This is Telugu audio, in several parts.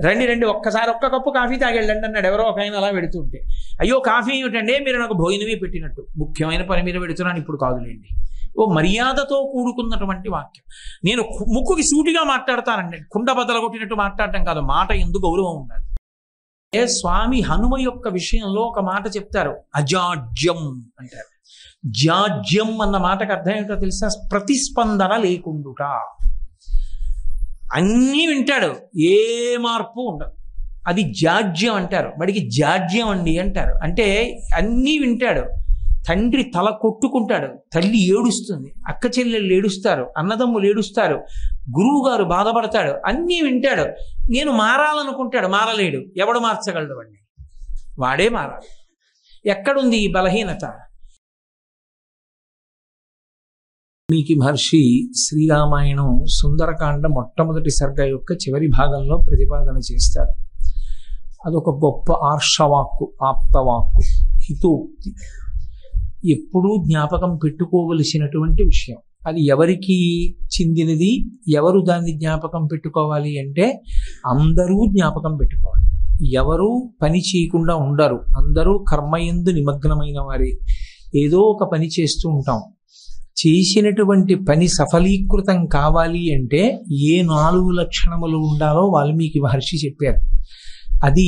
రండి రండి ఒక్కసారి ఒక్క కప్పు కాఫీ తాగెళ్ళండి అన్నాడు ఎవరో ఒక ఆయన అలా పెడుతుంటే. అయ్యో కాఫీ ఏమిటండి, మీరు నాకు భోజనమే పెట్టినట్టు, ముఖ్యమైన పని మీద పెడుతున్నాను ఇప్పుడు కాదులేండి. ఓ మర్యాదతో కూడుకున్నటువంటి వాక్యం. నేను ముక్కుకి సూటిగా మాట్లాడతానండి, కుండ బద్దలు కొట్టినట్టు మాట్లాడటం కాదు, మాట ఎందుకు గౌరవం ఉండాలి. స్వామి హనుమ యొక్క విషయంలో ఒక మాట చెప్తారు, అజాడ్యం అంటారు. జాడ్యం అన్న మాటకు అర్థం ఏంటో తెలుసా? ప్రతిస్పందన లేకుండుట. అన్నీ వింటాడు, ఏ మార్పు ఉండదు, అది జాడ్యం అంటారు. వాడికి జాడ్యం అండి అంటారు. అంటే అన్నీ వింటాడు. తండ్రి తల కొట్టుకుంటాడు, తల్లి ఏడుస్తుంది, అక్క చెల్లెళ్ళు ఏడుస్తారు, అన్నదమ్ములు ఏడుస్తారు, గురువు గారు బాధపడతాడు, అన్నీ వింటాడు. నేను మారాలనుకుంటాడు, మారలేడు. ఎవడు మార్చగలడు వాడిని? వాడే మారాలి. ఎక్కడుంది ఈ బలహీనత? వాల్మీకి మహర్షి శ్రీరామాయణం సుందరకాండ మొట్టమొదటి సర్గ యొక్క చివరి భాగంలో ప్రతిపాదన చేస్తారు. అదొక గొప్ప ఆర్షవాక్కు, ఆప్తవాక్కు, హితోక్తి, ఎప్పుడూ జ్ఞాపకం పెట్టుకోవలసినటువంటి విషయం. అది ఎవరికి చెందినది? ఎవరు దాన్ని జ్ఞాపకం పెట్టుకోవాలి అంటే అందరూ జ్ఞాపకం పెట్టుకోవాలి. ఎవరూ పని చేయకుండా ఉండరు, అందరూ కర్మయందు నిమగ్నమైన వారే. ఏదో ఒక పని చేస్తూ ఉంటాం. చేసినటువంటి పని సఫలీకృతం కావాలి అంటే ఏ 4 లక్షణములు ఉండాలో వాల్మీకి మహర్షి చెప్పారు. అది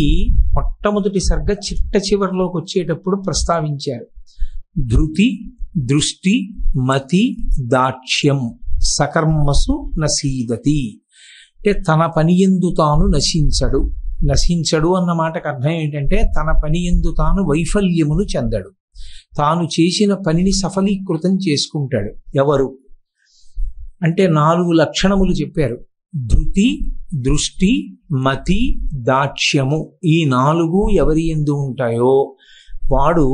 మొట్టమొదటి సర్గ చిట్ట చివరిలోకి వచ్చేటప్పుడు ప్రస్తావించారు. ధృతి, దృష్టి, మతి, దాక్ష్యం, సకర్మసు నసీదతి. అంటే తన పని యందు తాను నశించడు. నశించడు అన్న మాటకు అర్థం ఏంటంటే తన పని యందు తాను వైఫల్యమును చెందడు. తాను చేసిన పనిని సఫలీకృతం చేసుకుంటాడు. ఎవరు అంటే 4 లక్షణములు చెప్పారు. ధృతి, దృష్టి, మతి, దాక్ష్యము. ఈ 4 ఎవరి యందు ఉంటాయో వాడు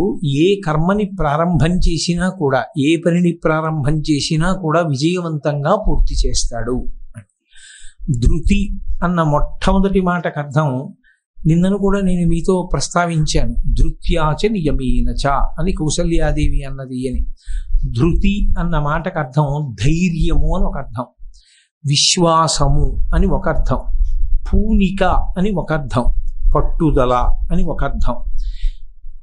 ఏ కర్మని ప్రారంభం చేసినా కూడా, ఏ పనిని ప్రారంభం చేసినా కూడా విజయవంతంగా పూర్తి చేస్తాడు. ధృతి అన్న మొట్టమొదటి మాటకు అర్థం నిన్నను కూడా నేను మీతో ప్రస్తావించాను. ధృత్యాచ నియమేనచ అని కౌసల్యాదేవి అన్నది అని. ధృతి అన్న మాటకు అర్థం ధైర్యము అని ఒక అర్థం, విశ్వాసము అని ఒక అర్థం, పూనిక అని ఒక అర్థం, పట్టుదల అని ఒక అర్థం.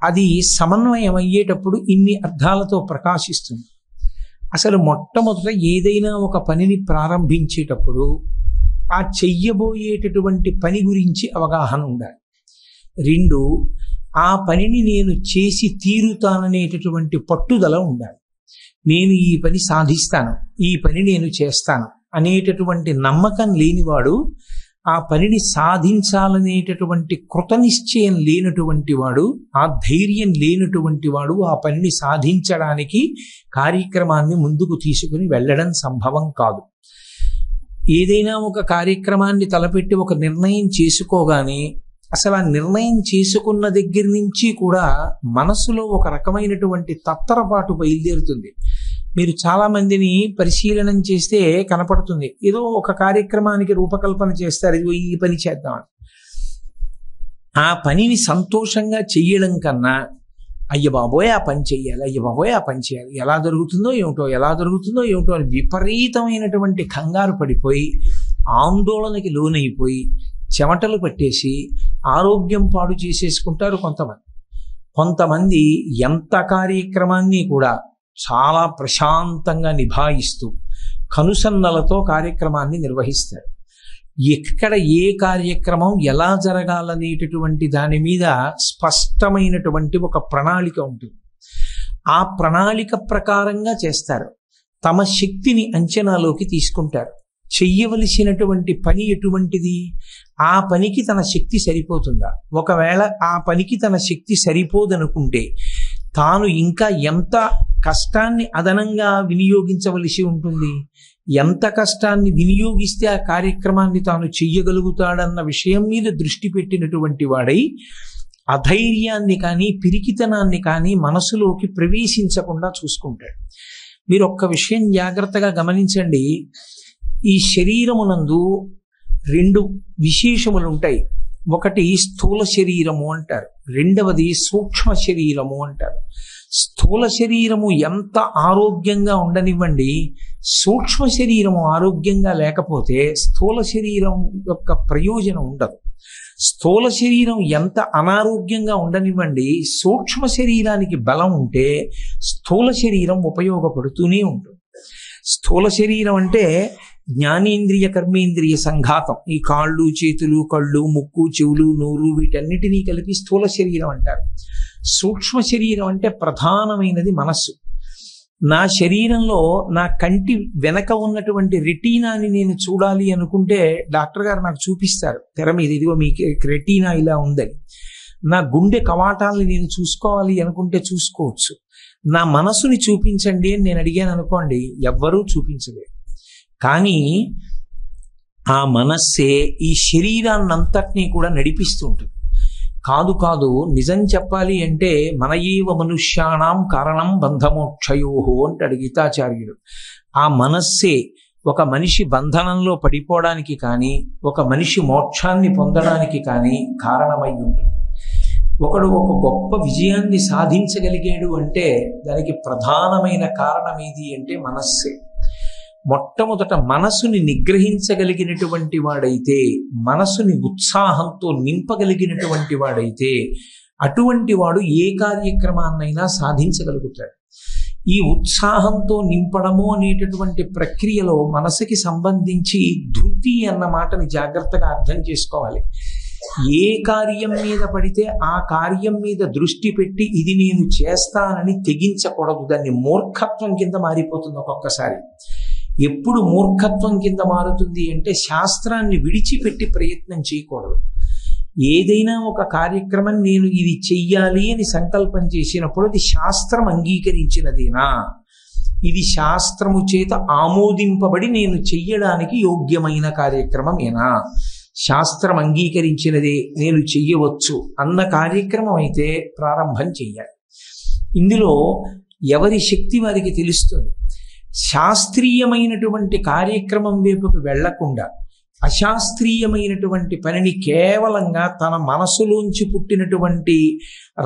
అది సమన్వయం అయ్యేటప్పుడు ఇన్ని అర్థాలతో ప్రకాశిస్తుంది. అసలు మొట్టమొదట ఏదైనా ఒక పనిని ప్రారంభించేటప్పుడు ఆ చెయ్యబోయేటటువంటి పని గురించి అవగాహన ఉండాలి. 2, ఆ పనిని నేను చేసి తీరుతాననేటటువంటి పట్టుదల ఉండాలి. నేను ఈ పని సాధిస్తాను, ఈ పని నేను చేస్తాను అనేటటువంటి నమ్మకం లేనివాడు, ఆ పనిని సాధించాలనేటటువంటి కృతనిశ్చయం లేనటువంటి వాడు, ఆ ధైర్యం లేనటువంటి వాడు ఆ పనిని సాధించడానికి కార్యక్రమాన్ని ముందుకు తీసుకుని వెళ్ళడం సంభవం కాదు. ఏదైనా ఒక కార్యక్రమాన్ని తలపెట్టి ఒక నిర్ణయం చేసుకోగానే అసలు ఆ నిర్ణయం చేసుకున్న దగ్గర నుంచి కూడా మనసులో ఒక రకమైనటువంటి తత్తరపాటు బయలుదేరుతుంది. మీరు చాలా మందిని పరిశీలనం చేస్తే కనపడుతుంది. ఏదో ఒక కార్యక్రమానికి రూపకల్పన చేస్తారు, ఇదిగో ఈ పని చేద్దామని. ఆ పనిని సంతోషంగా చెయ్యడం కన్నా అయ్య బాబోయ్ ఆ పని చెయ్యాలి, అయ్య బాబోయ్ ఆ పని చేయాలి, ఎలా జరుగుతుందో ఏమిటో అని విపరీతమైనటువంటి కంగారు పడిపోయి ఆందోళనకి లోనైపోయి చెమటలు పట్టేసి ఆరోగ్యం పాడు చేసేసుకుంటారు కొంతమంది. కొంతమంది ఎంత కార్యక్రమాన్ని కూడా చాలా ప్రశాంతంగా నిభాయిస్తూ కనుసన్నలతో కార్యక్రమాన్ని నిర్వహిస్తారు. ఎక్కడ ఏ కార్యక్రమం ఎలా జరగాలనేటటువంటి దాని మీద స్పష్టమైనటువంటి ఒక ప్రణాళిక ఉంటుంది. ఆ ప్రణాళిక ప్రకారంగా చేస్తారు. తమ శక్తిని అంచనాలోకి తీసుకుంటారు. చెయ్యవలసినటువంటి పని ఎటువంటిది, ఆ పనికి తన శక్తి సరిపోతుందా? ఒకవేళ ఆ పనికి తన శక్తి సరిపోదనుకుంటే తాను ఇంకా ఎంత కష్టాన్ని అదనంగా వినియోగించవలసి ఉంటుంది, ఎంత కష్టాన్ని వినియోగిస్తే ఆ కార్యక్రమాన్ని తాను చెయ్యగలుగుతాడన్న విషయం మీద దృష్టి పెట్టినటువంటి వాడై అధైర్యాన్ని కానీ పిరికితనాన్ని కానీ మనసులోకి ప్రవేశించకుండా చూసుకుంటాడు. మీరు ఒక్క విషయం జాగ్రత్తగా గమనించండి. ఈ శరీరమునందు 2 విశేషములు ఉంటాయి. ఒకటి స్థూల శరీరము అంటారు, రెండవది సూక్ష్మ శరీరము అంటారు. స్థూల శరీరము ఎంత ఆరోగ్యంగా ఉండనివ్వండి, సూక్ష్మ శరీరము ఆరోగ్యంగా లేకపోతే స్థూల శరీరం యొక్క ప్రయోజనం ఉండదు. స్థూల శరీరం ఎంత అనారోగ్యంగా ఉండనివ్వండి, సూక్ష్మ శరీరానికి బలం ఉంటే స్థూల శరీరం ఉపయోగపడుతూనే ఉంటుంది. స్థూల శరీరం అంటే జ్ఞానేంద్రియ కర్మేంద్రియ సంఘాతం. ఈ కాళ్ళు, చేతులు, కళ్ళు, ముక్కు, చెవులు, నోరు వీటన్నిటినీ కలిపి స్థూల శరీరం అంటారు. సూక్ష్మ శరీరం అంటే ప్రధానమైనది మనస్సు. నా శరీరంలో నా కంటి వెనక ఉన్నటువంటి రెటీనాని నేను చూడాలి అనుకుంటే డాక్టర్ గారు నాకు చూపిస్తారు తెర మీద, ఇదిగో మీకు రెటీనా ఇలా ఉందని. నా గుండె కవాటాలని నేను చూసుకోవాలి అనుకుంటే చూసుకోవచ్చు. నా మనసుని చూపించండి అని నేను అడిగాను అనుకోండి, ఎవ్వరూ చూపించలేరు. కానీ ఆ మనస్సే ఈ శరీరాన్నంతటినీ కూడా నడిపిస్తూ ఉంటుంది. కాదు నిజం చెప్పాలి అంటే మన ఏవ మనుష్యాణం కారణం బంధమోక్షయోహో అంటాడు గీతాచార్యుడు. ఆ మనస్సే ఒక మనిషి బంధనంలో పడిపోవడానికి కానీ, ఒక మనిషి మోక్షాన్ని పొందడానికి కానీ కారణమై ఉంటుంది. ఒకడు ఒక గొప్ప విజయాన్ని సాధించగలిగాడు అంటే దానికి ప్రధానమైన కారణం ఏది అంటే మనస్సే. మొట్టమొదట మనసుని నిగ్రహించగలిగినటువంటి వాడైతే, మనసుని ఉత్సాహంతో నింపగలిగినటువంటి వాడైతే అటువంటి వాడు ఏ కార్యక్రమాన్నైనా సాధించగలుగుతాడు. ఈ ఉత్సాహంతో నింపడము అనేటటువంటి ప్రక్రియలో మనసుకి సంబంధించి ధృతి అన్న మాటని జాగ్రత్తగా అర్థం చేసుకోవాలి. ఏ కార్యం మీద పడితే ఆ కార్యం మీద దృష్టి పెట్టి ఇది నేను చేస్తానని తెగించకూడదు. దాన్ని మూర్ఖత్వం కింద మారిపోతుంది ఒక్కొక్కసారి. ఎప్పుడు మూర్ఖత్వం కింద మారుతుంది అంటే శాస్త్రాన్ని విడిచిపెట్టి ప్రయత్నం చేయకూడదు. ఏదైనా ఒక కార్యక్రమం నేను ఇది చెయ్యాలి అని సంకల్పం చేసినప్పుడు అది శాస్త్రం అంగీకరించినదేనా, ఇది శాస్త్రము చేత ఆమోదింపబడి నేను చెయ్యడానికి యోగ్యమైన కార్యక్రమమేనా, శాస్త్రం అంగీకరించినదే నేను చెయ్యవచ్చు అన్న కార్యక్రమం అయితే ప్రారంభం చెయ్యాలి. ఇందులో ఎవరి శక్తి వారికి తెలుస్తుంది. శాస్త్రీయమైనటువంటి కార్యక్రమం వైపుకు వెళ్లకుండా అశాస్త్రీయమైనటువంటి పనిని కేవలంగా తన మనసులోంచి పుట్టినటువంటి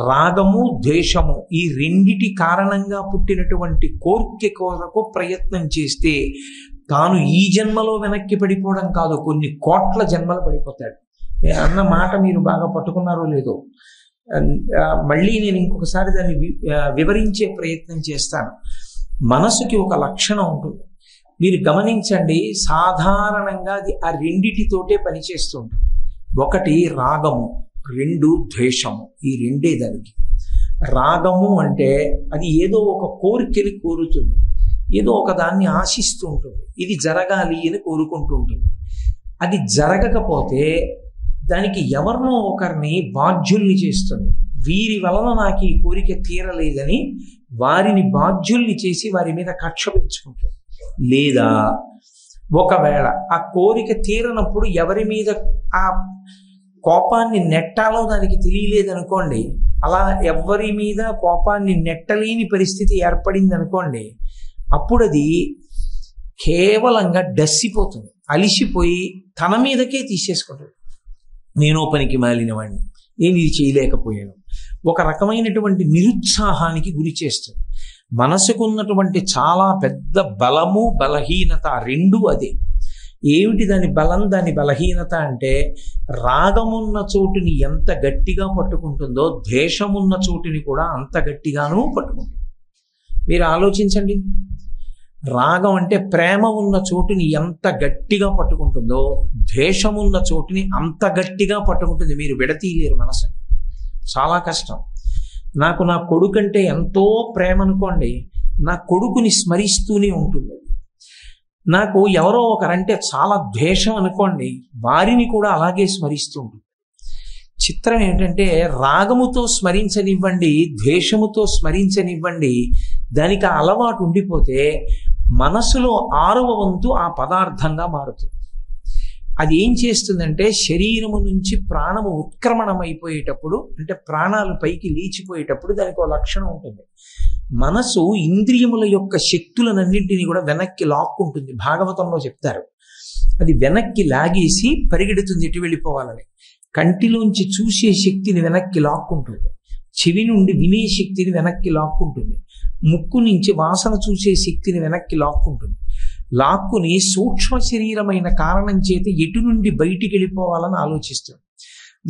రాగము, ద్వేషము ఈ రెండిటి కారణంగా పుట్టినటువంటి కోర్కె కొరకు ప్రయత్నం చేస్తే తాను ఈ జన్మలో వెనక్కి పడిపోవడం కాదు, కొన్ని కోట్ల జన్మలు పడిపోతాడు అన్న మాట మీరు బాగా పట్టుకున్నారో లేదో. మళ్ళీ నేను ఇంకొకసారి దాన్ని వివరించే ప్రయత్నం చేస్తాను. మనసుకి ఒక లక్షణం ఉంటుంది, మీరు గమనించండి. సాధారణంగా అది ఆ రెండిటితోటే పనిచేస్తుంటుంది. ఒకటి రాగము, రెండు ద్వేషము. ఈ రెండే దానికి. రాగము అంటే అది ఏదో ఒక కోరికని కోరుతుంది, ఏదో ఒక దాన్ని ఆశిస్తూ ఉంటుంది, ఇది జరగాలి అని కోరుకుంటూ ఉంటుంది. అది జరగకపోతే దానికి ఎవరినో ఒకరిని బాధ్యుల్ని చేస్తుంది. వీరి వలన నాకు ఈ కోరిక తీరలేదని వారిని బాధ్యుల్ని చేసి వారి మీద కక్ష పెంచుకుంటుంది. లేదా ఒకవేళ ఆ కోరిక తీరనప్పుడు ఎవరి మీద ఆ కోపాన్ని నెట్టాలో దానికి తెలియలేదనుకోండి, అలా ఎవరి మీద కోపాన్ని నెట్టలేని పరిస్థితి ఏర్పడింది అనుకోండి, అప్పుడు అది కేవలంగా డస్సిపోతుంది, అలిసిపోయి తన మీదకే తీసేసుకుంటుంది. నేనో పనికి మాలిన వాడిని, నేను ఇది చేయలేకపోయాను, ఒక రకమైనటువంటి నిరుత్సాహానికి గురి చేస్తుంది. మనసుకున్నటువంటి చాలా పెద్ద బలము బలహీనత రెండు అదే. ఏమిటి దాని బలం, దాని బలహీనత అంటే రాగమున్న చోటుని ఎంత గట్టిగా పట్టుకుంటుందో ద్వేషమున్న చోటుని కూడా అంత గట్టిగానూ పట్టుకుంటుంది. మీరు ఆలోచించండి, రాగం అంటే ప్రేమ ఉన్న చోటుని ఎంత గట్టిగా పట్టుకుంటుందో ద్వేషమున్న చోటుని అంత గట్టిగా పట్టుకుంటుంది. మీరు విడతీయలేరు మనసుని, చాలా కష్టం. నాకు నా కొడుకు అంటే ఎంతో ప్రేమ అనుకోండి, నా కొడుకుని స్మరిస్తూనే ఉంటుంది. నాకు ఎవరో ఒకరంటే చాలా ద్వేషం అనుకోండి, వారిని కూడా అలాగే స్మరిస్తూ ఉంటుంది. చిత్రం ఏంటంటే రాగముతో స్మరించనివ్వండి, ద్వేషముతో స్మరించనివ్వండి, దానికి ఆ అలవాటు ఉండిపోతే మనసులో 6వ వంతు ఆ పదార్థంగా మారుతుంది. అది ఏం చేస్తుందంటే శరీరము నుంచి ప్రాణము ఉత్క్రమణం అయిపోయేటప్పుడు, అంటే ప్రాణాలు పైకి లేచిపోయేటప్పుడు దానికి ఒక లక్షణం ఉంటుంది. మనసు ఇంద్రియముల యొక్క శక్తులనన్నింటినీ కూడా వెనక్కి లాక్కుంటుంది. భాగవతంలో చెప్తారు, అది వెనక్కి లాగేసి పరిగెడుతుంది ఎటు వెళ్ళిపోవాలని. కంటిలోంచి చూసే శక్తిని వెనక్కి లాక్కుంటుంది, చెవి నుండి వినే శక్తిని వెనక్కి లాక్కుంటుంది, ముక్కు నుంచి వాసన చూసే శక్తిని వెనక్కి లాక్కుంటుంది. లాక్కుని సూక్ష్మ శరీరమైన కారణం చేత ఎటు నుండి బయటికి వెళ్ళిపోవాలని ఆలోచిస్తుంది.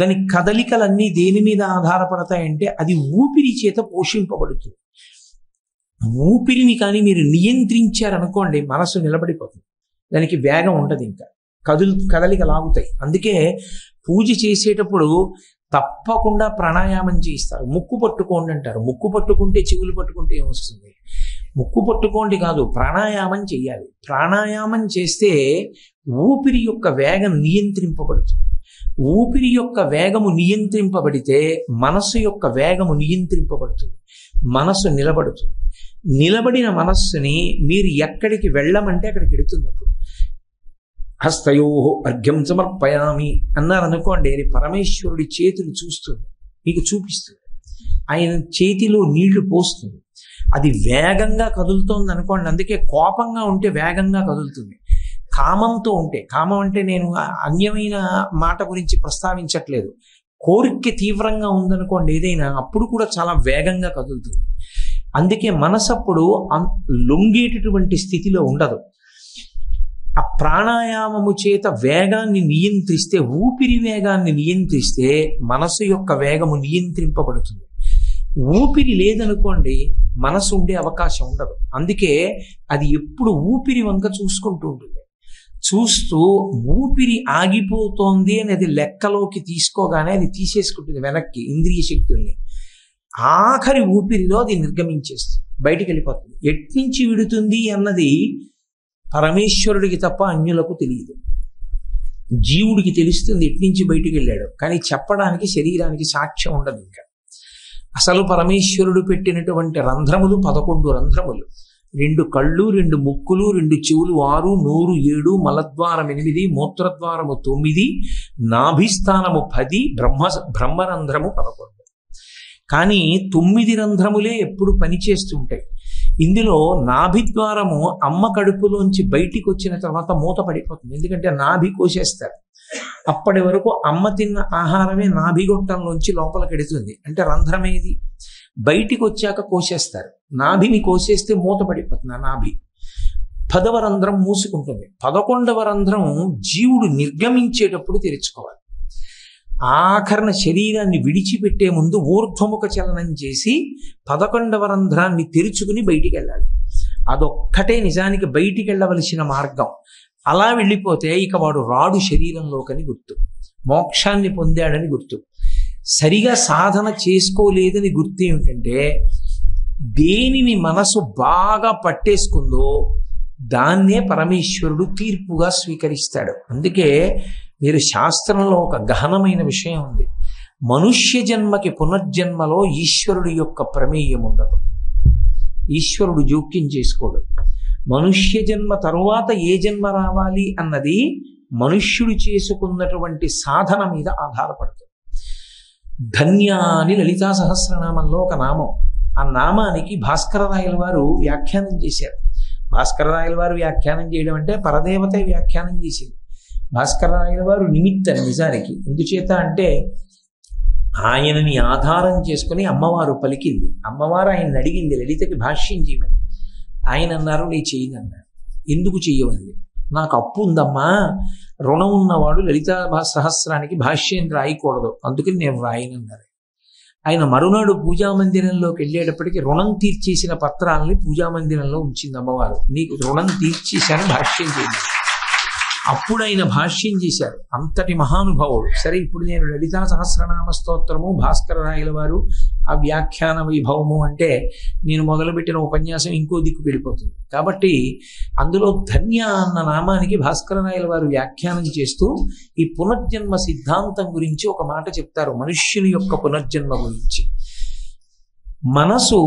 దాని కదలికలన్నీ దేని మీద ఆధారపడతాయంటే అది ఊపిరి చేత పోషింపబడుతుంది. ఊపిరిని కానీ మీరు నియంత్రించారనుకోండి, మనసు నిలబడిపోతుంది, దానికి వేగం ఉండదు, ఇంకా కదలిక లాగుతాయి. అందుకే పూజ చేసేటప్పుడు తప్పకుండా ప్రాణాయామం చేయిస్తారు. ముక్కు పట్టుకోండి అంటారు. ముక్కు పట్టుకుంటే చెవులు పట్టుకుంటే ఏమొస్తుంది? ముక్కు పట్టుకోండి కాదు, ప్రాణాయామం చేయాలి. ప్రాణాయామం చేస్తే ఊపిరి యొక్క వేగం నియంత్రింపబడుతుంది. ఊపిరి యొక్క వేగము నియంత్రింపబడితే మనస్సు యొక్క వేగము నియంత్రింపబడుతుంది, మనస్సు నిలబడుతుంది. నిలబడిన మనస్సుని మీరు ఎక్కడికి వెళ్ళమంటే అక్కడికి ఎడుతున్నప్పుడు హస్తయో అర్ఘ్యం సమర్పయామి అన్నారనుకోండి, అది పరమేశ్వరుడి చేతులు చూస్తుంది, మీకు చూపిస్తుంది. ఆయన చేతిలో నీళ్లు పోస్తుంది, అది వేగంగా కదులుతోంది అనుకోండి. అందుకే కోపంగా ఉంటే వేగంగా కదులుతుంది. కామంతో ఉంటే, కామం అంటే నేను అన్యమైన మాట గురించి ప్రస్తావించట్లేదు, కోరిక తీవ్రంగా ఉందనుకోండి ఏదైనా, అప్పుడు కూడా చాలా వేగంగా కదులుతుంది. అందుకే మనసు అప్పుడు లొంగేటటువంటి స్థితిలో ఉండదు. ఆ ప్రాణాయామము చేత వేగాన్ని నియంత్రిస్తే, ఊపిరి వేగాన్ని నియంత్రిస్తే మనసు యొక్క వేగము నియంత్రింపబడుతుంది. ఊపిరి లేదనుకోండి మనసు ఉండే అవకాశం ఉండదు. అందుకే అది ఎప్పుడు ఊపిరి వంక చూసుకుంటూ ఉంటుంది. చూస్తూ ఊపిరి ఆగిపోతోంది అనేది లెక్కలోకి తీసుకోగానే అది తీసేసుకుంటుంది వెనక్కి ఇంద్రియ శక్తుల్ని. ఆఖరి ఊపిరిలో అది నిర్గమించేస్తుంది, బయటికి వెళ్ళిపోతుంది. ఎట్నుంచి విడుతుంది అన్నది పరమేశ్వరుడికి తప్ప అన్యులకు తెలియదు. జీవుడికి తెలుస్తుంది ఎట్నుంచి బయటికి వెళ్ళాడు, కానీ చెప్పడానికి శరీరానికి సాక్ష్యం ఉండదు. ఇంకా అసలు పరమేశ్వరుడు పెట్టినటువంటి రంధ్రములు 11 రంధ్రములు, 2 కళ్ళు, 2 ముక్కులు, 2 చెవులు 6, నోరు 7, మలద్వారం 8, మూత్రద్వారము 9, నాభిస్థానము 10, బ్రహ్మరంధ్రము 11. కానీ 9 రంధ్రములే ఎప్పుడు పనిచేస్తుంటాయి. ఇందులో నాభిద్వారము అమ్మ కడుపులోంచి బయటికి వచ్చిన తర్వాత మూత పడిపోతుంది, ఎందుకంటే నాభి కోసేస్తారు. అప్పటి వరకు అమ్మ తిన్న ఆహారమే నాభిగొట్టంలోంచి లోపలికి ఎడుతుంది, అంటే రంధ్రమేది బయటికి వచ్చాక కోసేస్తారు. నాభిని కోసేస్తే మూత పడిపోతుంది ఆ నాభి. 10వ రంధ్రం మూసుకుంటుంది. 11వ రంధ్రం జీవుడు నిర్గమించేటప్పుడు తెరుచుకోవాలి. ఆఖరణ శరీరాన్ని విడిచిపెట్టే ముందు ఊర్ధ్వముఖ చలనం చేసి 11వ రంధ్రాన్ని తెరుచుకుని బయటికి వెళ్ళాలి. అదొక్కటే నిజానికి బయటికి వెళ్ళవలసిన మార్గం. అలా వెళ్ళిపోతే ఇక వాడు రాడు శరీరంలోకని గుర్తు, మోక్షాన్ని పొందాడని గుర్తు. సరిగా సాధన చేసుకోలేదని గుర్తు ఏమిటంటే, దేనిని మనసు బాగా పట్టేసుకుందో దాన్నే పరమేశ్వరుడు తీర్పుగా స్వీకరిస్తాడు. అందుకే మీరు శాస్త్రంలో ఒక గహనమైన విషయం ఉంది. మనుష్య జన్మకి పునర్జన్మలో ఈశ్వరుడి యొక్క ప్రమేయం ఉండదు, ఈశ్వరుడు జోక్యం చేసుకోడు. మనుష్య జన్మ తరువాత ఏ జన్మ రావాలి అన్నది మనుష్యుడు చేసుకున్నటువంటి సాధన మీద ఆధారపడుతుంది. ధన్య అని లలితా సహస్రనామంలో ఒక నామం. ఆ నామానికి భాస్కరరాయల వారు వ్యాఖ్యానం చేశారు. భాస్కరరాయల వారు వ్యాఖ్యానం చేయడం అంటే పరదేవతే వ్యాఖ్యానం చేసింది. భాస్కరరాయల వారు నిమిత్తం నిజానికి. ఎందుచేత అంటే ఆయనని ఆధారం చేసుకుని అమ్మవారు పలికింది. అమ్మవారు ఆయన అడిగింది లలితకి భాష్యం చేయమని. ఆయన అన్నారు, నీ చెయ్యనన్నారు. ఎందుకు చెయ్యమంది? నాకు అప్పు ఉందమ్మా, రుణం ఉన్నవాడు లలితా సహస్రానికి భాష్యం రాయకూడదు, అందుకని నేను రాయనన్నారు. ఆయన మరునాడు పూజామందిరంలోకి వెళ్ళేటప్పటికి రుణం తీర్చేసిన పత్రాలని పూజామందిరంలో ఉంచింది అమ్మవారు. నీకు రుణం తీర్చేశాను, భాష్యం చేయండి. అప్పుడు ఆయన భాష్యం చేశారు. అంతటి మహానుభావుడు. సరే, ఇప్పుడు నేను లలితా సహస్రనామ స్తోత్రము, భాస్కరరాయల వారు ఆ వ్యాఖ్యాన వైభవము అంటే నేను మొదలుపెట్టిన ఉపన్యాసం ఇంకో దిక్కు వెళ్ళిపోతుంది. కాబట్టి అందులో ధన్య అన్న నామానికి భాస్కరరాయల వారు వ్యాఖ్యానం చేస్తూ ఈ పునర్జన్మ సిద్ధాంతం గురించి ఒక మాట చెప్తారు, మనుష్యుని యొక్క పునర్జన్మ గురించి. మనసు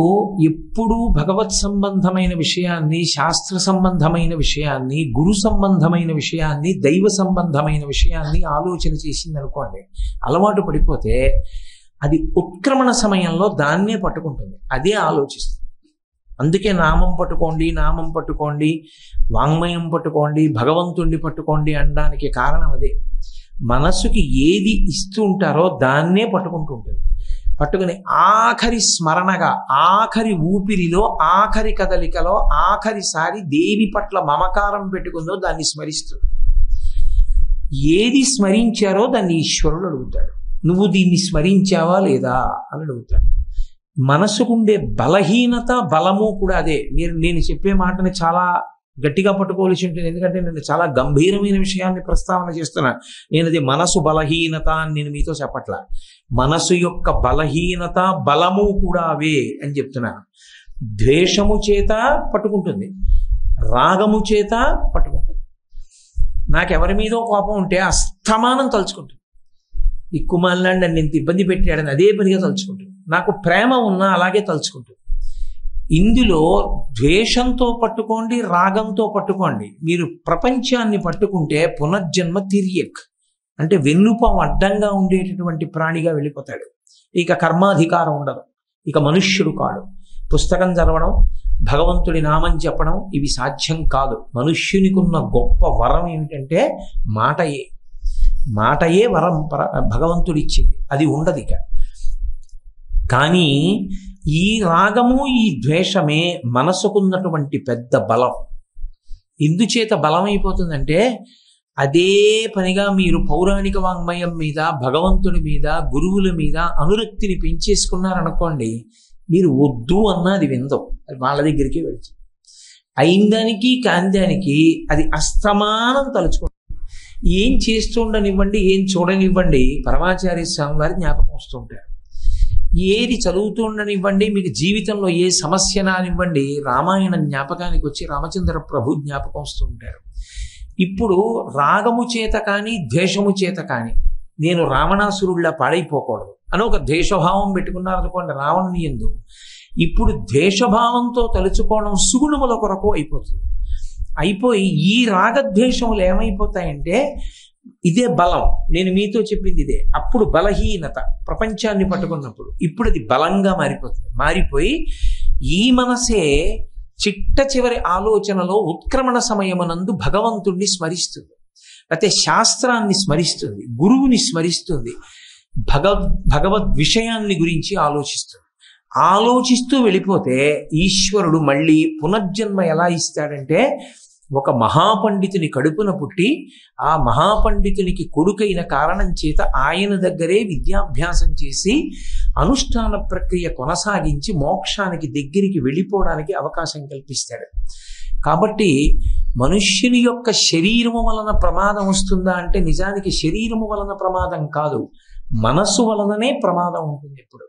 ఎప్పుడూ భగవత్ సంబంధమైన విషయాన్ని, శాస్త్ర సంబంధమైన విషయాన్ని, గురు సంబంధమైన విషయాన్ని, దైవ సంబంధమైన విషయాన్ని ఆలోచన చేసింది అనుకోండి, అలవాటు పడిపోతే అది ఉత్క్రమణ సమయంలో దాన్నే పట్టుకుంటుంది, అదే ఆలోచిస్తుంది. అందుకే నామం పట్టుకోండి, నామం పట్టుకోండి, వాంగ్మయం పట్టుకోండి, భగవంతుణ్ణి పట్టుకోండి అనడానికి కారణం అదే. మనసుకి ఏది ఇస్తూ ఉంటారో దాన్నే పట్టుకుంటూ ఉంటుంది. పట్టుకుని ఆఖరి స్మరణగా, ఆఖరి ఊపిరిలో, ఆఖరి కదలికలో, ఆఖరిసారి దేని పట్ల మమకారం పెట్టుకుందో దాన్ని స్మరిస్తుంది. ఏది స్మరించారో దాన్ని ఈశ్వరుడు అడుగుతాడు. నువ్వు దీన్ని స్మరించావా లేదా అని అడుగుతాడు. మనసుకుండే బలహీనత బలము కూడా అదే. నేను చెప్పే మాటని చాలా గట్టిగా పట్టుకోవాల్సి ఉంటుంది, ఎందుకంటే నేను చాలా గంభీరమైన విషయాన్ని ప్రస్తావన చేస్తున్నా. నేను అది మనసు బలహీనత అని నేను మీతో చెప్పట్లా. మనసు యొక్క బలహీనత బలము కూడా అవే అని చెప్తున్నాను. ద్వేషము చేత పట్టుకుంటుంది, రాగము చేత పట్టుకుంటుంది. నాకెవరి మీదో కోపం ఉంటే అస్తమానం తలుచుకుంటుంది. ఈ కుమారులాంటి నన్ను ఇంత ఇబ్బంది పెట్టాడని అదే పనిగా తలుచుకుంటుంది. నాకు ప్రేమ ఉన్నా అలాగే తలుచుకుంటుంది. ఇందులో ద్వేషంతో పట్టుకోండి, రాగంతో పట్టుకోండి. మీరు ప్రపంచాన్ని పట్టుకుంటే పునర్జన్మ తిరియక్ అంటే వెన్నుపాం అడ్డంగా ఉండేటటువంటి ప్రాణిగా వెళ్ళిపోతాడు. ఇక కర్మాధికారం ఉండదు, ఇక మనుష్యుడు కాడు. పుస్తకం చదవడం, భగవంతుడి నామం చెప్పడం ఇవి సాధ్యం కాదు. మనుష్యునికి ఉన్న గొప్ప వరం ఏమిటంటే మాటయే వరం భగవంతుడిచ్చింది, అది ఉండదు ఇక. కానీ ఈ రాగము, ఈ ద్వేషమే మనసుకున్నటువంటి పెద్ద బలం. ఎందుచేత బలమైపోతుందంటే అదే పనిగా మీరు పౌరాణిక వాంగ్మయం మీద, భగవంతుడి మీద, గురువుల మీద అనురక్తిని పెంచేసుకున్నారనుకోండి, మీరు వద్దు అన్నా అది విందం, అది వాళ్ళ దగ్గరికి వెళ్తుంది. అయిందానికి కాందానికి అది అస్తమానం తలుచుకుంటుంది. ఏం చేస్తుండనివ్వండి, ఏం చూడనివ్వండి, పరమాచార్య స్వామి వారి జ్ఞాపకం వస్తుంటారు. ఏది చదువుతుండనివ్వండి, మీకు జీవితంలో ఏ సమస్య నానివ్వండి, రామాయణం జ్ఞాపకానికి వచ్చి రామచంద్ర ప్రభు జ్ఞాపకం వస్తూ ఉంటారు. ఇప్పుడు రాగము చేత కానీ ద్వేషము చేత కానీ నేను రావణాసురుడిలా పాడైపోకూడదు అని ఒక ద్వేషభావం పెట్టుకున్నారనుకోండి రావణుని యందు. ఇప్పుడు ద్వేషభావంతో తలుచుకోవడం సుగుణముల కొరకు అయిపోతుంది. అయిపోయి ఈ రాగద్వేషములు ఏమైపోతాయంటే ఇదే బలం. నేను మీతో చెప్పింది ఇదే. అప్పుడు బలహీనత ప్రపంచాన్ని పట్టుకున్నప్పుడు, ఇప్పుడు అది బలంగా మారిపోతుంది. మారిపోయి ఈ మనసే చిట్ట చివరి ఆలోచనలో ఉత్క్రమణ సమయమునందు భగవంతుణ్ణి స్మరిస్తుంది, అయితే శాస్త్రాన్ని స్మరిస్తుంది, గురువుని స్మరిస్తుంది, భగవద్ విషయాన్ని గురించి ఆలోచిస్తుంది. ఆలోచిస్తూ వెళ్ళిపోతే ఈశ్వరుడు మళ్ళీ పునర్జన్మ ఎలా ఇస్తాడంటే, ఒక మహాపండితుని కడుపున పుట్టి ఆ మహాపండితునికి కొడుకైన కారణం చేత ఆయన దగ్గరే విద్యాభ్యాసం చేసి అనుష్ఠాన ప్రక్రియ కొనసాగించి మోక్షానికి దగ్గరికి వెళ్ళిపోవడానికి అవకాశం కల్పిస్తాడు. కాబట్టి మనుష్యుని యొక్క శరీరము వలన ప్రమాదం వస్తుందా అంటే నిజానికి శరీరము వలన ప్రమాదం కాదు, మనస్సు వలననే ప్రమాదం ఉంటుంది ఎప్పుడు.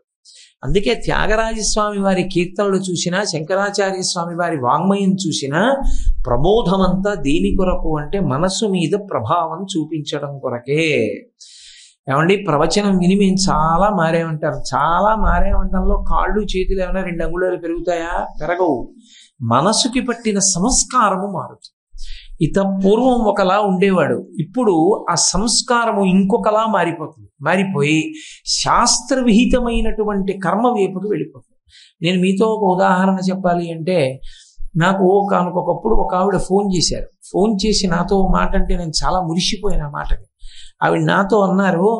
అందుకే త్యాగరాజస్వామి వారి కీర్తనలు చూసినా, శంకరాచార్య స్వామి వారి వాంగ్మయం చూసినా ప్రబోధమంతా దేని కొరకు అంటే మనస్సు మీద ప్రభావం చూపించడం కొరకే. ఏమండి, ప్రవచనం విని మేము చాలా మారేమంటారు. చాలా మారేమంటంలో కాళ్ళు చేతులు ఏమైనా 2 అంగుళాలు పెరుగుతాయా? పెరగవు. మనసుకి పట్టిన సంస్కారము మారుతుంది. పూర్వం ఒకలా ఉండేవాడు, ఇప్పుడు ఆ సంస్కారము ఇంకొకలా మారిపోతుంది. మారిపోయి శాస్త్రవిహితమైనటువంటి కర్మ వైపుకి వెళ్ళిపోతుంది. నేను మీతో ఒక ఉదాహరణ చెప్పాలి అంటే, నాకు ఒకనకొకప్పుడు ఒక ఆవిడ ఫోన్ చేశారు. ఫోన్ చేసి నాతో మాట అంటే నేను చాలా మురిసిపోయాను ఆ మాటకి. ఆవిడ నాతో అన్నారు,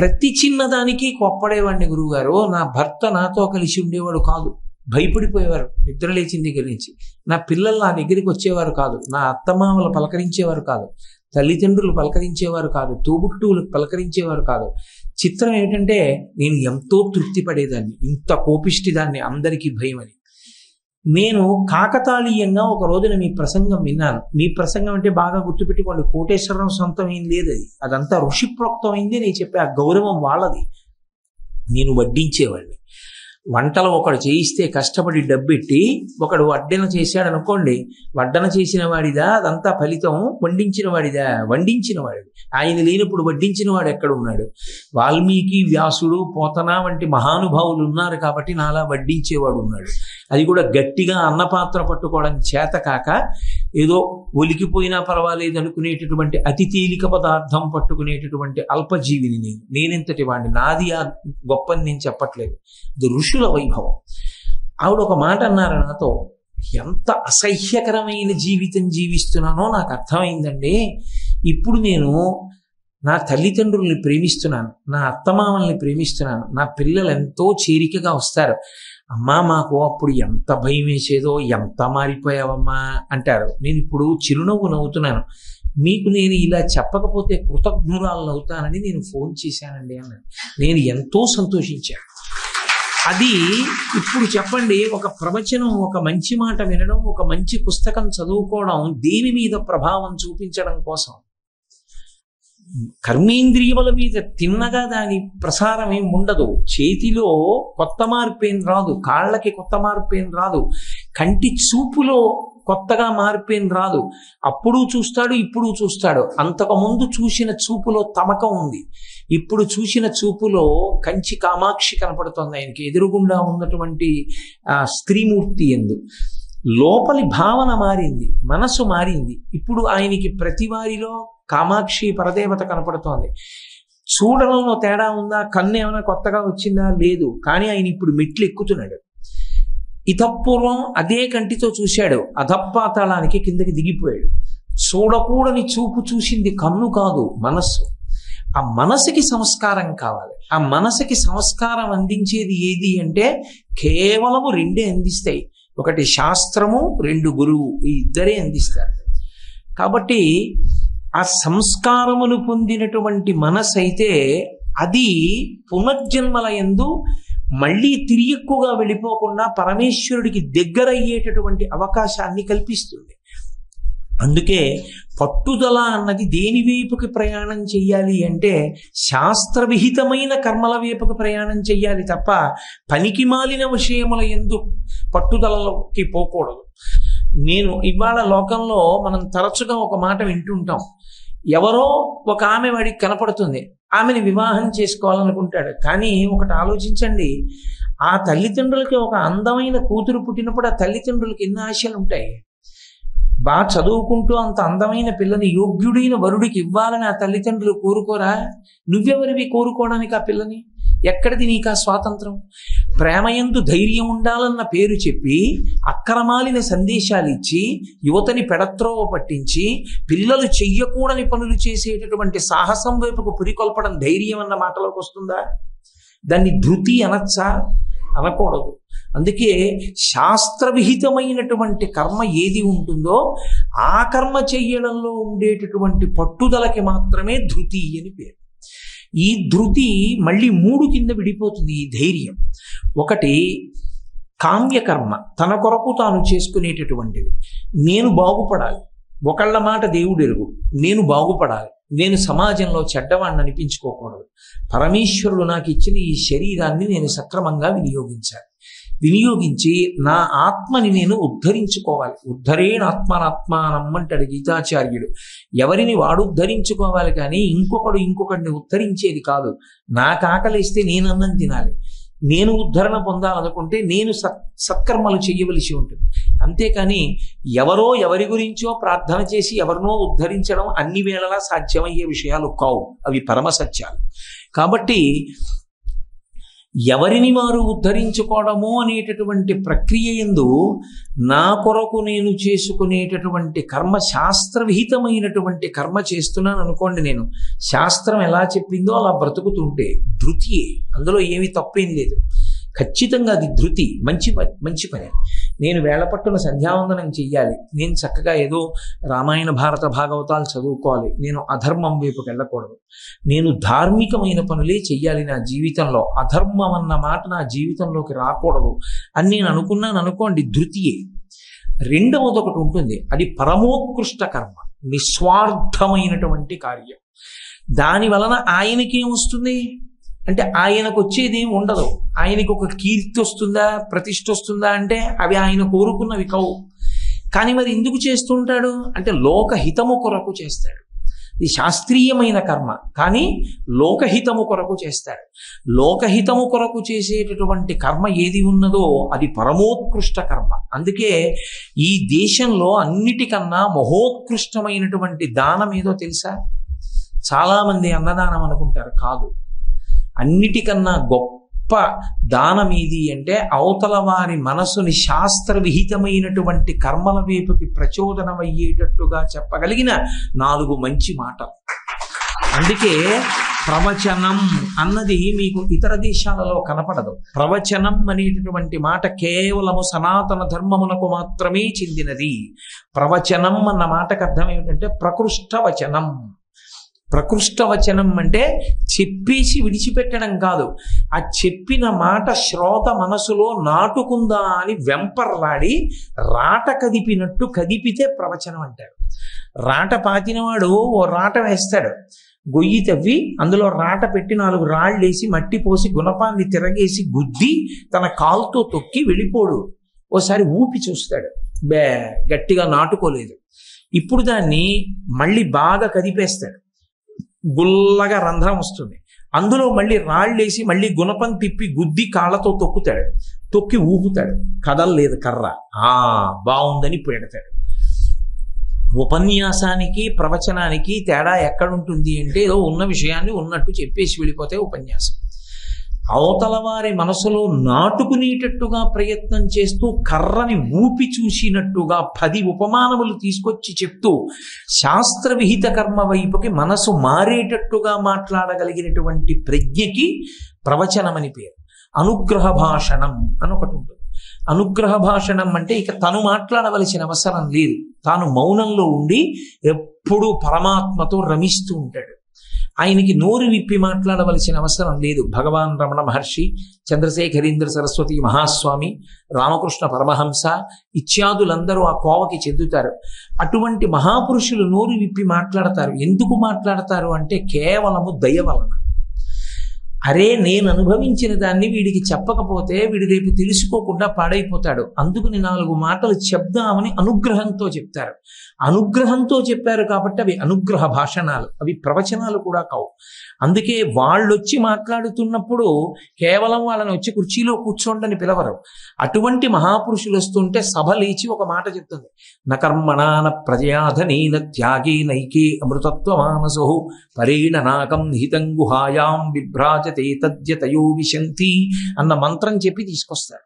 ప్రతి చిన్నదానికి కొప్పడేవాడిని గురువుగారు, నా భర్త నాతో కలిసి ఉండేవాడు కాదు, భయపడిపోయేవారు నిద్ర లేచిన దగ్గర నుంచి. నా పిల్లలు నా దగ్గరికి వచ్చేవారు కాదు, నా అత్తమామలు పలకరించేవారు కాదు, తల్లిదండ్రులు పలకరించేవారు కాదు, తోబుట్టువులకు పలకరించేవారు కాదు. చిత్రం ఏమిటంటే నేను ఎంతో తృప్తి పడేదాన్ని, ఇంత కోపిష్టిదాన్ని, అందరికీ భయం అని. నేను కాకతాళీయంగా ఒక రోజున మీ ప్రసంగం విన్నాను. మీ ప్రసంగం అంటే బాగా గుర్తుపెట్టుకోండి, కోటేశ్వరరావు సొంతం ఏం లేదు, అదంతా ఋషిప్రోక్తమైంది. నేను చెప్పే ఆ గౌరవం వాళ్ళది. నేను వడ్డించేవాడిని. వంటలు ఒకడు చేయిస్తే కష్టపడి డబ్బెట్టి ఒకడు వడ్డన చేశాడు అనుకోండి, వడ్డన చేసిన వాడిదా అదంతా ఫలితం, వండించిన వాడిదా? వండించిన వాడిది. ఆయన లేనప్పుడు వడ్డించిన వాడు ఎక్కడ ఉన్నాడు? వాల్మీకి, వ్యాసుడు, పోతన వంటి మహానుభావులు ఉన్నారు కాబట్టి నాలా వడ్డించేవాడు ఉన్నాడు. అది కూడా గట్టిగా అన్నపాత్ర పట్టుకోవడం చేత కాక ఏదో ఒలికిపోయినా పర్వాలేదు అనుకునేటటువంటి అతి తేలిక పదార్థం పట్టుకునేటటువంటి అల్పజీవిని నేనెంతటి వాడిని, నాది ఆ గొప్పని నేను చెప్పట్లేదు, ఇది ఋషుల వైభవం. ఆవిడ ఒక మాట అన్నారు నాతో, ఎంత అసహ్యకరమైన జీవితం జీవిస్తున్నానో నాకు అర్థమైందండి. ఇప్పుడు నేను నా తల్లిదండ్రుల్ని ప్రేమిస్తున్నాను, నా అత్తమామల్ని ప్రేమిస్తున్నాను, నా పిల్లలు ఎంతో చేరికగా వస్తారు. అమ్మా మాకు అప్పుడు ఎంత భయం వేసేదో, ఎంత మారిపోయావమ్మా అంటారు. నేను ఇప్పుడు చిరునవ్వు నవ్వుతున్నాను. మీకు నేను ఇలా చెప్పకపోతే కృతజ్ఞురాలు అవుతానని నేను ఫోన్ చేశానండి అన్నాడు. నేను ఎంతో సంతోషించాను. అది ఇప్పుడు చెప్పండి, ఒక ప్రవచనం, ఒక మంచి మాట వినడం, ఒక మంచి పుస్తకం చదువుకోవడం దేని మీద ప్రభావం చూపించడం కోసం. కర్మేంద్రియముల మీద తిన్నగా దాని ప్రసారం ఏం ఉండదు. చేతిలో కొత్త మార్పు ఏం రాదు, కాళ్ళకి కొత్త మార్పు ఏం రాదు, కంటి చూపులో కొత్తగా మార్పు ఏం రాదు. అప్పుడు చూస్తాడు, ఇప్పుడు చూస్తాడు. అంతకుముందు చూసిన చూపులో తమకం ఉంది, ఇప్పుడు చూసిన చూపులో కంచి కామాక్షి కనపడుతోంది. ఆయనకి ఎదురుగుండా ఉన్నటువంటి స్త్రీమూర్తి ఎందు లోపలి భావన మారింది, మనసు మారింది. ఇప్పుడు ఆయనకి ప్రతి వారిలో కామాక్షి పరదేవత కనపడుతోంది. చూడడంలో తేడా ఉందా, కన్ను ఏమైనా కొత్తగా వచ్చిందా? లేదు. కానీ ఆయన ఇప్పుడు మెట్లు ఎక్కుతున్నాడు. ఇతపూర్వం అదే కంటితో చూశాడు, అధపాతాళానికి కిందకి దిగిపోయాడు. చూడకూడని చూపు చూసింది కన్ను కాదు, మనస్సు. ఆ మనసుకి సంస్కారం కావాలి. ఆ మనసుకి సంస్కారం అందించేది ఏది అంటే కేవలము రెండే అందిస్తాయి. ఒకటి శాస్త్రము, రెండు గురువు. ఈ ఇద్దరే అందిస్తారు. కాబట్టి ఆ సంస్కారమును పొందినటువంటి మనసు అయితే అది పునర్జన్మల యందు మళ్ళీ తిరిగి ఎక్కువగా వెళ్ళిపోకుండా పరమేశ్వరుడికి దగ్గర అయ్యేటటువంటి అవకాశాన్ని కల్పిస్తుంది. అందుకే పట్టుదల అన్నది దేని వైపుకి ప్రయాణం చెయ్యాలి అంటే శాస్త్రవిహితమైన కర్మల వైపుకి ప్రయాణం చెయ్యాలి తప్ప పనికి మాలిన విషయముల యందు పట్టుదలలోకి పోకూడదు. నేను ఇవాళ లోకంలో మనం తరచుగా ఒక మాట వింటుంటాం. ఎవరో ఒక ఆమె వాడికి కనపడుతుంది, ఆమెని వివాహం చేసుకోవాలనుకుంటాడు. కానీ ఒకటి ఆలోచించండి, ఆ తల్లిదండ్రులకి ఒక అందమైన కూతురు పుట్టినప్పుడు ఆ తల్లిదండ్రులకి ఎన్ని ఆశలు ఉంటాయి. బాగా చదువుకుంటూ అంత అందమైన పిల్లని యోగ్యుడైన వరుడికి ఇవ్వాలని ఆ తల్లిదండ్రులు కోరుకోరా? నువ్వెవరివి కోరుకోవడానికి ఆ పిల్లని? ఎక్కడిది నీకు ఆ స్వాతంత్రం? ప్రేమయందు ధైర్యం ఉండాలన్న పేరు చెప్పి అక్రమాలిన సందేశాలు ఇచ్చి యువతని పెడత్రోవ పట్టించి పిల్లలు చెయ్యకూడని పనులు చేసేటటువంటి సాహసం వైపుకు పురికొల్పడం ధైర్యం అన్న మాటలోకి వస్తుందా? దాన్ని ధృతి అనొచ్చా? అనకూడదు. అందుకే శాస్త్రవిహితమైనటువంటి కర్మ ఏది ఉంటుందో ఆ కర్మ చెయ్యడంలో ఉండేటటువంటి పట్టుదలకి మాత్రమే ధృతి అని పేరు. ఈ ధృతి మళ్ళీ మూడు కింద విడిపోతుంది. ఈ ధైర్యం ఒకటి కామ్యకర్మ, తన కొరకు తాను చేసుకునేటటువంటిది. నేను బాగుపడాలి, ఒకళ్ళ మాట దేవుడు ఎరుగు, నేను బాగుపడాలి, నేను సమాజంలో చెడ్డవాడిని అనిపించుకోకూడదు, పరమేశ్వరుడు నాకు ఇచ్చిన ఈ శరీరాన్ని నేను సక్రమంగా వినియోగించి నా ఆత్మని నేను ఉద్ధరించుకోవాలి. ఉద్ధరేణ ఆత్మానాత్మానం అంటాడు గీతాచార్యుడు. ఎవరిని వాడు ఉద్ధరించుకోవాలి, కానీ ఇంకొకడిని ఉద్ధరించేది కాదు. నాకు ఆకలిస్తే నేను అన్నం తినాలి, నేను ఉద్ధరణ పొందాలనుకుంటే నేను సత్కర్మలు చేయవలసి ఉంటుంది. అంతేకాని ఎవరో ఎవరి గురించో ప్రార్థన చేసి ఎవరినో ఉద్ధరించడం అన్ని వేళలా సాధ్యమయ్యే విషయాలు కావు, అవి పరమ సత్యాలు. కాబట్టి ఎవరిని వారు ఉద్ధరించుకోవడము అనేటటువంటి ప్రక్రియ యందు నా కొరకు నేను చేసుకునేటటువంటి కర్మ శాస్త్రవిహితమైనటువంటి కర్మ చేస్తున్నాను అనుకోండి. నేను శాస్త్రం ఎలా చెప్పిందో అలా బ్రతుకుతుంటే ధృతియే, అందులో ఏమీ తప్పేం లేదు. ఖచ్చితంగా అది ధృతి, మంచి పని. నేను వేళపట్టున సంధ్యావందనం చెయ్యాలి, నేను చక్కగా ఏదో రామాయణ భారత భాగవతాలు చదువుకోవాలి, నేను అధర్మం వైపుకి వెళ్ళకూడదు, నేను ధార్మికమైన పనులే చెయ్యాలి నా జీవితంలో, అధర్మం అన్న మాట నా జీవితంలోకి రాకూడదు అని నేను అనుకున్నాను అనుకోండి, ధృతియే. రెండవది ఒకటి ఉంటుంది, అది పరమోత్కృష్ట కర్మ, నిస్వార్థమైనటువంటి కార్యం. దాని వలన ఆయనకేం వస్తుంది అంటే ఆయనకు వచ్చేది ఉండదు. ఆయనకు ఒక కీర్తి వస్తుందా, ప్రతిష్ఠ వస్తుందా అంటే అవి ఆయన కోరుకున్నవి కావు. కానీ మరి ఎందుకు చేస్తుంటాడు అంటే లోకహితము కొరకు చేస్తాడు. ఇది శాస్త్రీయమైన కర్మ, కానీ లోకహితము కొరకు చేస్తాడు. లోకహితము కొరకు చేసేటటువంటి కర్మ ఏది ఉన్నదో అది పరమోత్కృష్ట కర్మ. అందుకే ఈ దేశంలో అన్నిటికన్నా మహోత్కృష్టమైనటువంటి దానం ఏదో తెలుసా? చాలామంది అన్నదానం అనుకుంటారు, కాదు. అన్నిటికన్నా గొప్ప దానం ఏది అంటే అవతల వారి మనసుని శాస్త్రవిహితమైనటువంటి కర్మల వైపుకి ప్రచోదనమయ్యేటట్టుగా చెప్పగలిగిన 4 మంచి మాటలు. అందుకే ప్రవచనం అన్నది మీకు ఇతర దేశాలలో కనపడదు. ప్రవచనం అనేటటువంటి మాట కేవలము సనాతన ధర్మమునకు మాత్రమే చెందినది. ప్రవచనం అన్న మాటకు అర్థం ఏమిటంటే ప్రకృష్ట వచనం. ప్రకృష్ట వచనం అంటే చెప్పేసి విడిచిపెట్టడం కాదు, ఆ చెప్పిన మాట శ్రోత మనసులో నాటుకుందా అని వెంపర్లాడి రాట కదిపినట్టు కదిపితే ప్రవచనం అంటారు. రాట పాతినవాడు ఓ రాట వేస్తాడు, గొయ్యి తవ్వి అందులో రాట పెట్టి 4 రాళ్ళేసి మట్టి పోసి గుణపాన్ని తిరగేసి గుద్ది తన కాలుతో తొక్కి వెళ్ళిపోడు. ఓసారి ఊపి చూస్తాడు, గట్టిగా నాటుకోలేదు. ఇప్పుడు దాన్ని మళ్ళీ బాగా కదిపేస్తాడు, గుల్లగా రంధ్రం వస్తుంది. అందులో మళ్ళీ రాళ్ళేసి మళ్ళీ గుణపం తిప్పి గుద్ది కాళ్ళతో తొక్కుతాడు, తొక్కి ఊపుతాడు, కదలలేదు కర్ర. బాగుందని పెడతాడు. ఉపన్యాసానికి ప్రవచనానికి తేడా ఎక్కడుంటుంది అంటే, ఏదో ఉన్న విషయాన్ని ఉన్నట్టు చెప్పేసి వెళ్ళిపోతే ఉపన్యాసం. అవతల వారి మనసులో నాటుకునేటట్టుగా ప్రయత్నం చేస్తూ కర్రని ఊపి చూసినట్టుగా 10 ఉపమానములు తీసుకొచ్చి చెప్తూ శాస్త్ర విహిత కర్మ వైపుకి మనసు మారేటట్టుగా మాట్లాడగలిగినటువంటి ప్రజ్ఞకి ప్రవచనమని పేరు. అనుగ్రహ భాషణం అని ఒకటి ఉంటుంది. అనుగ్రహ భాషణం అంటే ఇక తను మాట్లాడవలసిన అవసరం లేదు, తాను మౌనంలో ఉండి ఎప్పుడూ పరమాత్మతో రమిస్తూ ఉంటాడు. ఆయనకి నోరు విప్పి మాట్లాడవలసిన అవసరం లేదు. భగవాన్ రమణ మహర్షి, చంద్రశేఖరేంద్ర సరస్వతి మహాస్వామి, రామకృష్ణ పరమహంస ఇత్యాదులందరూ ఆ కోవకి చెందుతారు. అటువంటి మహాపురుషులు నోరు విప్పి మాట్లాడతారు. ఎందుకు మాట్లాడతారు అంటే కేవలము దయ వలన. అరే, నేను అనుభవించిన దాన్ని వీడికి చెప్పకపోతే వీడు రేపు తెలుసుకోకుండా పాడైపోతాడు, అందుకని 4 మాటలు చెప్దామని అనుగ్రహంతో చెప్తారు. అనుగ్రహంతో చెప్పారు కాబట్టి అవి అనుగ్రహ భాషణాలు, అవి ప్రవచనాలు కూడా కావు. అందుకే వాళ్ళు వచ్చి మాట్లాడుతున్నప్పుడు కేవలం వాళ్ళని వచ్చి కుర్చీలో కూర్చోండని పిలవరు. అటువంటి మహాపురుషులు వస్తుంటే సభ లేచి ఒక మాట చెప్తుంది, నకర్మణాన ప్రజయాధనీన త్యాగే నైకే అమృతత్వమానసో పరేణ నాకం నిహితం గుహాయాం విభ్రాజతే తద్యతయో విశంతి అన్న మంత్రం చెప్పి తీసుకొస్తారు.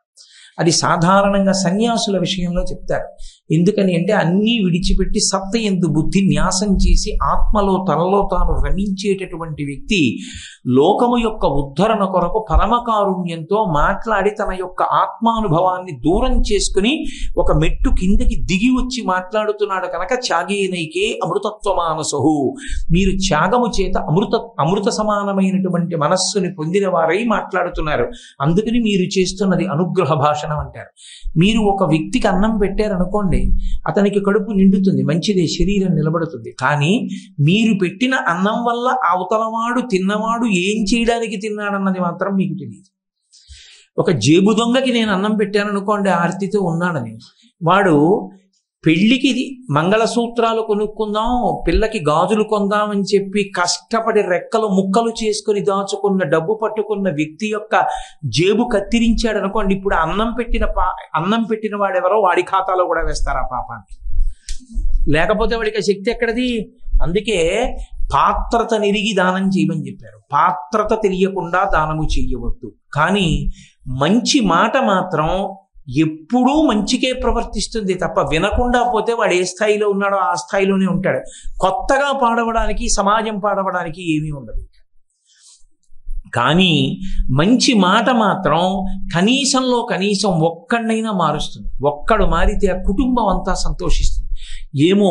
అది సాధారణంగా సన్యాసుల విషయంలో చెప్తారు. ఎందుకని అంటే అన్నీ విడిచిపెట్టి సత్త యందు బుద్ధి న్యాసం చేసి ఆత్మలో తనలో తాను రమించేటటువంటి వ్యక్తి లోకము యొక్క ఉద్ధరణ కొరకు పరమకారుణ్యంతో మాట్లాడి తన యొక్క ఆత్మానుభవాన్ని దూరం చేసుకుని ఒక మెట్టు కిందకి దిగి వచ్చి మాట్లాడుతున్నాడు కనుక త్యాగేనైకే అమృతత్వమానసహు, మీరు త్యాగము చేత అమృత సమానమైనటువంటి మనస్సుని పొందిన వారై మాట్లాడుతున్నారు, అందుకని మీరు చేస్తున్నది అనుగ్రహ భాషణం అంటారు. మీరు ఒక వ్యక్తికి అన్నం పెట్టారనుకోండి, అతనికి కడుపు నిండుతుంది, మంచిదే, శరీరం నిలబడుతుంది. కానీ మీరు పెట్టిన అన్నం వల్ల అవతలవాడు తిన్నవాడు ఏం చేయడానికి తిన్నాడన్నది మాత్రం మీకు తెలియదు. ఒక జేబు దొంగకి నేను అన్నం పెట్టాను అనుకోండి, ఆర్తితో ఉన్నాడని, వాడు పెళ్లికి మంగళసూత్రాలు కొనుక్కుందాం, పిల్లకి గాజులు కొందాం అని చెప్పి కష్టపడి రెక్కలు ముక్కలు చేసుకుని దాచుకున్న డబ్బు పట్టుకున్న వ్యక్తి యొక్క జేబు కత్తిరించాడు అనుకోండి, ఇప్పుడు అన్నం పెట్టిన వాడెవరో వాడి ఖాతాలో కూడా వేస్తారు ఆ పాపాన్ని. లేకపోతే వాడికి ఆ శక్తి ఎక్కడది? అందుకే పాత్రత నెరిగి దానం చేయమని చెప్పారు. పాత్రత తెలియకుండా దానము చెయ్యవద్దు. కానీ మంచి మాట మాత్రం ఎప్పుడూ మంచికే ప్రవర్తిస్తుంది తప్ప, వినకుండా పోతే వాడు ఏ స్థాయిలో ఉన్నాడో ఆ స్థాయిలోనే ఉంటాడు. కొత్తగా పాడవడానికి, సమాజం పాడవడానికి ఏమీ ఉండదు. కానీ మంచి మాట మాత్రం కనీసంలో కనీసం ఒక్కడినైనా మారుస్తుంది. ఒక్కడు మారితే ఆ కుటుంబం అంతా సంతోషిస్తుంది. ఏమో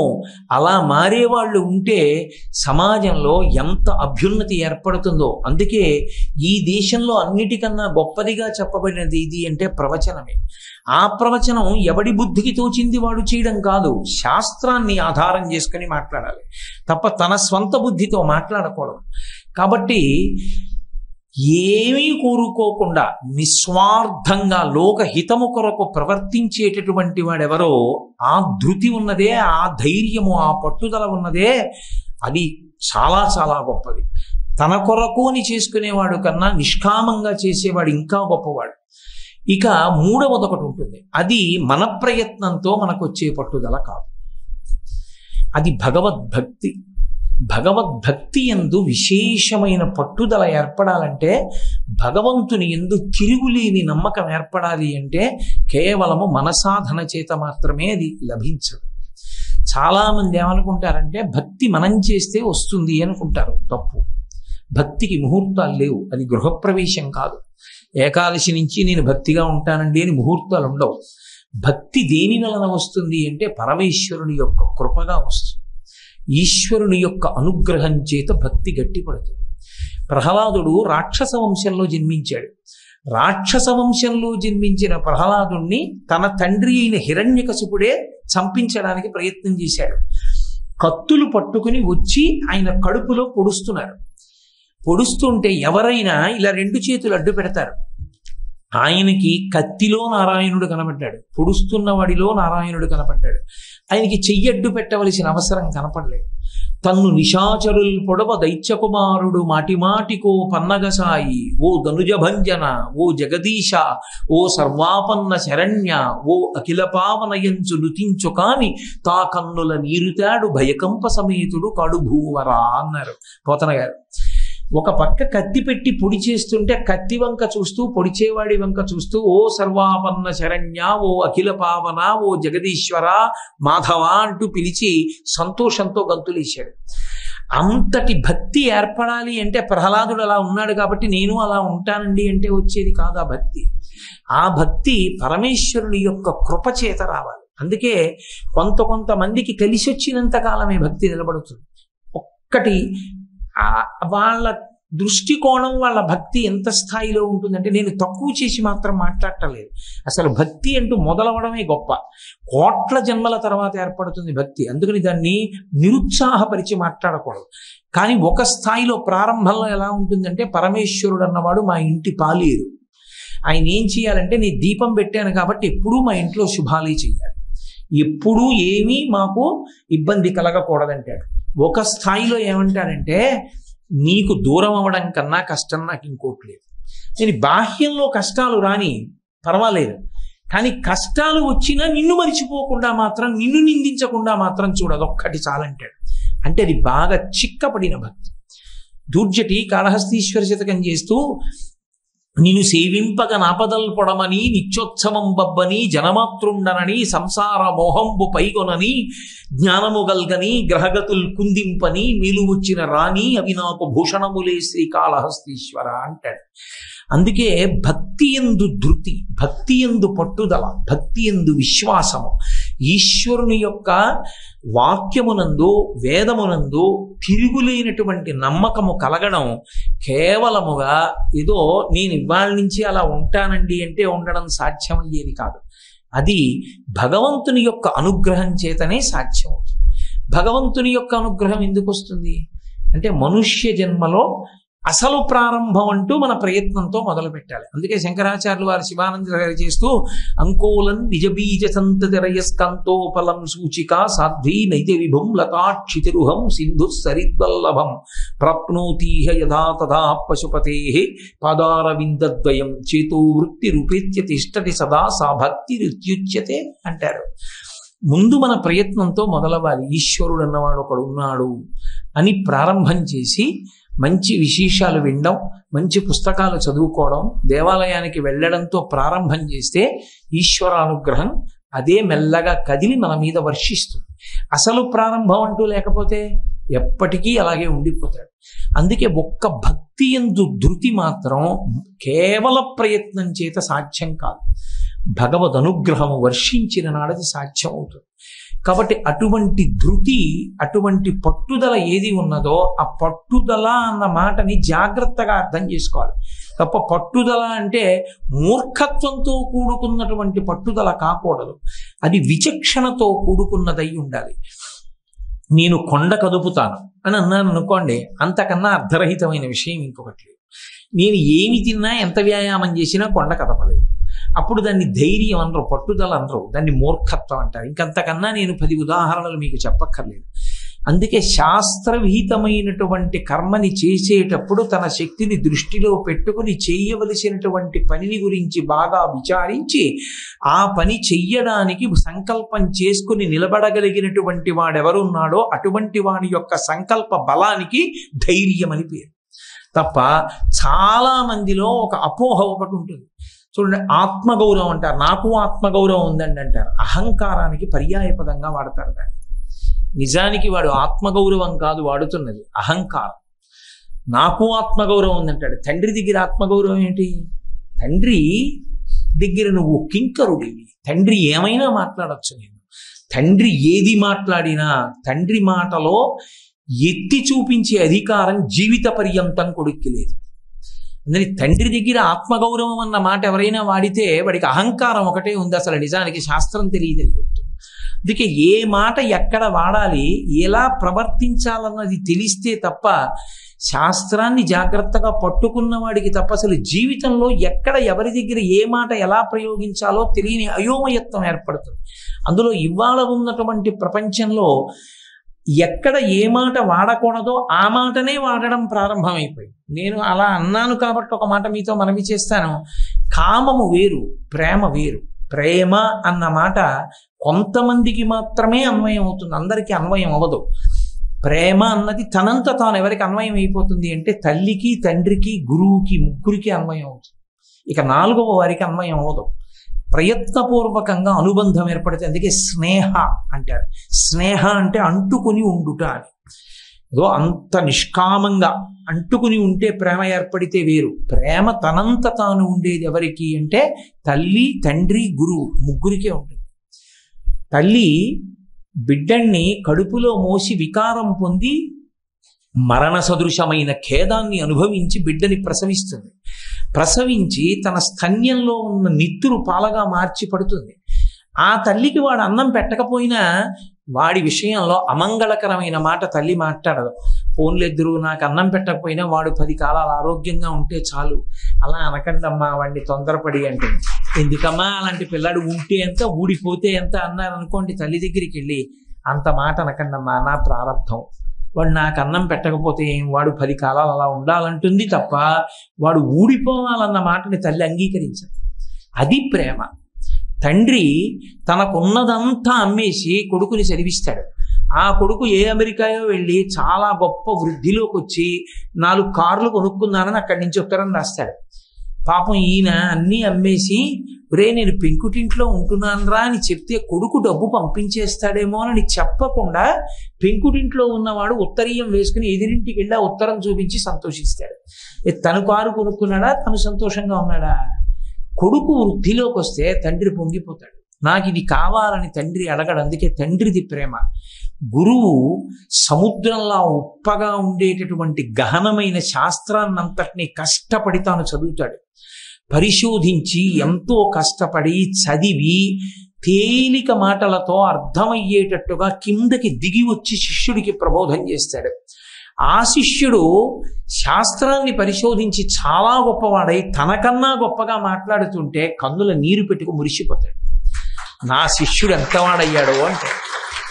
అలా మారేవాళ్ళు ఉంటే సమాజంలో ఎంత అభ్యున్నతి ఏర్పడుతుందో. అందుకే ఈ దేశంలో అన్నిటికన్నా గొప్పదిగా చెప్పబడినది ఇది అంటే ప్రవచనమే. ఆ ప్రవచనం ఎవడి బుద్ధికి తోచింది వాడు చేయడం కాదు, శాస్త్రాన్ని ఆధారం చేసుకుని మాట్లాడాలి తప్ప తన స్వంత బుద్ధితో మాట్లాడకూడదు. కాబట్టి ఏమీ కోరుకోకుండా నిస్వార్థంగా లోకహితము కొరకు ప్రవర్తించేటటువంటి వాడెవరో, ఆ ధృతి ఉన్నదే, ఆ ధైర్యము, ఆ పట్టుదల ఉన్నదే, అది చాలా చాలా గొప్పది. తన కొరకు అని చేసుకునేవాడు కన్నా నిష్కామంగా చేసేవాడు ఇంకా గొప్పవాడు. ఇక మూడవది ఒకటి ఉంటుంది, అది మన ప్రయత్నంతో మనకు వచ్చే పట్టుదల కాదు, అది భగవద్భక్తి. భగవద్భక్తి యందు విశేషమైన పట్టుదల ఏర్పడాలంటే, భగవంతుని యందు తిరుగులేని నమ్మకం ఏర్పడాలి అంటే కేవలము మనసాధన చేత మాత్రమే అది లభించదు. చాలామంది ఏమనుకుంటారంటే భక్తి మనం చేస్తే వస్తుంది అనుకుంటారు. తప్పు. భక్తికి ముహూర్తాలు లేవు. అది గృహప్రవేశం కాదు. ఏకాదశి నుంచి నేను భక్తిగా ఉంటానండి అని ముహూర్తాలు ఉండవు. భక్తి దేని వలన వస్తుంది అంటే పరమేశ్వరుని యొక్క కృపగా వస్తుంది. ఈశ్వరుని యొక్క అనుగ్రహం చేత భక్తి గట్టిపడుతుంది. ప్రహ్లాదుడు రాక్షస వంశంలో జన్మించాడు. రాక్షస వంశంలో జన్మించిన ప్రహ్లాదుణ్ణి తన తండ్రి అయిన హిరణ్యకశిపుడే చంపించడానికి ప్రయత్నం చేశాడు. కత్తులు పట్టుకుని వచ్చి ఆయన కడుపులో పొడుస్తున్నారు. పొడుస్తుంటే ఎవరైనా ఇలా 2 చేతులు అడ్డు పెడతారు. ఆయనకి కత్తిలో నారాయణుడు కనపడ్డాడు, పొడుస్తున్న వాడిలో నారాయణుడు కనపడ్డాడు. ఆయనకి చెయ్యడ్డు పెట్టవలసిన అవసరం కనపడలేదు. తన్ను నిశాచరుల్ పొడవ దైత్యకుమారుడు మాటిమాటికో పన్నగసాయి, ఓ ధనుజభంజన, ఓ జగదీశ, ఓ సర్వాపన్న శరణ్య, ఓ అఖిల పావనయంచు నుతించు కాని తా కన్నుల నీరుతాడు భయకంప సమేతుడు కడుభూవరా అన్నారు పోతన గారు. ఒక పక్క కత్తి పెట్టి పొడి చేస్తుంటే కత్తి వంక చూస్తూ, పొడిచేవాడి వంక చూస్తూ, ఓ సర్వాపన్న శరణ్య, ఓ అఖిల పావన, ఓ జగదీశ్వర, మాధవ అంటూ పిలిచి సంతోషంతో గంతులేశాడు. అంతటి భక్తి ఏర్పడాలి అంటే ప్రహ్లాదుడు అలా ఉన్నాడు కాబట్టి నేను అలా ఉంటానండి అంటే వచ్చేది కాదు ఆ భక్తి. ఆ భక్తి పరమేశ్వరుని యొక్క కృపచేత రావాలి. అందుకే కొంతమందికి కలిసి వచ్చినంత కాలమే భక్తి నిలబడుతుంది. ఒక్కటి వాళ్ళ దృష్టికోణం, వాళ్ళ భక్తి ఎంత స్థాయిలో ఉంటుందంటే, నేను తక్కువ చేసి మాత్రం మాట్లాడటలేదు. అసలు భక్తి అంటూ మొదలవడమే గొప్ప. కోట్ల జన్మల తర్వాత ఏర్పడుతుంది భక్తి. అందుకని దాన్ని నిరుత్సాహపరిచి మాట్లాడకూడదు. కానీ ఒక స్థాయిలో ప్రారంభంలో ఎలా ఉంటుందంటే, పరమేశ్వరుడు అన్నవాడు మా ఇంటి పాలేరు. ఆయన ఏం చేయాలంటే, నీ దీపం పెట్టాను కాబట్టి ఎప్పుడూ మా ఇంట్లో శుభాలే చేయాలి, ఎప్పుడూ ఏమీ మాకు ఇబ్బంది కలగకూడదంటాడు. ఒక స్థాయిలో ఏమంటాడంటే, నీకు దూరం అవ్వడం కన్నా కష్టం నాకు ఇంకోటి లేదు. నేను బాహ్యంలో కష్టాలు రాని పర్వాలేదు, కానీ కష్టాలు వచ్చినా నిన్ను మరిచిపోకుండా మాత్రం, నిన్ను నిందించకుండా మాత్రం చూడదు, ఒక్కటి చాలంటాడు. అంటే అది బాగా చిక్కపడిన భక్తి. దూర్జటి కాళహస్తీశ్వర శతకం చేస్తూ, నిన్ను సేవింపక నాపదల్ పొడమని నిత్యోత్సవం బబ్బని జనమాతృండనని సంసార మోహంబు పైగొనని జ్ఞానము గల్గని గ్రహగతుల్ కుందింపని నీలు వచ్చిన రాణి అవి నాకు భూషణములే శ్రీకాళహస్తీశ్వర అంటాడు. అందుకే భక్తి యందు ధృతి, భక్తి యందు పట్టుదల, భక్తి యందు విశ్వాసము, ఈశ్వరుని యొక్క వాక్యమునందు వేదమునందు తిరుగులేనటువంటి నమ్మకము కలగడం కేవలముగా ఏదో నేను ఇవాళ నుంచి అలా ఉంటానండి అంటే ఉండడం సాధ్యమయ్యేది కాదు. అది భగవంతుని యొక్క అనుగ్రహం చేతనే సాధ్యమవుతుంది. భగవంతుని యొక్క అనుగ్రహం ఎందుకు వస్తుంది అంటే, మనుష్య జన్మలో అసలు ప్రారంభం అంటూ మన ప్రయత్నంతో మొదలు పెట్టాలి. అందుకే శంకరాచార్యులు వారు శివానంద గారు చేస్తూ, అంకోలం నిజబీజ సంతతిరయస్కంతోపలం సూచిక సాధ్వీ నైతి విభుం లతాక్షితిరుహం సింధు సరిద్వల్లభం ప్రాప్నోతీహ యథా తథా పశుపతే పాదారవిందద్వయం చేతో వృత్తి రూపేత్య తిష్టటి సదా సా భక్తి రుత్యుచ్యతే అంటారు. ముందు మన ప్రయత్నంతో మొదలవ్వాలి. ఈశ్వరుడు అన్నవాడు ఒకడు ఉన్నాడు అని ప్రారంభం చేసి మంచి విశేషాలు వినడం, మంచి పుస్తకాలు చదువుకోవడం, దేవాలయానికి వెళ్ళడంతో ప్రారంభం చేస్తే ఈశ్వరానుగ్రహం అదే మెల్లగా కదిలి మన మీద వర్షిస్తుంది. అసలు ప్రారంభం అంటూ లేకపోతే ఎప్పటికీ అలాగే ఉండిపోతాడు. అందుకే ఒక్క భక్తి యందు ధృతి మాత్రం కేవల ప్రయత్నం చేత సాధ్యం కాదు. భగవద్ అనుగ్రహము వర్షించిన నాడది సాధ్యం అవుతుంది. కాబట్టి అటువంటి ధృతి, అటువంటి పట్టుదల ఏది ఉన్నదో ఆ పట్టుదల అన్న మాటని జాగ్రత్తగా అర్థం చేసుకోవాలి. తప్ప పట్టుదల అంటే మూర్ఖత్వంతో కూడుకున్నటువంటి పట్టుదల కాకూడదు. అది విచక్షణతో కూడుకున్నదై ఉండాలి. నేను కొండ కదుపుతాను అని అన్నాను అనుకోండి, అంతకన్నా అర్ధరహితమైన విషయం ఇంకొకటి లేదు. నేను ఏమి తిన్నా, ఎంత వ్యాయామం చేసినా కొండ కదపలేదు. అప్పుడు దాన్ని ధైర్యం అనరు, పట్టుదల అనరు, దాన్ని మూర్ఖత్వం అంటారు. ఇంకంతకన్నా నేను 10 ఉదాహరణలు మీకు చెప్పక్కర్లేదు. అందుకే శాస్త్రవిహితమైనటువంటి కర్మని చేసేటప్పుడు తన శక్తిని దృష్టిలో పెట్టుకుని చేయవలసినటువంటి పనిని గురించి బాగా విచారించి ఆ పని చెయ్యడానికి సంకల్పం చేసుకుని నిలబడగలిగినటువంటి వాడెవరున్నాడో అటువంటి వాడి యొక్క సంకల్ప బలానికి ధైర్యం అని పేరు. తప్ప చాలా మందిలో ఒక అపోహ ఒకటి ఉంటుంది. చూడండి, ఆత్మగౌరవం అంటారు, నాకు ఆత్మగౌరవం ఉందండి అంటారు. అహంకారానికి పర్యాయపదంగా వాడతారు దాన్ని. నిజానికి వాడు ఆత్మగౌరవం కాదు వాడుతున్నది, అహంకారం. నాకు ఆత్మగౌరవం ఉందంటాడు. తండ్రి దగ్గర ఆత్మగౌరవం ఏంటి? తండ్రి దగ్గర నువ్వు కింకరుడివి. తండ్రి ఏమైనా మాట్లాడచ్చు. నేను తండ్రి ఏది మాట్లాడినా తండ్రి మాటలో ఎత్తి చూపించే అధికారం జీవిత పర్యంతం కొడుక్కి లేదు. అందుకని తండ్రి దగ్గర ఆత్మగౌరవం అన్న మాట ఎవరైనా వాడితే వాడికి అహంకారం ఒకటే ఉంది. అసలు నిజానికి శాస్త్రం తెలియదని గుర్తు. అందుకే ఏ మాట ఎక్కడ వాడాలి, ఎలా ప్రవర్తించాలన్నది తెలిస్తే తప్ప, శాస్త్రాన్ని జాగ్రత్తగా పట్టుకున్న వాడికి తప్ప అసలు జీవితంలో ఎక్కడ ఎవరి దగ్గర ఏ మాట ఎలా ప్రయోగించాలో తెలియని అయోమయత్వం ఏర్పడుతుంది. అందులో ఇవాళ ఉన్నటువంటి ప్రపంచంలో ఎక్కడ ఏ మాట వాడకూడదో ఆ మాటనే వాడడం ప్రారంభమైపోయింది. నేను అలా అన్నాను కాబట్టి ఒక మాట మీతో మనవి చేస్తాను. కామము వేరు, ప్రేమ వేరు. ప్రేమ అన్న మాట కొంతమందికి మాత్రమే అన్వయం అవుతుంది, అందరికీ అన్వయం అవ్వదు. ప్రేమ అన్నది తనంత తాను ఎవరికి అన్వయం అయిపోతుంది అంటే తల్లికి, తండ్రికి, గురువుకి, ముగ్గురికి అన్వయం అవుతుంది. ఇక నాలుగవ వారికి అన్వయం అవ్వదు. ప్రయత్నపూర్వకంగా అనుబంధం ఏర్పడితే, అందుకే స్నేహ అంటారు. స్నేహ అంటే అంటుకుని ఉండుట అని. ఏదో అంత నిష్కామంగా అంటుకుని ఉంటే ప్రేమ ఏర్పడితే వేరు. ప్రేమ తనంత తాను ఉండేది ఎవరికి అంటే తల్లి, తండ్రి, గురువు ముగ్గురికే ఉంటుంది. తల్లి బిడ్డన్ని కడుపులో మోసి వికారం పొంది మరణ సదృశమైన ఖేదాన్ని అనుభవించి బిడ్డని ప్రసవిస్తుంది. ప్రసవించి తన స్తన్యంలో ఉన్న నిత్తురు పాలగా మార్చి పడుతుంది. ఆ తల్లికి వాడు అన్నం పెట్టకపోయినా వాడి విషయంలో అమంగళకరమైన మాట తల్లి మాట్లాడదు. పోన్లెద్దరు నాకు అన్నం పెట్టకపోయినా వాడు 10 కాలాలు ఆరోగ్యంగా ఉంటే చాలు, అలా అనకండమ్మా వాడిని తొందరపడి అంటే. ఎందుకమ్మా అలాంటి పిల్లాడు ఉంటే ఎంత ఊడిపోతే ఎంత అన్నారనుకోండి, తల్లి దగ్గరికి వెళ్ళి అంత మాట అనకండమ్మా, నా ప్రారంభం, వాడు నాకు అన్నం పెట్టకపోతే ఏం, వాడు 10 కాలాలు అలా ఉండాలంటుంది తప్ప వాడు ఊడిపోవాలన్న మాటని తల్లి అంగీకరించదు. అది ప్రేమ. తండ్రి తనకున్నదంతా అమ్మేసి కొడుకుని చదివిస్తాడు. ఆ కొడుకు ఏ అమెరికాయో వెళ్ళి చాలా గొప్ప వృద్ధిలోకి వచ్చి 4 కార్లు కొనుక్కున్నానని అక్కడి నుంచి ఉత్తరం రాస్తాడు. పాపం ఈయన అన్నీ అమ్మేసి రే నేను పెంకుటింట్లో ఉంటున్నానరా అని చెప్తే కొడుకు డబ్బు పంపించేస్తాడేమో అని చెప్పకుండా పెంకుటింట్లో ఉన్నవాడు ఉత్తరీయం వేసుకుని ఎదిరింటికి వెళ్ళి ఆ ఉత్తరం చూపించి సంతోషిస్తాడు. తను కారు కొనుక్కున్నాడా, తను సంతోషంగా ఉన్నాడా? కొడుకు వృద్ధిలోకి వస్తే తండ్రి పొంగిపోతాడు. నాకు ఇది కావాలని తండ్రి అడగడు. అందుకే తండ్రిది ప్రేమ. గురువు సముద్రంలా ఉప్పగా ఉండేటటువంటి గహనమైన శాస్త్రాన్నంతటినీ కష్టపడి తాను చదువుతాడు. పరిశోధించి ఎంతో కష్టపడి చదివి తేలిక మాటలతో అర్థమయ్యేటట్టుగా కిందకి దిగి వచ్చి శిష్యుడికి ప్రబోధం చేస్తాడు. ఆ శిష్యుడు శాస్త్రాన్ని పరిశోధించి చాలా గొప్పవాడై తనకన్నా గొప్పగా మాట్లాడుతుంటే కన్నుల నీరు పెట్టుకు మురిసిపోతాడు. నా శిష్యుడు ఎంతవాడయ్యాడో అంటే.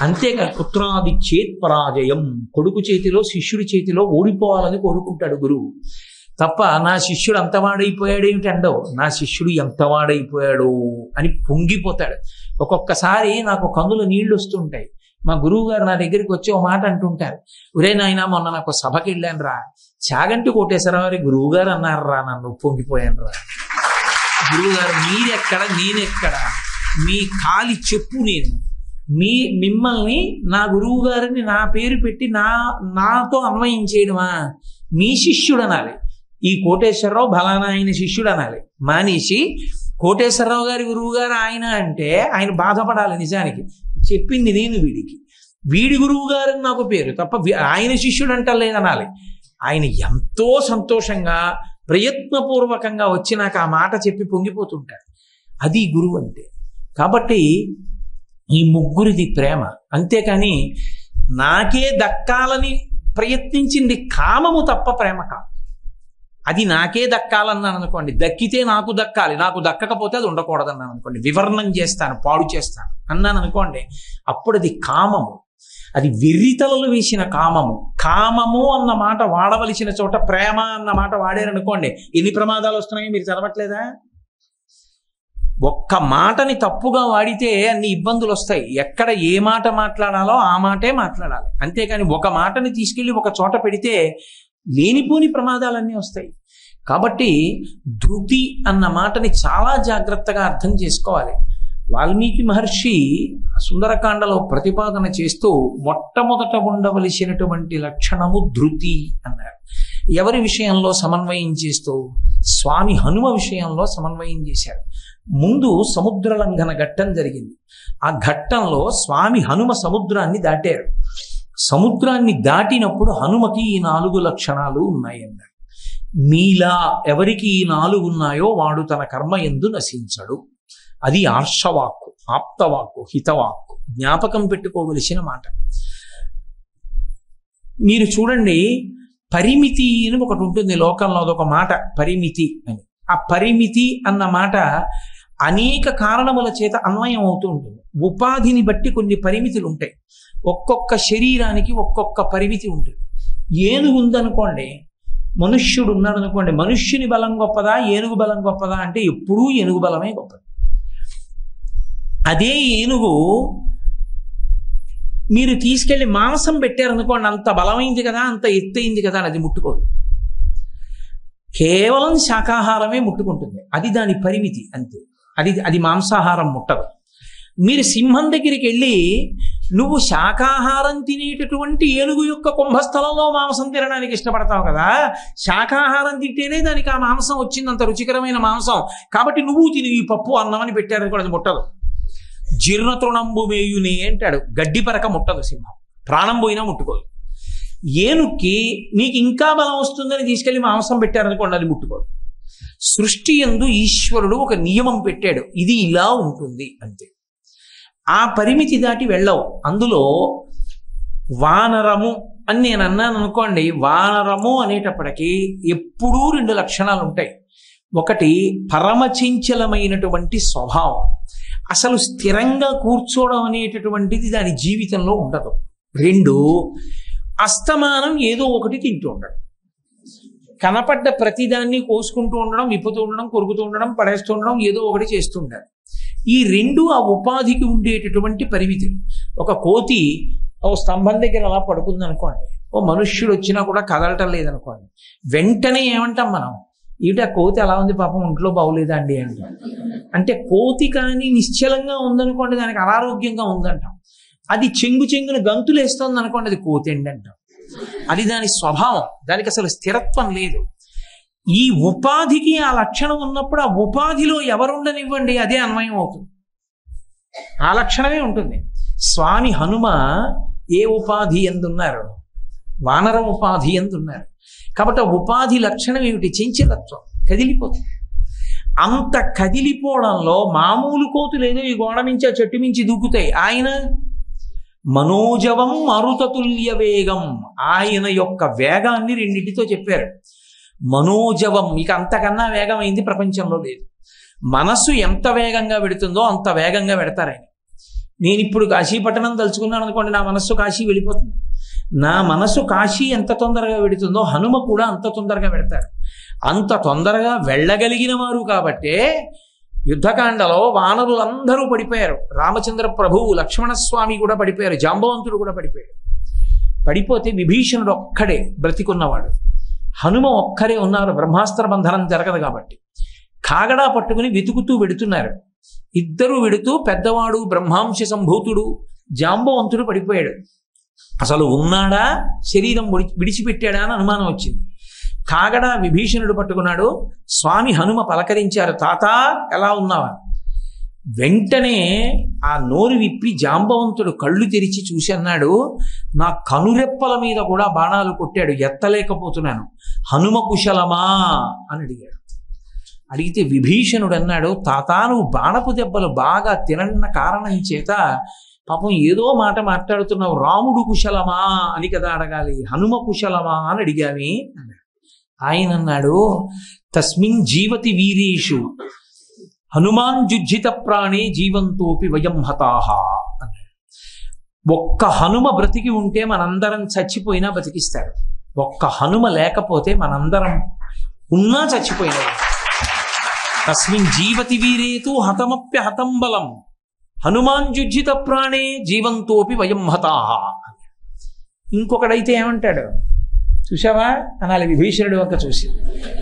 అంతేకాదు పుత్రాది చేత్ పరాజయం, కొడుకు చేతిలో శిష్యుడి చేతిలో ఓడిపోవాలని కోరుకుంటాడు గురువు తప్ప నా శిష్యుడు అంతవాడైపోయాడు ఏమిటి అండవు. నా శిష్యుడు ఎంతవాడైపోయాడు అని పొంగిపోతాడు. ఒక్కొక్కసారి నాకు కన్నుల నీళ్లు వస్తుంటాయి. మా గురువు గారు నా దగ్గరికి వచ్చి ఓ మాట అంటుంటారు, ఒరే నాయనా మొన్న నాకు సభకి వెళ్ళాను రా, చాగంటి కోటేశ్వరరావు గారి గురువు గారు అన్నారు రా, నన్ను పొంగిపోయాను రా. గురువు గారు మీరెక్కడ నేనెక్కడ, మీ కాలి చెప్పు నేను, మిమ్మల్ని నా గురువు గారిని నా పేరు పెట్టి నాతో అన్వయం చేయడమా? మీ శిష్యుడు అనాలి. ఈ కోటేశ్వరరావు బలానా ఆయన శిష్యుడు అనాలి. మానేసి కోటేశ్వరరావు గారి గురువు గారు ఆయన అంటే ఆయన బాధపడాలి. నిజానికి చెప్పింది నేను వీడికి, వీడి గురువు గారు నాకు పేరు తప్ప ఆయన శిష్యుడు అంటలేదనాలి. ఆయన ఎంతో సంతోషంగా ప్రయత్నపూర్వకంగా వచ్చి నాకు ఆ మాట చెప్పి పొంగిపోతుంటాడు. అది గురువు అంటే. కాబట్టి ఈ ముగ్గురిది ప్రేమ. అంతేకాని నాకే దక్కాలని ప్రయత్నించింది కామము తప్ప ప్రేమ కాదు. అది నాకే దక్కాలన్నాను అనుకోండి, దక్కితే నాకు దక్కాలి, నాకు దక్కకపోతే అది ఉండకూడదన్నాను అనుకోండి, వివర్ణం చేస్తాను, పాడు చేస్తాను అన్నాను అనుకోండి, అప్పుడు అది కామము. అది వెర్రితలలు వేసిన కామము. కామము అన్న మాట వాడవలసిన చోట ప్రేమ అన్న మాట వాడారనుకోండి, ఎన్ని ప్రమాదాలు వస్తున్నాయో మీరు చదవట్లేదా? ఒక్క మాటని తప్పుగా వాడితే అన్ని ఇబ్బందులు వస్తాయి. ఎక్కడ ఏ మాట మాట్లాడాలో ఆ మాటే మాట్లాడాలి. అంతేకాని ఒక మాటని తీసుకెళ్ళి ఒక చోట పెడితే లేనిపోని ప్రమాదాలన్నీ వస్తాయి. కాబట్టి ధృతి అన్న మాటని చాలా జాగ్రత్తగా అర్థం చేసుకోవాలి. వాల్మీకి మహర్షి సుందరకాండలో ప్రతిపాదన చేస్తూ మొట్టమొదట ఉండవలసినటువంటి లక్షణము ధృతి అన్నారు. ఎవరి విషయంలో సమన్వయం చేస్తూ? స్వామి హనుమ విషయంలో సమన్వయం చేశారు. ముందు సముద్ర లంఘన ఘట్టం జరిగింది. ఆ ఘట్టంలో స్వామి హనుమ సముద్రాన్ని దాటారు. సముద్రాన్ని దాటినప్పుడు హనుమకి ఈ 4 లక్షణాలు ఉన్నాయన్నారు. మీలా ఎవరికి ఈ 4 ఉన్నాయో వాడు తన కర్మ యందు నశించడు. అది ఆర్షవాక్కు, ఆప్తవాక్కు, హితవాక్కు, జ్ఞాపకం పెట్టుకోవలసిన మాట. మీరు చూడండి, పరిమితి అని ఒకటి ఉంటుంది లోకంలో, అదొక మాట పరిమితి అని. ఆ పరిమితి అన్న మాట అనేక కారణముల చేత అన్వయం అవుతూ ఉంటుంది. ఉపాధిని బట్టి కొన్ని పరిమితులు ఉంటాయి. ఒక్కొక్క శరీరానికి ఒక్కొక్క పరిమితి ఉంటుంది. ఏనుగు ఉందనుకోండి, మనుష్యుడు ఉన్నాడు అనుకోండి, మనుష్యుని బలం గొప్పదా ఏనుగు బలం గొప్పదా అంటే ఎప్పుడూ ఏనుగు బలమే గొప్పది. అదే ఏనుగు మీరు తీసుకెళ్లి మాంసం పెట్టారనుకోండి, అంత బలమైంది కదా, అంత ఎత్తైంది కదా, అది ముట్టుకోదు. కేవలం శాకాహారమే ముట్టుకుంటుంది. అది దాని పరిమితి అంతే. అది మాంసాహారం ముట్టదు. మీరు సింహం దగ్గరికి వెళ్ళి నువ్వు శాకాహారం తినేటటువంటి ఏనుగు యొక్క కుంభస్థలంలో మాంసం తినడానికి ఇష్టపడతావు కదా, శాకాహారం తింటేనే దానికి ఆ మాంసం వచ్చిందంత రుచికరమైన మాంసం, కాబట్టి నువ్వు తిని ఈ పప్పు అన్నమని పెట్టారని కూడా అది ముట్టదు. జీర్ణతృణంబు మేయుని అంటాడు. గడ్డి పరక ముట్టదు సింహం, ప్రాణం పోయినా ముట్టుకోదు. ఏనుక్కి నీకు ఇంకా బలం వస్తుందని తీసుకెళ్లి మాంసం పెట్టారనుకోండి, అది ముట్టుకోదు. సృష్టి యందు ఈశ్వరుడు ఒక నియమం పెట్టాడు, ఇది ఇలా ఉంటుంది అంతే. ఆ పరిమితి దాటి వెళ్ళవు. అందులో వానరము అని నేను అన్నాను అనుకోండి, వానరము అనేటప్పటికీ ఎప్పుడూ 2 లక్షణాలు ఉంటాయి. ఒకటి పరమచంచలమైనటువంటి స్వభావం, అసలు స్థిరంగా కూర్చోవడం అనేటటువంటిది దాని జీవితంలో ఉండదు. 2 అస్తమానం ఏదో ఒకటి తింటూ ఉండడం, కనపడ్డ ప్రతిదాన్ని కోసుకుంటూ ఉండడం, విప్పుతూ ఉండడం, కొరుకుతూ ఉండడం, పడేస్తూ ఉండడం, ఏదో ఒకటి చేస్తూ ఉండాలి. ఈ 2 ఆ ఉపాధికి ఉండేటటువంటి పరిమితులు. ఒక కోతి ఓ స్తంభం దగ్గర అలా పడుకుంది అనుకోండి, ఓ మనుష్యుడు వచ్చినా కూడా కదలటం లేదనుకోండి, వెంటనే ఏమంటాం మనం, ఈట కోతి అలా ఉంది పాపం ఒంట్లో బాగులేదా అండి అంటాం. అంటే కోతి కానీ నిశ్చలంగా ఉందనుకోండి, దానికి అనారోగ్యంగా ఉందంటాం. అది చెంగును గంతులు వేస్తుంది అనుకోండి, అది కోతి అండి అంటాం. అది దాని స్వభావం, దానికి అసలు స్థిరత్వం లేదు. ఈ ఉపాధికి ఆ లక్షణం ఉన్నప్పుడు ఆ ఉపాధిలో ఎవరుండనివ్వండి, అదే అన్వయం అవుతుంది, ఆ లక్షణమే ఉంటుంది. స్వామి హనుమ ఏ ఉపాధి ఎందున్నారు? వానర ఉపాధి ఎందున్నారు. కాబట్టి ఆ ఉపాధి లక్షణం ఏమిటి? చంచలత్వం, కదిలిపోతుంది. అంత కదిలిపోవడంలో మామూలు కోతులు ఏదో ఈ గోడ నుంచి ఆ చెట్టు మించి దూకుతాయి, ఆయన మనోజవం మరుతతుల్య వేగం, ఆయన యొక్క వేగాన్ని 2టితో చెప్పారు. మనోజవం, ఇక అంతకన్నా వేగమైంది ప్రపంచంలో లేదు. మనస్సు ఎంత వేగంగా పెడుతుందో అంత వేగంగా పెడతారు ఆయన. నేను ఇప్పుడు కాశీపట్టణం తలుచుకున్నాను అనుకోండి, నా మనస్సు కాశీ వెళ్ళిపోతుంది. నా మనస్సు కాశీ ఎంత తొందరగా పెడుతుందో హనుమ కూడా అంత తొందరగా పెడతారు. అంత తొందరగా వెళ్ళగలిగిన వారు కాబట్టే యుద్ధకాండలో వానరులందరూ పడిపోయారు. రామచంద్ర ప్రభువు, లక్ష్మణస్వామి కూడా పడిపోయారు, జాంబవంతుడు కూడా పడిపోయాడు. పడిపోతే విభీషణుడు ఒక్కడే బ్రతికున్నవాడు, హనుమ ఒక్కరే ఉన్నారు. బ్రహ్మాస్త్ర బంధనం జరగదు కాబట్టి కాగడా పట్టుకుని వెతుకుతూ వెడుతున్నారు. ఇద్దరు వెడుతూ పెద్దవాడు బ్రహ్మాంశ సంభూతుడు జాంబవంతుడు పడిపోయాడు. అసలు ఉన్నాడా, శరీరం విడిచిపెట్టాడా అని అనుమానం వచ్చింది. కాగడా విభీషణుడు పట్టుకున్నాడు. స్వామి హనుమ పలకరించారు, తాత ఎలా ఉన్నావా? వెంటనే ఆ నోరు విప్పి జాంబవంతుడు కళ్ళు తెరిచి చూసి అన్నాడు, నా కనురెప్పల మీద కూడా బాణాలు కొట్టాడు, ఎత్తలేకపోతున్నాను, హనుమ కుశలమా అని అడిగాడు. అడిగితే విభీషణుడు అన్నాడు, తాత నువ్వు బాణపు దెబ్బలు బాగా తినన్న కారణం చేత పాపం ఏదో మాట మాట్లాడుతున్నావు, రాముడు కుశలమా అని కదా అడగాలి, హనుమ కుశలమా అని అడిగావి అన్నాడు. ఆయన అన్నాడు, తస్మిన్ జీవతి వీరేషు హనుమాన్ జుజ్జిత ప్రాణే జీవంతోపి వయం హతాహ అన్నాడు. ఒక్క హనుమ బ్రతికి ఉంటే మనందరం చచ్చిపోయినా బతికిస్తాడు, ఒక్క హనుమ లేకపోతే మనందరం ఉన్నా చచ్చిపోయినా. తస్మిన్ జీవతి వీరేతు హతమప్య హతం బలం హనుమాన్ జుజ్జిత ప్రాణే జీవంతోపి వయం హతాహ. ఇంకొకడైతే ఏమంటాడు చూసావా అనాలి విభీషణుడు వంక చూసి.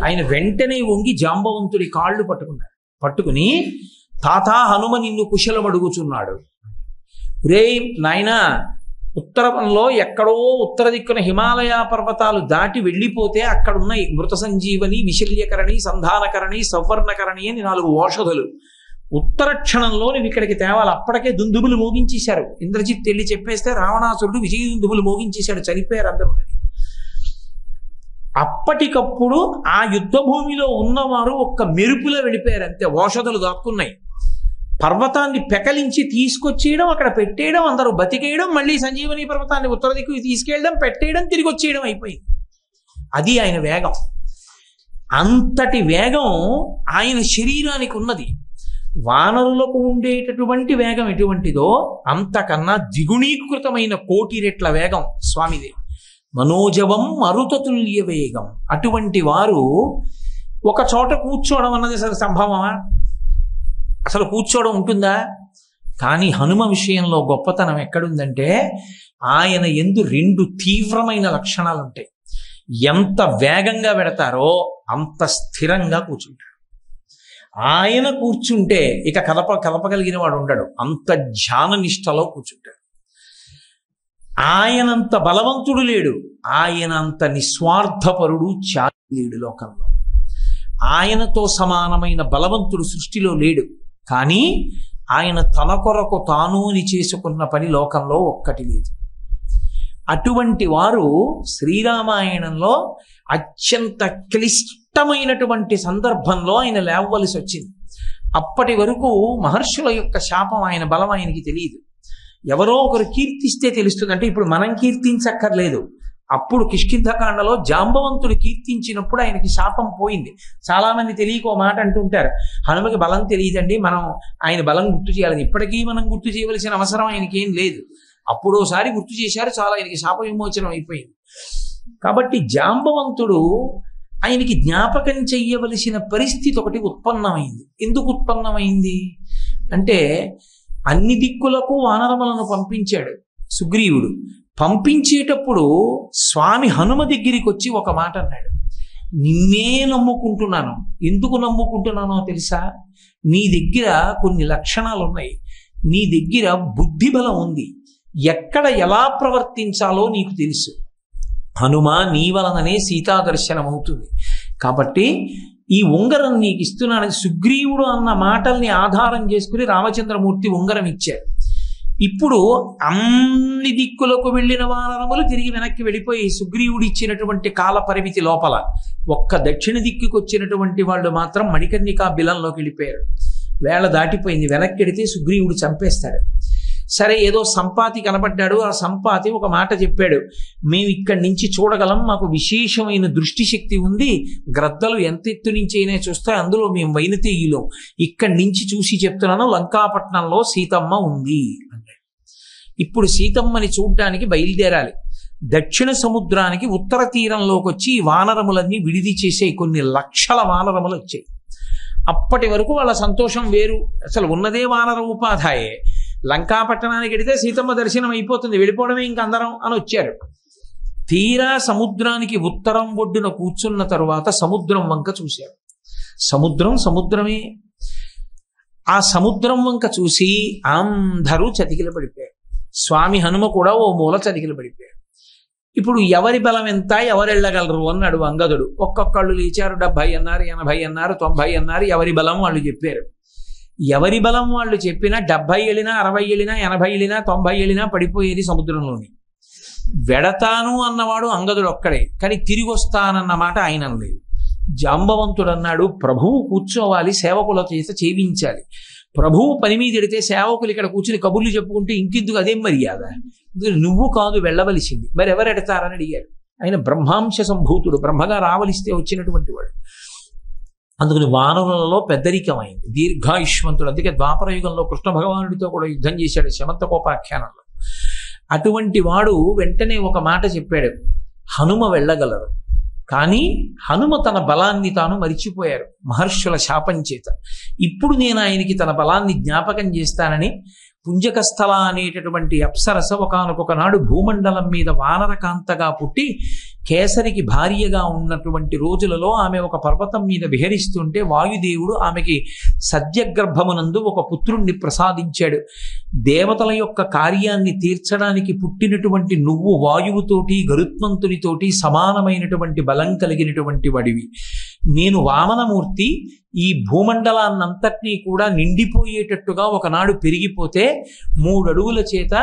ఆయన వెంటనే వంగి జాంబవంతుడి కాళ్ళు పట్టుకున్నాడు. పట్టుకుని తాత హనుమ నిన్ను కుశలం అడుగుచున్నాడు. రే నాయనా, ఉత్తరంలో ఎక్కడో ఉత్తర దిక్కున హిమాలయ పర్వతాలు దాటి వెళ్ళిపోతే అక్కడున్నాయి మృత సంజీవని, విశల్యకరణి, సంధానకరణి, సౌవర్ణకరణి అని 4 ఓషధులు. ఉత్తర క్షణంలో నువ్వు ఇక్కడికి తేవాలి. అప్పటికే దుందుబులు మోగించేశారు. ఇంద్రజిత్ వెళ్ళి చెప్పేస్తే రావణాసురుడు విజయ దుందుబులు మోగించేశాడు, చనిపోయారు అందరూ. అప్పటికప్పుడు ఆ యుద్ధ భూమిలో ఉన్నవారు ఒక్క మెరుపులో వెళ్ళిపోయారు అంతే. ఓషధులు దాక్కున్నాయి. పర్వతాన్ని పెకలించి తీసుకొచ్చేయడం, అక్కడ పెట్టేయడం, అందరూ బతికేయడం, మళ్ళీ సంజీవని పర్వతాన్ని ఉత్తర దిక్కు తీసుకెళ్ళడం, పెట్టేయడం, తిరిగి వచ్చేయడం అయిపోయింది. అది ఆయన వేగం. అంతటి వేగం ఆయన శరీరానికి ఉన్నది. వానరులకు ఉండేటటువంటి వేగం ఎటువంటిదో అంతకన్నా ద్విగుణీకృతమైన 1,000,000 రెట్ల వేగం స్వామిది. మనోజవం మరుతతుల్య వేగం. అటువంటి వారు ఒక చోట కూర్చోవడం అన్నది అసలు సంభవమా? అసలు కూర్చోవడం ఉంటుందా? కానీ హనుమ విషయంలో గొప్పతనం ఎక్కడుందంటే ఆయన యందు 2 తీవ్రమైన లక్షణాలు ఉంటాయి. ఎంత వేగంగా పెడతారో అంత స్థిరంగా కూర్చుంటాడు. ఆయన కూర్చుంటే ఇక కదపగలిగిన వాడు ఉండడు. అంత ధ్యాన నిష్టలో కూర్చుంటాడు. ఆయనంత బలవంతుడు లేడు, ఆయనంత నిస్వార్థపరుడు లేడు లోకంలో. ఆయనతో సమానమైన బలవంతుడు సృష్టిలో లేడు. కానీ ఆయన తన కొరకు తాను అని చేసుకున్న పని లోకంలో ఒక్కటి లేదు. అటువంటి వారు శ్రీరామాయణంలో అత్యంత క్లిష్టమైనటువంటి సందర్భంలో ఆయన లేవవలసి వచ్చింది. అప్పటి వరకు మహర్షుల యొక్క శాపం, ఆయన బలం ఆయనకి తెలియదు. ఎవరో ఒకరు కీర్తిస్తే తెలుస్తుంది. అంటే ఇప్పుడు మనం కీర్తించక్కర్లేదు. అప్పుడు కిష్కింధకాండలో జాంబవంతుడు కీర్తించినప్పుడు ఆయనకి శాపం పోయింది. చాలా మంది తెలియక ఓ మాట అంటుంటారు, హనుమకి బలం తెలియదండి, మనం ఆయన బలం గుర్తు చేయాలని. ఇప్పటికీ మనం గుర్తు చేయవలసిన అవసరం ఆయనకి ఏం లేదు. అప్పుడోసారి గుర్తు చేశారు, చాలా ఆయనకి శాప విమోచనం అయిపోయింది. కాబట్టి జాంబవంతుడు ఆయనకి జ్ఞాపకం చెయ్యవలసిన పరిస్థితి ఒకటి ఉత్పన్నమైంది. ఎందుకు ఉత్పన్నమైంది అంటే అన్ని దిక్కులకు వానరములను పంపించాడు సుగ్రీవుడు. పంపించేటప్పుడు స్వామి హనుమ దగ్గరికి వచ్చి ఒక మాట అన్నాడు, నిన్నే నమ్ముకుంటున్నాను. ఎందుకు నమ్ముకుంటున్నానో తెలుసా? నీ దగ్గర కొన్ని లక్షణాలు ఉన్నాయి, నీ దగ్గర బుద్ధి బలం ఉంది, ఎక్కడ ఎలా ప్రవర్తించాలో నీకు తెలుసు. హనుమ, నీ వలననే సీతా దర్శనం అవుతుంది. కాబట్టి ఈ ఉంగరం నీకు ఇస్తున్నానని సుగ్రీవుడు అన్న మాటల్ని ఆధారం చేసుకుని రామచంద్రమూర్తి ఉంగరం ఇచ్చారు. ఇప్పుడు అన్ని దిక్కులకు వెళ్ళిన వానరములు తిరిగి వెనక్కి వెళ్ళిపోయి సుగ్రీవుడు ఇచ్చినటువంటి కాల పరిమితి లోపల ఒక్క దక్షిణ దిక్కుకు వచ్చినటువంటి వాళ్ళు మాత్రం మణికర్ణికా బిలంలోకి వెళ్ళిపోయారు. వేళ దాటిపోయింది. వెనక్కి వెడితే సుగ్రీవుడు చంపేస్తాడు. సరే, ఏదో సంపాతి కనబడ్డాడు. ఆ సంపాతి ఒక మాట చెప్పాడు, మేము ఇక్కడి నుంచి చూడగలం, మాకు విశేషమైన దృష్టి శక్తి ఉంది, గ్రద్దలు ఎంత ఎత్తు నుంచి అయినా చూస్తే అందులో మేము వైనతేయులం, ఇక్కడి నుంచి చూసి చెప్తున్నాను, లంకాపట్నంలో సీతమ్మ ఉంది అన్నాడు. ఇప్పుడు సీతమ్మని చూడ్డానికి బయలుదేరాలి. దక్షిణ సముద్రానికి ఉత్తర తీరంలోకి వచ్చి ఈ వానరములన్నీ విడిది చేసే కొన్ని లక్షల వానరములు వచ్చాయి. అప్పటి వరకు వాళ్ళ సంతోషం వేరు. అసలు ఉన్నదే వానర ఉపాధాయే. లంకాపట్టణానికి వెడితే సీతమ్మ దర్శనం అయిపోతుంది, వెళ్ళిపోవడమే ఇంక అందరం అని వచ్చారు. తీరా సముద్రానికి ఉత్తరం ఒడ్డున కూర్చున్న తరువాత సముద్రం వంక చూశారు. సముద్రమే. ఆ సముద్రం వంక చూసి అందరూ చతికిల పడిపోయారు. స్వామి హనుమ కూడా ఓ మూల చతికిల పడిపోయారు. ఇప్పుడు ఎవరి బలం ఎంత, ఎవరు వెళ్ళగలరు అన్నాడు అంగదుడు. ఒక్కొక్కళ్ళు లేచారు. 70 అన్నారు, 80 అన్నారు, 90 అన్నారు. ఎవరి బలం వాళ్ళు చెప్పారు. ఎవరి బలం వాళ్ళు చెప్పినా 70 వెళ్ళినా, 60 వెళ్ళినా, 80 వెళ్ళినా, 90 వెళ్ళినా పడిపోయేది సముద్రంలోని. వెడతాను అన్నవాడు అంగదుడు ఒక్కడే, కానీ తిరిగి వస్తానన్న మాట ఆయన అనలేదు. జాంబవంతుడు అన్నాడు, ప్రభువు కూర్చోవాలి, సేవకుల చేత చేయించాలి. ప్రభువు పని మీద ఎడితే సేవకులు ఇక్కడ కూర్చుని కబుర్లు చెప్పుకుంటే ఇంకెందుకు, అదేం మర్యాద? నువ్వు కాదు వెళ్ళవలసింది, మరి ఎవరు ఎడతారని అడిగారు. ఆయన బ్రహ్మాంశ సంభూతుడు, బ్రహ్మగా రావలిస్తే వచ్చినటువంటి వాడు. అందుకని వానరులలో పెద్దరికమైంది, దీర్ఘాయుష్మంతుడు. అందుకే ద్వాపర యుగంలో కృష్ణ భగవానుడితో కూడా యుద్ధం చేశాడు శమంతకోపాఖ్యానంలో. అటువంటి వాడు వెంటనే ఒక మాట చెప్పాడు, హనుమ వెళ్ళగలరు, కానీ హనుమ తన బలాన్ని తాను మరిచిపోయారు మహర్షుల శాపం చేత. ఇప్పుడు నేను ఆయనకి తన బలాన్ని జ్ఞాపకం చేస్తానని పుంజకస్థల అనేటటువంటి అప్సరస ఒకానొక నాడు భూమండలం మీద వానరకాంతగా పుట్టి కేసరికి భార్యగా ఉన్నటువంటి రోజులలో ఆమె ఒక పర్వతం మీద విహరిస్తుంటే వాయుదేవుడు ఆమెకి సద్యగర్భమునందు ఒక పుత్రుణ్ణి ప్రసాదించాడు. దేవతల యొక్క కార్యాన్ని తీర్చడానికి పుట్టినటువంటి నువ్వు వాయువుతోటి గరుత్మంతునితోటి సమానమైనటువంటి బలం కలిగినటువంటి వాడివి. నేను వామనమూర్తి ఈ భూమండలాన్నంతటినీ కూడా నిండిపోయేటట్టుగా ఒకనాడు పెరిగిపోతే 3 అడుగుల చేత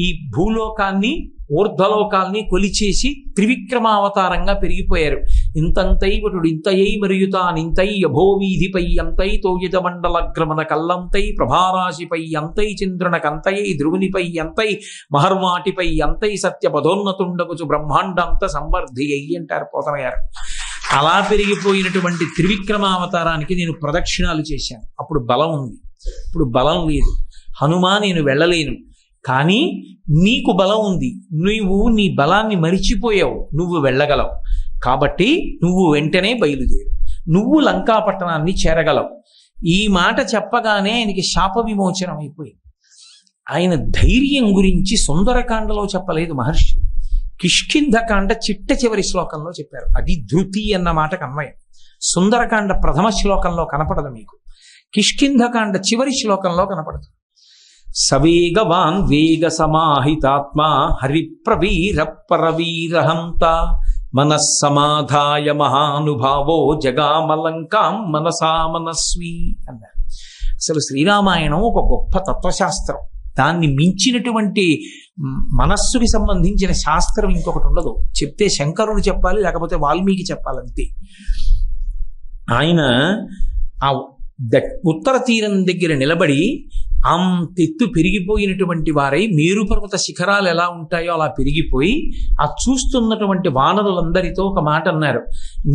ఈ భూలోకాన్ని ఊర్ధ్వలోకాల్ని కొలిచేసి త్రివిక్రమావతారంగా పెరిగిపోయారు. ఇంతంతై వటుడు ఇంతయై మరియు తానింతై అభోవీధిపై అంతై తోయజ మండలగ్రమణ కల్లంతై ప్రభారాశిపై అంతై చంద్రునకంతయై ధ్రువునిపై అంతై మహర్వాటిపై అంతై సత్య పదోన్నతుండగుచు బ్రహ్మాండంత సంవర్ధి అయ్యి అంటారు పోతనగారు. అలా పెరిగిపోయినటువంటి త్రివిక్రమావతారానికి నేను ప్రదక్షిణాలు చేశాను. అప్పుడు బలం ఉంది, ఇప్పుడు బలం లేదు. హనుమా నేను వెళ్ళలేను, కానీ నీకు బలం ఉంది, నువ్వు నీ బలాన్ని మరిచిపోయావు, నువ్వు వెళ్ళగలవు. కాబట్టి నువ్వు వెంటనే బయలుదేరు, నువ్వు లంకాపట్టణాన్ని చేరగలవు. ఈ మాట చెప్పగానే ఆయనకి శాప విమోచనం అయిపోయింది. ఆయన ధైర్యం గురించి సుందరకాండలో చెప్పలేదు మహర్షి, కిష్కింధకాండ చిట్ట చివరి శ్లోకంలో చెప్పారు. అది ధృతి అన్న మాటకు అన్వయం. సుందరకాండ ప్రథమ శ్లోకంలో కనపడదు మీకు, కిష్కింధకాండ చివరి శ్లోకంలో కనపడదు. సవేగవాన్ వేగ సమాహితాత్మా హరిప్రవీర పరవీరహంత మనస్సమాధాయ మహానుభావో జగామలంకాం మనసా మనస్వి అన్నారు. అసలు శ్రీరామాయణం ఒక గొప్ప తత్వశాస్త్రం. దాన్ని మించినటువంటి మనస్సుకి సంబంధించిన శాస్త్రం ఇంకొకటి ఉండదు. చెప్తే శంకరుడు చెప్పాలి, లేకపోతే వాల్మీకి చెప్పాలంతే. ఆయన ఆ ఉత్తర తీరం దగ్గర నిలబడి అంతెత్తు పెరిగిపోయినటువంటి వారై మేరుపర్వత శిఖరాలు ఎలా ఉంటాయో అలా పెరిగిపోయి ఆ చూస్తున్నటువంటి వానరులందరితో ఒక మాట అన్నారు.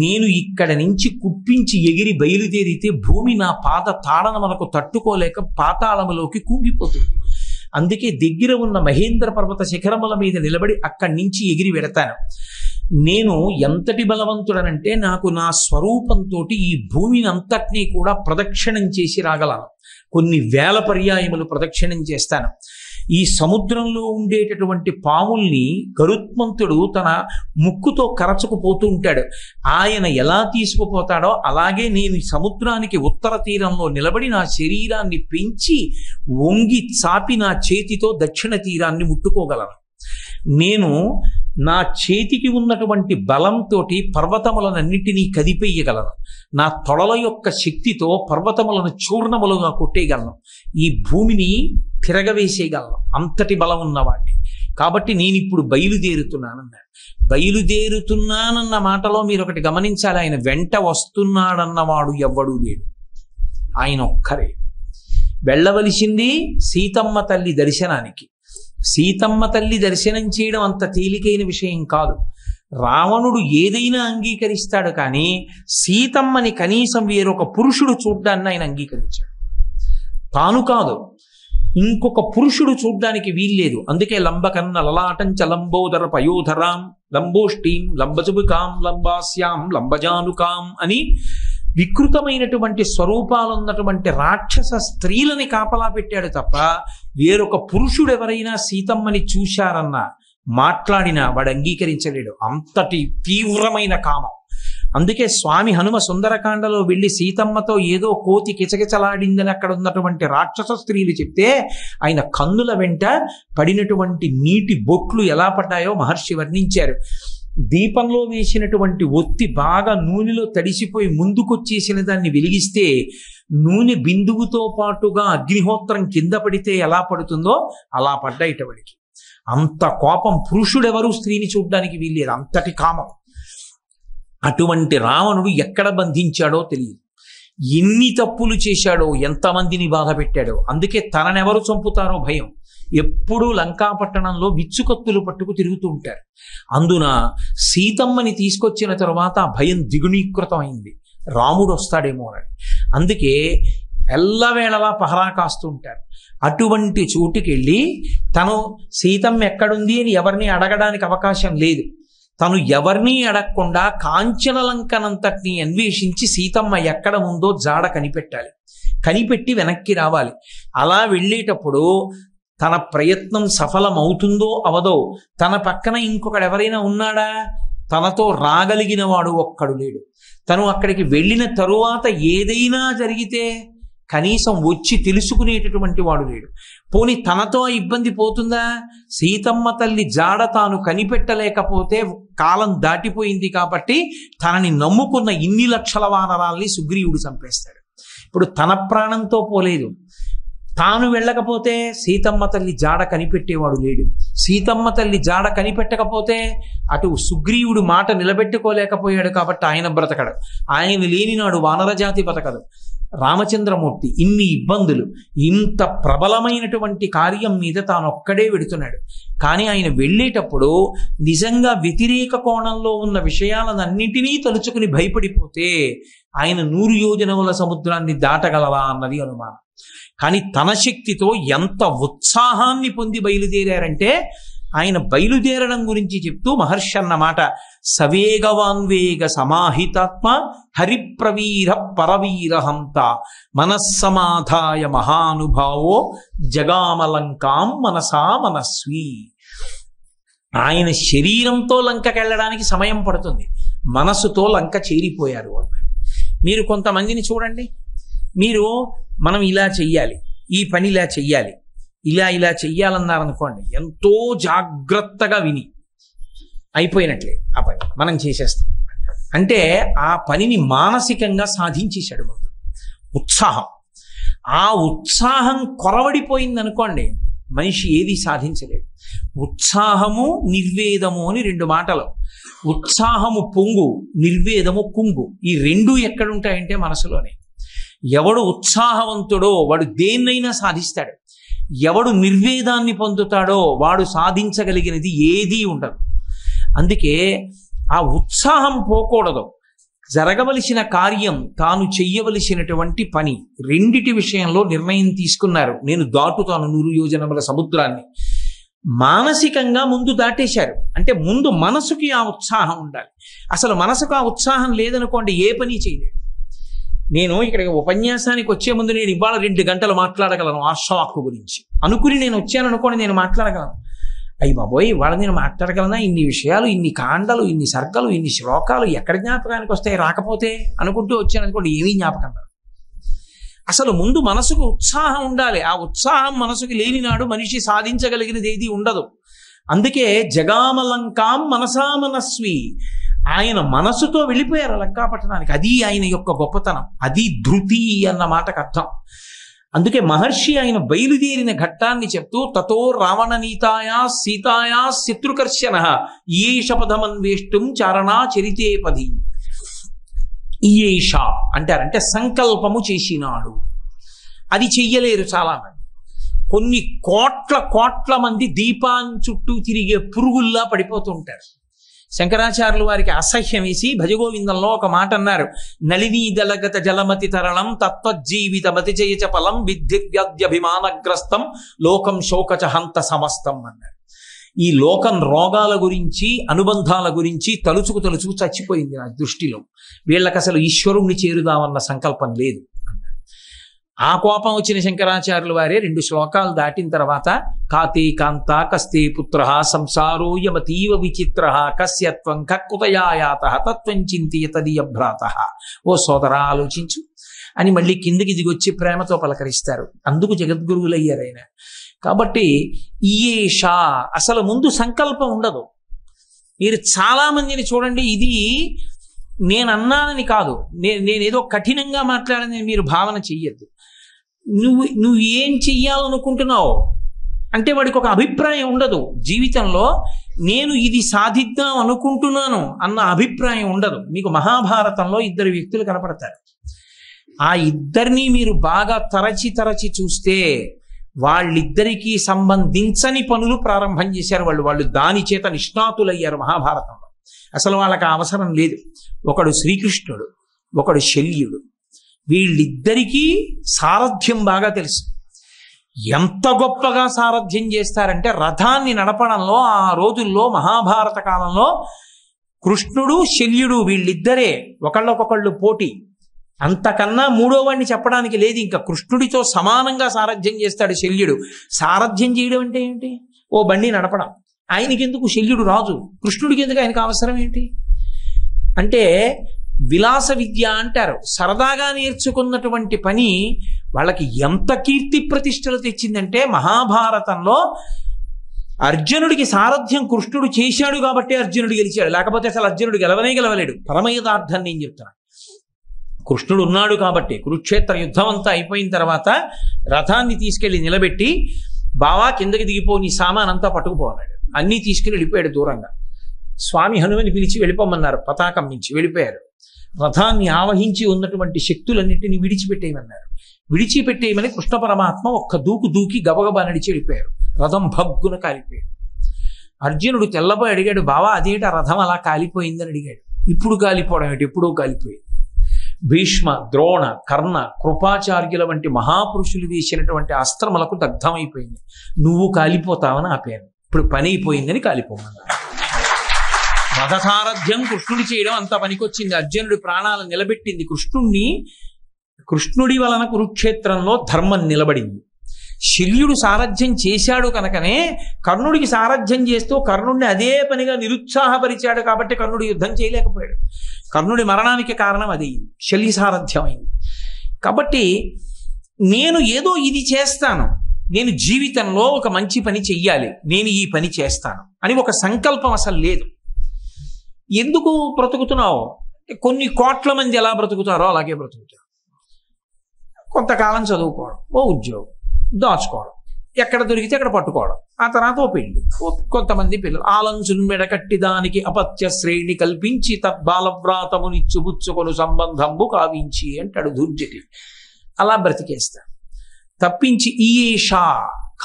నేను ఇక్కడ నుంచి కుప్పించి ఎగిరి బయలుదేరితే భూమి నా పాద తాడన మనకు తట్టుకోలేక పాతాళములోకి కుంగిపోతుంది. అందుకే దగ్గర ఉన్న మహేంద్ర పర్వత శిఖరముల మీద నిలబడి అక్కడి నుంచి ఎగిరి వెడతాను. నేను ఎంతటి బలవంతుడనంటే నాకు నా స్వరూపంతో ఈ భూమిని అంతటినీ కూడా ప్రదక్షిణం చేసి రాగలను. కొన్ని వేల పర్యాయములు ప్రదక్షిణం చేస్తాను. ఈ సముద్రంలో ఉండేటటువంటి పాముల్ని గరుత్మంతుడు తన ముక్కుతో కరచుకుపోతూ ఉంటాడు. ఆయన ఎలా తీసుకుపోతాడో అలాగే నేను సముద్రానికి ఉత్తర తీరంలో నిలబడి నా శరీరాన్ని పెంచి వంగి చాపి నా చేతితో దక్షిణ తీరాన్ని ముట్టుకోగలను. నేను నా చేతికి ఉన్నటువంటి బలంతో పర్వతములనన్నింటినీ కదిపేయగలను. నా తొడల యొక్క శక్తితో పర్వతములను చూర్ణములుగా కొట్టేయగలను. ఈ భూమిని తిరగవేసేయగలను. అంతటి బలం ఉన్నవాడిని. కాబట్టి నేను ఇప్పుడు బయలుదేరుతున్నానన్నాడు. బయలుదేరుతున్నానన్న మాటలో మీరు ఒకటి గమనించాలి, ఆయన వెంట వస్తున్నాడన్నవాడు ఎవ్వడూ లేడు, ఆయన ఒక్కరే. వెళ్ళవలసింది సీతమ్మ తల్లి దర్శనానికి. సీతమ్మ తల్లి దర్శనం చేయడం అంత తేలికైన విషయం కాదు. రావణుడు ఏదైనా అంగీకరిస్తాడు, కానీ సీతమ్మని కనీసం వేరొక పురుషుడు చూడ్డాన్ని ఆయన అంగీకరించాడు. తాను కాదు, ఇంకొక పురుషుడు చూడ్డానికి వీల్లేదు. అందుకే లంబకన్న లలాటంచ లంబోదర పయోధరాం లంబోష్టీం లంబజుబుకాం లంబాస్యాం లంబజానుకాం అని వికృతమైనటువంటి స్వరూపాలున్నటువంటి రాక్షస స్త్రీలని కాపలా పెట్టాడు తప్ప వేరొక పురుషుడు ఎవరైనా సీతమ్మని చూశారన్నా మాట్లాడినా వాడు అంగీకరించలేడు. అంతటి తీవ్రమైన కామం. అందుకే స్వామి హనుమ సుందరకాండలో వెళ్ళి సీతమ్మతో ఏదో కోతి కిచకిచలాడిందని అక్కడ ఉన్నటువంటి రాక్షస స్త్రీలు చెప్తే ఆయన కన్నుల వెంట పడినటువంటి నీటి బొట్లు ఎలా పడ్డాయో మహర్షి వర్ణించారు. దీపంలో వేసినటువంటి ఒత్తి బాగా నూనెలో తడిసిపోయి ముందుకొచ్చేసిన దాన్ని వెలిగిస్తే నూనె బిందువుతో పాటుగా అగ్నిహోత్రం కింద పడితే ఎలా పడుతుందో అలా పడ్డాయిటవాడికి. అంత కోపం. పురుషుడెవరు స్త్రీని చూడ్డానికి వీల్లేదు, అంతటి కామం. అటువంటి రావణుడు ఎక్కడ బంధించాడో తెలియదు, ఎన్ని తప్పులు చేశాడో, ఎంతమందిని బాధ పెట్టాడో. అందుకే తననెవరు చంపుతారో భయం. ఎప్పుడూ లంకాపట్టణంలో విచ్చుకత్తులు పట్టుకు తిరుగుతూ ఉంటారు. అందున సీతమ్మని తీసుకొచ్చిన తరువాత ఆ భయం ద్విగుణీకృతమైంది, రాముడు వస్తాడేమో అని. అందుకే ఎల్లవేళలా పహరా కాస్తూ ఉంటారు. అటువంటి చోటుకి వెళ్ళి తను సీతమ్మ ఎక్కడుంది అని ఎవరిని అడగడానికి అవకాశం లేదు. తను ఎవరినీ అడగకుండా కాంచన లంకనంతటినీ అన్వేషించి సీతమ్మ ఎక్కడ ఉందో జాడ కనిపెట్టాలి. కనిపెట్టి వెనక్కి రావాలి. అలా వెళ్ళేటప్పుడు తన ప్రయత్నం సఫలమవుతుందో అవదో, తన పక్కన ఇంకొకడు ఎవరైనా ఉన్నాడా, తనతో రాగలిగిన వాడు ఒక్కడు లేడు. తను అక్కడికి వెళ్ళిన తరువాత ఏదైనా జరిగితే కనీసం వచ్చి తెలుసుకునేటటువంటి వాడు లేడు. పోనీ తనతో ఇబ్బంది పోతుందా? సీతమ్మ తల్లి జాడ తాను కనిపెట్టలేకపోతే కాలం దాటిపోయింది కాబట్టి తనని నమ్ముకున్న ఇన్ని లక్షల వానరాల్ని సుగ్రీవుడు చంపేస్తాడు. ఇప్పుడు తన ప్రాణంతో పోలేదు. తాను వెళ్ళకపోతే సీతమ్మ తల్లి జాడ కనిపెట్టేవాడు లేడు. సీతమ్మ తల్లి జాడ కనిపెట్టకపోతే అటు సుగ్రీవుడు మాట నిలబెట్టుకోలేకపోయాడు కాబట్టి ఆయన బ్రతకడు. ఆయన లేనినాడు వానరజాతి బతకదు. రామచంద్రమూర్తి ఇన్ని ఇబ్బందులు, ఇంత ప్రబలమైనటువంటి కార్యం మీద తాను ఒక్కడే వెడుతున్నాడు. కానీ ఆయన వెళ్ళేటప్పుడు నిజంగా వ్యతిరేక కోణంలో ఉన్న విషయాలన్నింటినీ తలుచుకుని భయపడిపోతే ఆయన 100 యోజనముల సముద్రాన్ని దాటగలరా అన్నది అనుమానం. కానీ తన శక్తితో ఎంత ఉత్సాహాన్ని పొంది బయలుదేరారంటే, ఆయన బయలుదేరడం గురించి చెప్తూ మహర్షి అన్నమాట, సవేగవాన్వేగ సమాహితాత్మ హరిప్రవీర పరవీరహంత మనస్సమాధాయ మహానుభావో జగామలంకాం మనసా మనస్వి. ఆయన శరీరంతో లంకకెళ్ళడానికి సమయం పడుతుంది, మనసుతో లంక చేరిపోయారు. మీరు కొంతమందిని చూడండి, మనం ఇలా చెయ్యాలి, ఈ పని ఇలా చెయ్యాలి, ఇలా చెయ్యాలన్నారనుకోండి, ఎంతో జాగ్రత్తగా విని అయిపోయినట్లే ఆ పని మనం చేసేస్తాం. అంటే ఆ పనిని మానసికంగా సాధించేశాడు ముందు. ఆ ఉత్సాహం కొరవడిపోయిందనుకోండి, మనిషి ఏది సాధించలేడు. ఉత్సాహము నిర్వేదము అని 2 మాటలు. ఉత్సాహము పొంగు, నిర్వేదము కుంగు. ఈ 2 ఎక్కడుంటాయంటే మనసులోనే. ఎవడు ఉత్సాహవంతుడో వాడు దేన్నైనా సాధిస్తాడు. ఎవడు నిర్వేదాన్ని పొందుతాడో వాడు సాధించగలిగినది ఏదీ ఉండదు. అందుకే ఆ ఉత్సాహం పోకూడదు. జరగవలసిన కార్యం, తాను చెయ్యవలసినటువంటి పని, రెండిటి విషయంలో నిర్ణయం తీసుకున్నారు. నేను దాటుతాను 100 యోజనముల సముద్రాన్ని. మానసికంగా ముందు దాటేశారు. అంటే ముందు మనసుకి ఆ ఉత్సాహం ఉండాలి. అసలు మనసుకు ఆ ఉత్సాహం లేదనుకోండి, ఏ పని చేయలేదు. నేను ఇక్కడికి ఉపన్యాసానికి వచ్చే ముందు నేను ఇవాళ 2 గంటలు మాట్లాడగలను ఆర్షవాక్కు గురించి అనుకుని నేను వచ్చాను అనుకోండి, నేను మాట్లాడగలను. అయ్యి బాబోయ్, ఇవాళ నేను మాట్లాడగలనా? ఇన్ని విషయాలు, ఇన్ని కాండలు, ఇన్ని సర్గలు, ఇన్ని శ్లోకాలు ఎక్కడ జ్ఞాపకానికి వస్తాయి? రాకపోతే అనుకుంటూ వచ్చాను అనుకోండి, ఏమీ జ్ఞాపకం రాదు. అసలు ముందు మనసుకు ఉత్సాహం ఉండాలి. ఆ ఉత్సాహం మనసుకి లేనినాడు మనిషి సాధించగలిగినది ఏది ఉండదు. అందుకే జగామలంకాం మనసా మనస్వి. ఆయన మనసుతో వెళ్ళిపోయారు లంకాపట్టణానికి. అది ఆయన యొక్క గొప్పతనం. అది ధృతి అన్న మాటకు అర్థం. అందుకే మహర్షి ఆయన బయలుదేరిన ఘట్టాన్ని చెప్తూ తతో రావణ నీతాయా సీతాయా శత్రుకర్షణ ఈయేష పదమన్వేష్టం చారణా చరితేపది. ఈయేష అంటారంటే సంకల్పము చేసినాడు. అది చెయ్యలేరు చాలామంది. కొన్ని కోట్ల మంది దీపాన్ని చుట్టూ తిరిగే పురుగుల్లా పడిపోతూ ఉంటారు. శంకరాచార్యులు వారికి అసహ్యం వేసి భజగోవిందంలో ఒక మాట అన్నారు, నళినీ దళగత జలమతి తరళం తత్వజీవిత మతిజయ చపలం విద్ధివ్యాధ్యభిమానగ్రస్తం లోకం శోకచ హంత సమస్తం అన్నారు. ఈ లోకం రోగాల గురించి, అనుబంధాల గురించి తలుచుకు చచ్చిపోయింది నా దృష్టిలో. వీళ్ళకి అసలు ఈశ్వరుణ్ణి చేరుదామన్న సంకల్పం లేదు. ఆ కోపం వచ్చిన శంకరాచార్యుల వారే 2 శ్లోకాలు దాటిన తర్వాత కాతే కాంత కస్తే పుత్ర సంసారో యమతీవ విచిత్ర కస్యత్వం కక్కుతయాయాత తత్వం చింతియ తదీయభ్రాత. ఓ సోదరా, ఆలోచించు అని మళ్ళీ కిందికి దిగొచ్చి ప్రేమతో పలకరిస్తారు. అందుకు జగద్గురువులయ్యారు ఆయన. కాబట్టి ఈయేష, అసలు ముందు సంకల్పం ఉండదు. మీరు చాలా మందిని చూడండి, ఇది నేను అన్నానని కాదు, నేనేదో కఠినంగా మాట్లాడని మీరు భావన చెయ్యొద్దు. నువ్వు ఏం చెయ్యాలనుకుంటున్నావు అంటే వాడికి ఒక అభిప్రాయం ఉండదు జీవితంలో. నేను ఇది సాధిద్దాం అనుకుంటున్నాను అన్న అభిప్రాయం ఉండదు. మీకు మహాభారతంలో 2 వ్యక్తులు కనపడతారు. ఆ ఇద్దరిని మీరు బాగా తరచి చూస్తే వాళ్ళిద్దరికీ సంబంధించని పనులు ప్రారంభం చేశారు వాళ్ళు దాని చేత నిష్ణాతులయ్యారు మహాభారతంలో. అసలు వాళ్ళకి అవసరం లేదు. ఒకడు శ్రీకృష్ణుడు, ఒకడు శల్యుడు. వీళ్ళిద్దరికీ సారథ్యం బాగా తెలుసు. ఎంత గొప్పగా సారథ్యం చేస్తారంటే, రథాన్ని నడపడంలో ఆ రోజుల్లో మహాభారత కాలంలో కృష్ణుడు శల్యుడు వీళ్ళిద్దరే ఒకళ్ళకొకళ్ళు పోటీ. అంతకన్నా మూడో వాడిని చెప్పడానికి లేదు. ఇంకా కృష్ణుడితో సమానంగా సారథ్యం చేస్తాడు శల్యుడు. సారథ్యం చేయడం అంటే ఏంటి? ఓ బండి నడపడం. ఆయనకి ఎందుకు? శల్యుడు రాజు, కృష్ణుడికి ఎందుకు ఆయనకు అవసరం ఏంటి అంటే విలాస విద్య అంటారు. సరదాగా నేర్చుకున్నటువంటి పని వాళ్ళకి ఎంత కీర్తి ప్రతిష్టలు తెచ్చిందంటే, మహాభారతంలో అర్జునుడికి సారథ్యం కృష్ణుడు చేశాడు కాబట్టి అర్జునుడు గెలిచాడు, లేకపోతే అసలు అర్జునుడు గెలవలేడు. పరమయదార్థం నేను చెప్తున్నాను. కృష్ణుడు ఉన్నాడు కాబట్టి కురుక్షేత్ర యుద్ధం అంతా అయిపోయిన తర్వాత రథాన్ని తీసుకెళ్లి నిలబెట్టి, బావా కిందకి దిగిపో, నీ సామాన్ అంతా పట్టుకుపోన్నాడు. అన్నీ తీసుకుని వెళ్ళిపోయాడు దూరంగా. స్వామి హనుమని పిలిచి వెళ్ళిపోమన్నారు, పతాకం మించి వెళ్ళిపోయారు. రథాన్ని ఆవహించి ఉన్నటువంటి శక్తులన్నింటినీ విడిచిపెట్టేయమన్నారు. విడిచిపెట్టేయమని కృష్ణ పరమాత్మ ఒక్క దూకు దూకి గబగబా నడిచి వెళ్ళిపోయారు. రథం భగ్గున కాలిపోయాడు. అర్జునుడు తెల్లబోయి అడిగాడు, బావా అదేంటి ఆ రథం అలా కాలిపోయిందని అడిగాడు. ఇప్పుడు కాలిపోవడం ఏంటి, ఎప్పుడూ కాలిపోయింది. భీష్మ, ద్రోణ, కర్ణ, కృపాచార్యుల వంటి మహాపురుషులు వేసినటువంటి అస్త్రములకు దగ్ధమైపోయింది. నువ్వు కాలిపోతావని ఆపాను. ఇప్పుడు పని అయిపోయిందని కాలిపోమన్నారు. రథసారథ్యం కృష్ణుడి చేయడం అంత పనికొచ్చింది. అర్జునుడి ప్రాణాలను నిలబెట్టింది. కృష్ణుడి వలన కురుక్షేత్రంలో ధర్మం నిలబడింది. శల్యుడు సారథ్యం చేశాడు కనుకనే కర్ణుడికి సారథ్యం చేస్తూ కర్ణుడిని అదే పనిగా నిరుత్సాహపరిచాడు కాబట్టి కర్ణుడు యుద్ధం చేయలేకపోయాడు. కర్ణుడి మరణానికి కారణం అది శల్య సారథ్యం అయింది. కాబట్టి నేను ఏదో ఇది చేస్తాను, నేను జీవితంలో ఒక మంచి పని చెయ్యాలి, నేను ఈ పని చేస్తాను అని ఒక సంకల్పం అసలు లేదు. ఎందుకు బ్రతుకుతున్నావు? కొన్ని కోట్ల మంది ఎలా బ్రతుకుతారో అలాగే బ్రతుకుతారు. కొంతకాలం చదువుకోవడం, ఓ ఉద్యోగం, దాచుకోవడం, ఎక్కడ దొరికితే అక్కడ పట్టుకోవడం, ఆ తర్వాత ఓ పెళ్లి, కొంతమంది పిల్లలు, ఆలంచున్ మెడకట్టి దానికి అపత్య శ్రేణి కల్పించి తద్బాలవ్రాతమునిచ్చుబుచ్చుకొను సంబంధంబు కావించి అంటాడు దుర్జటి. అలా బ్రతికేస్తాను తప్పించి ఈయేషా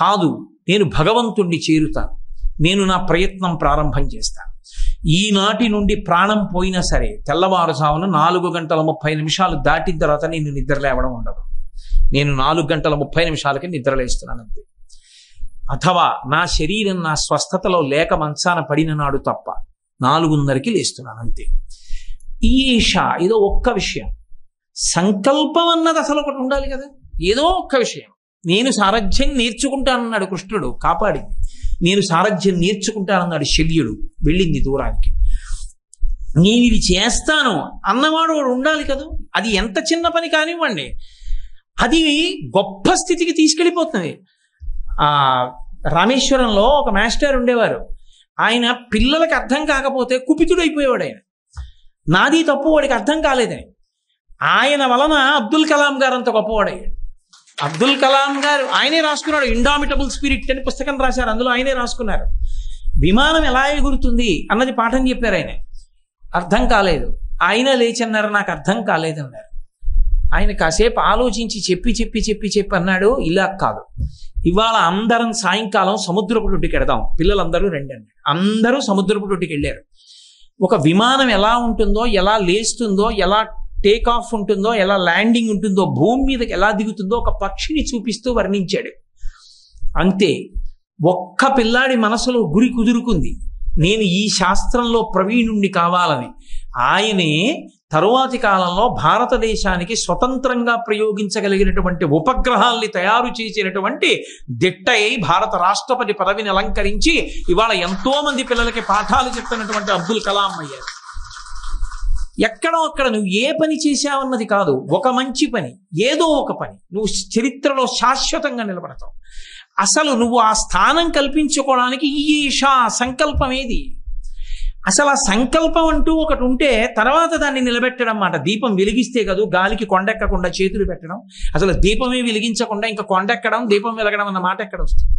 కాదు, నేను భగవంతుణ్ణి చేరుతాను, నేను నా ప్రయత్నం ప్రారంభం చేస్తాను. ఈనాటి నుండి ప్రాణం పోయినా సరే తెల్లవారుజామున 4:30 దాటిన తర్వాత నేను నిద్ర లేవడం ఉండదు. నేను 4:30 నిద్రలేస్తున్నాను అంతే. అథవా నా శరీరం నా స్వస్థతలో లేక మంచాన పడిన నాడు తప్ప 4:30 లేస్తున్నాను అంతే. ఈష ఏదో ఒక్క విషయం, సంకల్పం అన్నది అసలు ఒకటి ఉండాలి కదా. ఏదో ఒక్క విషయం, నేను సారథ్యం నేర్చుకుంటానన్నాడు కృష్ణుడు, కాపాడింది. నేను సారథ్యం నేర్చుకుంటానన్నాడు శల్యుడు, వెళ్ళింది దూరానికి. నేను ఇది చేస్తాను అన్నవాడు వాడు ఉండాలి కదా. అది ఎంత చిన్న పని కానివ్వండి, అది గొప్ప స్థితికి తీసుకెళ్ళిపోతుంది. రామేశ్వరంలో ఒక మాస్టర్ ఉండేవారు. ఆయన పిల్లలకి అర్థం కాకపోతే కుపితుడైపోయేవాడు. ఆయన నాది తప్పు వాడికి అర్థం కాలేదని. ఆయన వలన అబ్దుల్ కలాం గారు అంత గొప్పవాడయ్యాడు. అబ్దుల్ కలాం గారు ఆయనే రాసుకున్నాడు, ఇండామిటబుల్ స్పిరిట్ అని పుస్తకం రాశారు. అందులో ఆయనే రాసుకున్నారు. విమానం ఎలా ఎగురుతుంది అన్నది పాఠం చెప్పారు. ఆయన అర్థం కాలేదు, ఆయన లేచన్నారు నాకు అర్థం కాలేదన్నారు. ఆయన కాసేపు ఆలోచించి చెప్పి అన్నాడు, ఇలా కాదు, ఇవాళ అందరం సాయంకాలం సముద్రపు ఒడ్డుకి వెడదాం, పిల్లలందరూ రండి అన్నాడు. అందరూ సముద్రపు ఒడ్డుకి వెళ్ళారు. ఒక విమానం ఎలా ఉంటుందో, ఎలా లేస్తుందో, ఎలా టేక్ ఆఫ్ ఉంటుందో, ఎలా ల్యాండింగ్ ఉంటుందో, భూమి మీదకి ఎలా దిగుతుందో ఒక పక్షిని చూపిస్తూ వర్ణించాడు. అంతే. ఒక్క పిల్లాడి మనసులో గురి కుదురుకుంది, నేను ఈ శాస్త్రంలో ప్రవీణుణ్ణి కావాలని. ఆయనే తరువాతి కాలంలో భారతదేశానికి స్వతంత్రంగా ప్రయోగించగలిగినటువంటి ఉపగ్రహాల్ని తయారు చేసినటువంటి దిట్టై భారత రాష్ట్రపతి పదవిని అలంకరించి ఇవాళ ఎంతో మంది పిల్లలకి పాఠాలు చెప్పినటువంటి అబ్దుల్ కలాం అయ్యారు. ఎక్కడో అక్కడ నువ్వు ఏ పని చేశావన్నది కాదు, ఒక మంచి పని, ఏదో ఒక పని నువ్వు చరిత్రలో శాశ్వతంగా నిలబడతావు. అసలు నువ్వు ఆ స్థానం కల్పించుకోవడానికి ఈషా సంకల్పం ఏది? అసలు ఆ సంకల్పం అంటూ ఒకటి ఉంటే తర్వాత దాన్ని నిలబెట్టడం మాట. దీపం వెలిగిస్తే కాదు, గాలికి కొండెక్కకుండా చేతులు పెట్టడం. అసలు దీపమే వెలిగించకుండా ఇంకా కొండెక్కడం, దీపం వెలగడం అన్న మాట ఎక్కడ వస్తుంది?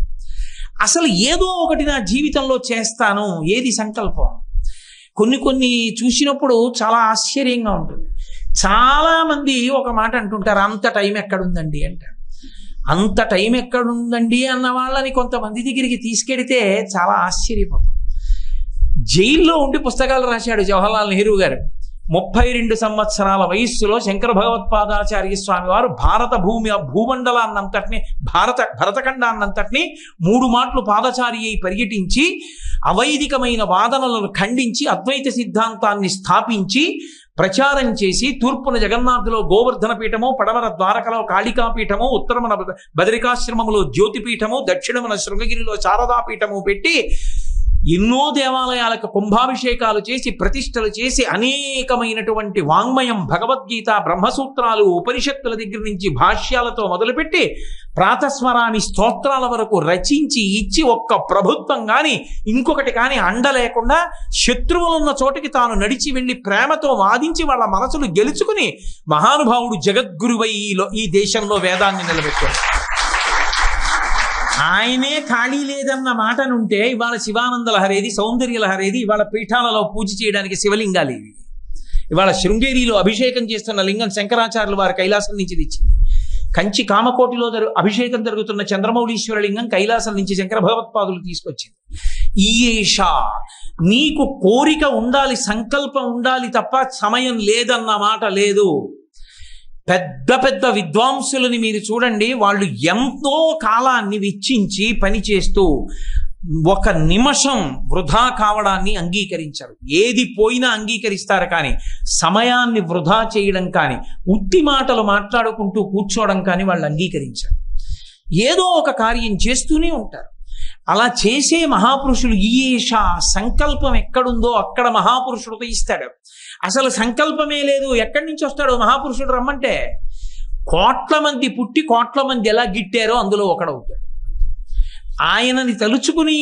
అసలు ఏదో ఒకటి నా జీవితంలో చేస్తాను, ఏది సంకల్పం? కొన్ని చూసినప్పుడు చాలా ఆశ్చర్యంగా ఉంటుంది. చాలా మంది ఒక మాట అంటుంటారు, అంత టైం ఎక్కడుందండి అంటారు. అంత టైం ఎక్కడుందండి అన్న వాళ్ళని కొంతమంది దగ్గరికి తీసుకెడితే చాలా ఆశ్చర్యపోతాం. జైల్లో ఉండి పుస్తకాలు రాశాడు జవహర్లాల్ నెహ్రూ గారు. 32 సంవత్సరాల వయస్సులో శంకర భగవత్పాదాచార్య స్వామి వారు భారత భూమండలాన్నంతటిని, భరతఖండాన్నంతటిని 3 మాటలు పాదచారి అయి పర్యటించి అవైదికమైన వాదనలను ఖండించి అద్వైత సిద్ధాంతాన్ని స్థాపించి ప్రచారం చేసి తూర్పున జగన్నాథులో గోవర్ధన పీఠము, పడమర ద్వారకలో కాళికాపీఠము, ఉత్తరమున బదరికాశ్రమములో జ్యోతిపీఠము, దక్షిణమున శృంగగిరిలో శారదాపీఠము పెట్టి ఎన్నో దేవాలయాలకు కుంభాభిషేకాలు చేసి ప్రతిష్టలు చేసి అనేకమైనటువంటి వాంగ్మయం, భగవద్గీత, బ్రహ్మసూత్రాలు, ఉపనిషత్తుల దగ్గర నుంచి భాష్యాలతో మొదలుపెట్టి ప్రాతస్మరామి స్తోత్రాల వరకు రచించి ఇచ్చి ఒక్క ప్రభుత్వం కానీ ఇంకొకటి కానీ అండ లేకుండా శత్రువులున్న చోటికి తాను నడిచి వెళ్ళి ప్రేమతో వాదించి వాళ్ళ మనసులు గెలుచుకుని మహానుభావుడు జగద్గురువై ఈ దేశంలో వేదాన్ని నిలబెట్టాడు. ఆయనే ఖాళీ లేదన్న మాటనుంటే ఇవాళ శివానంద లహరేది, సౌందర్య లహరేది, ఇవాళ పీఠాలలో పూజ చేయడానికి శివలింగాలు ఇవి. ఇవాళ శృంగేరిలో అభిషేకం చేస్తున్న లింగం శంకరాచార్యులు వారి కైలాసం నుంచి తెచ్చింది. కంచి కామకోటిలో అభిషేకం జరుగుతున్న చంద్రమౌళీశ్వర లింగం కైలాసం నుంచి శంకర భగవత్పాదులు తీసుకొచ్చింది. ఈయేషా, నీకు కోరిక ఉండాలి, సంకల్పం ఉండాలి తప్ప సమయం లేదన్న మాట లేదు. పెద్ద పెద్ద విద్వాంసులని మీరు చూడండి, వాళ్ళు ఎంతో కాలాన్ని వెచ్చించి పనిచేస్తూ ఒక నిమిషం వృధా కావడాన్ని అంగీకరించరు. ఏది పోయినా అంగీకరిస్తారు, కానీ సమయాన్ని వృధా చేయడం కానీ ఉత్తి మాటలు మాట్లాడుకుంటూ కూర్చోవడం కానీ వాళ్ళు అంగీకరించారు. ఏదో ఒక కార్యం చేస్తూనే ఉంటారు. అలా చేసే మహాపురుషులు ఈయేషా, సంకల్పం ఎక్కడుందో అక్కడ మహాపురుషుడు ఉదయిస్తాడు. అసలు సంకల్పమే లేదు, ఎక్కడి నుంచి వస్తాడు మహాపురుషుడు రమ్మంటే? కోట్ల మంది పుట్టి కోట్ల మంది ఎలా గిట్టారో అందులో ఒకడవుతాడు. ఆయనని తలుచుకుని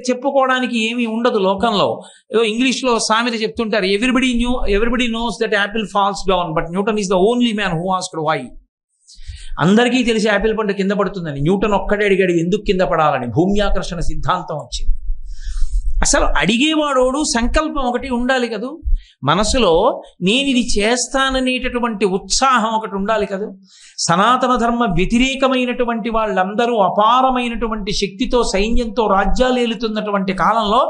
చెప్పుకోవడానికి ఏమీ ఉండదు లోకంలో. ఏదో ఇంగ్లీష్లో సామెత చెప్తుంటారు, everybody knows that apple falls down but Newton is the only man who asked why. అందరికీ తెలిసి యాపిల్ పండు కింద పడుతుందని, న్యూటన్ ఒక్కడే అడిగాడు ఎందుకు కింద పడాలని. భూమ్యాకర్షణ సిద్ధాంతం వచ్చింది. అసలు అడిగేవాడోడు సంకల్పం ఒకటి ఉండాలి కదూ, మనసులో నేను ఇది చేస్తాననేటటువంటి ఉత్సాహం ఒకటి ఉండాలి కదూ. సనాతన ధర్మ వ్యతిరేకమైనటువంటి వాళ్ళందరూ అపారమైనటువంటి శక్తితో సైన్యంతో రాజ్యాలు ఏలుతున్నటువంటి కాలంలో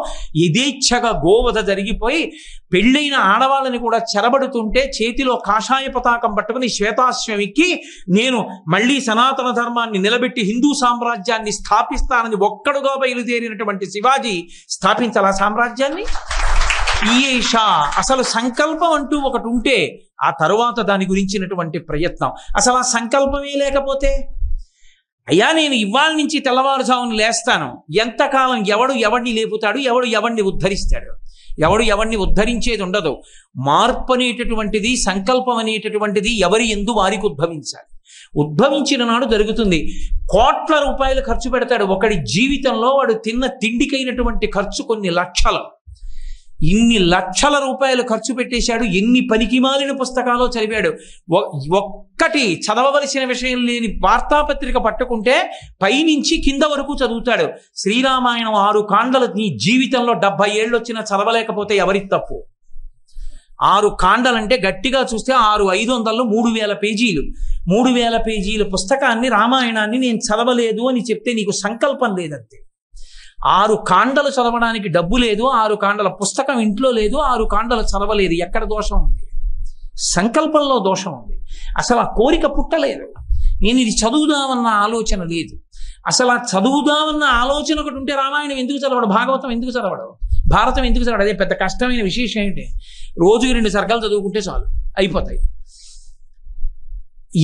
యథేచ్ఛగా గోవధ జరిగిపోయి పెళ్ళైన ఆడవాళ్ళని కూడా చెరబడుతుంటే చేతిలో కాషాయ పతాకం పట్టుకుని శ్వేతాశ్వం ఎక్కి నేను మళ్ళీ సనాతన ధర్మాన్ని నిలబెట్టి హిందూ సామ్రాజ్యాన్ని స్థాపిస్తానని ఒక్కడుగా బయలుదేరినటువంటి శివాజీ స్థాపించాల సామ్రాజ్యాన్ని. ఈయేషా, అసలు సంకల్పం అంటూ ఒకటి ఉంటే ఆ తరువాత దాని గురించినటువంటి ప్రయత్నం. అసలు ఆ సంకల్పమే లేకపోతే, అయ్యా నేను ఇవాళ నుంచి తెల్లవారుజామున లేస్తాను, ఎంతకాలం ఎవడు ఎవడిని లేపుతాడు, ఎవడు ఎవడిని ఉద్ధరిస్తాడు? ఎవడు ఎవడిని ఉద్ధరించేది ఉండదు. మార్పు అనేటటువంటిది, సంకల్పం అనేటటువంటిది ఎవరి యందు వారికి ఉద్భవించాలి. ఉద్భవించిన నాడు జరుగుతుంది. కోట్ల రూపాయలు ఖర్చు పెడతాడు ఒకడి జీవితంలో, వాడు తిన్న తిండికైనటువంటి ఖర్చు కొన్ని లక్షలు. ఇన్ని లక్షల రూపాయలు ఖర్చు పెట్టేశాడు, ఎన్ని పనికిమాలిన పుస్తకాలు చదివాడు. ఒక్కటి చదవవలసిన విషయం లేని వార్తాపత్రిక పట్టుకుంటే పైనుంచి కింద వరకు చదువుతాడు. శ్రీరామాయణం 6 కాండలు నీ జీవితంలో 70 ఏళ్ళు వచ్చినా చదవలేకపోతే ఎవరి తప్పు? 6 కాండలంటే గట్టిగా చూస్తే 6,500 3,000 పేజీలు. 3,000 పేజీల పుస్తకాన్ని, రామాయణాన్ని నేను చదవలేదు అని చెప్తే నీకు సంకల్పం లేదంతే. 6 కాండలు చదవడానికి డబ్బు లేదు, 6 కాండల పుస్తకం ఇంట్లో లేదు, 6 కాండలు చదవలేదు. ఎక్కడ దోషం ఉంది? సంకల్పంలో దోషం ఉంది. అసలు ఆ కోరిక పుట్టలేదు. నేను ఇది చదువుదామన్న ఆలోచన లేదు. అసలు ఆ చదువుదామన్న ఆలోచన ఒకటి ఉంటే రామాయణం ఎందుకు చదవడు? భాగవతం ఎందుకు చదవడు? భారతం ఎందుకు చదవడు? అదే పెద్ద కష్టమైన విశేషం ఏంటి? రోజుకి 2 సర్గలు చదువుకుంటే చాలు, అయిపోతాయి.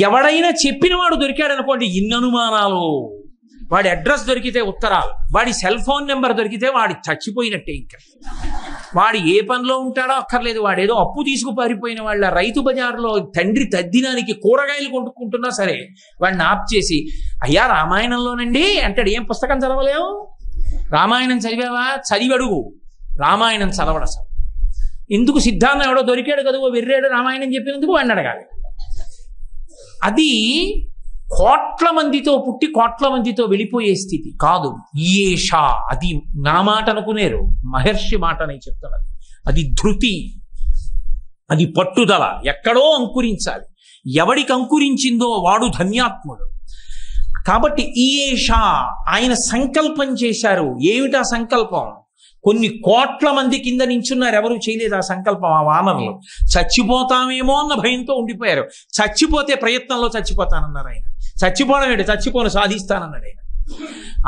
ఎవడైనా చెప్పినవాడు దొరికాడు అనుకోండి, ఇన్ని అనుమానాలు. వాడి అడ్రస్ దొరికితే ఉత్తరాలు, వాడి సెల్ ఫోన్ నెంబర్ దొరికితే వాడి చచ్చిపోయినట్టే. ఇంకా వాడు ఏ పనిలో ఉంటాడో అక్కర్లేదు. వాడేదో అప్పు తీసుకు పారిపోయిన వాళ్ళ రైతు బజార్లో తండ్రి తద్దినానికి కూరగాయలు కొనుక్కుంటున్నా సరే వాడిని ఆప్ చేసి, అయ్యా రామాయణంలోనండి అంటాడు. ఏం పుస్తకం చదవలేవు? రామాయణం చదివావా? చదివి అడుగు. రామాయణం చదవడు అసలు. ఎందుకు? సిద్ధాంతం ఎవడో దొరికాడు కదా, వెర్రాడు రామాయణం చెప్పినందుకు వాడిని అడగాలి. అది కోట్ల మందితో పుట్టి కోట్ల మందితో వెళ్ళిపోయే స్థితి కాదు. ఈయేషా, అది నా మాట అనుకునేరు, మహర్షి మాట అని చెప్తున్నది. అది ధృతి, అది పట్టుదల. ఎక్కడో అంకురించాలి. ఎవడికి అంకురించిందో వాడు ధన్యాత్ముడు. కాబట్టి ఈయేషా, ఆయన సంకల్పం చేశారు. ఏమిటా సంకల్పం? కొన్ని కోట్ల మంది కింద నించున్నారు, ఎవరు చేయలేదు ఆ సంకల్పం. ఆ వానరులు చచ్చిపోతామేమో అన్న భయంతో ఉండిపోయారు. చచ్చిపోతే ప్రయత్నంలో చచ్చిపోతానన్నారు ఆయన. చచ్చిపోవడం ఏంటి? చచ్చిపోను సాధిస్తానన్నాడు ఆయన.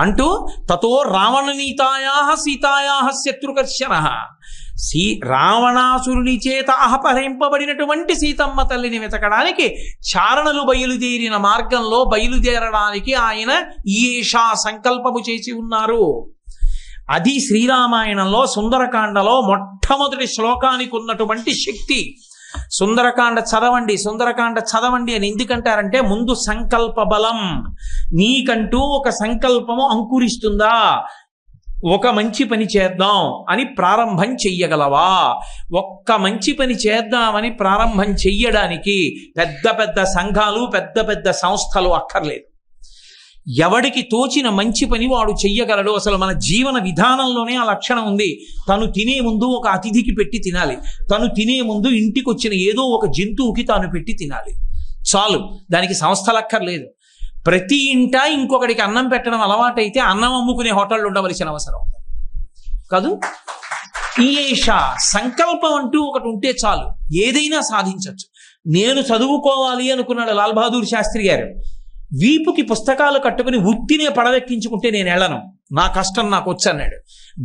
అంటూ తతో రావణ నీతాయా సీతాయా శత్రుకర్షణ, రావణాసురుని చేత అపహరింపబడినటువంటి సీతమ్మ తల్లిని వెతకడానికి చారణలు బయలుదేరిన మార్గంలో బయలుదేరడానికి ఆయన ఈషా సంకల్పము చేసి ఉన్నారు. అది శ్రీరామాయణంలో సుందరకాండలో మొట్టమొదటి శ్లోకానికి ఉన్నటువంటి శక్తి. సుందరకాండ చదవండి అని ఎందుకంటారంటే, ముందు సంకల్ప బలం. నీకంటూ ఒక సంకల్పము అంకురిస్తుందా? ఒక మంచి పని చేద్దాం అని ప్రారంభం చెయ్యగలవా? ఒక్క మంచి పని చేద్దామని ప్రారంభం చెయ్యడానికి పెద్ద పెద్ద సంఘాలు, పెద్ద పెద్ద సంస్థలు అక్కర్లేదు. ఎవడికి తోచిన మంచి పని వాడు చెయ్యగలడు. అసలు మన జీవన విధానంలోనే ఆ లక్షణం ఉంది. తను తినే ముందు ఒక అతిథికి పెట్టి తినాలి. తను తినే ముందు ఇంటికి వచ్చిన ఏదో ఒక జంతువుకి తాను పెట్టి తినాలి. చాలు, దానికి సంస్థలక్కర్లేదు. ప్రతి ఇంట ఇంకొకడికి అన్నం పెట్టడం అలవాటైతే అన్నం అమ్ముకునే హోటళ్ళు ఉండవలసిన అవసరం కాదు. ఈష సంకల్పం అంటూ ఒకటి ఉంటే చాలు, ఏదైనా సాధించవచ్చు. నేను చదువుకోవాలి అనుకున్నాడు లాల్ బహదూర్ శాస్త్రి గారు. వీపుకి పుస్తకాలు కట్టుకుని ఉత్తినే పడవెక్కించుకుంటే నేను వెళ్ళను, నా కష్టం నాకు వచ్చన్నాడు.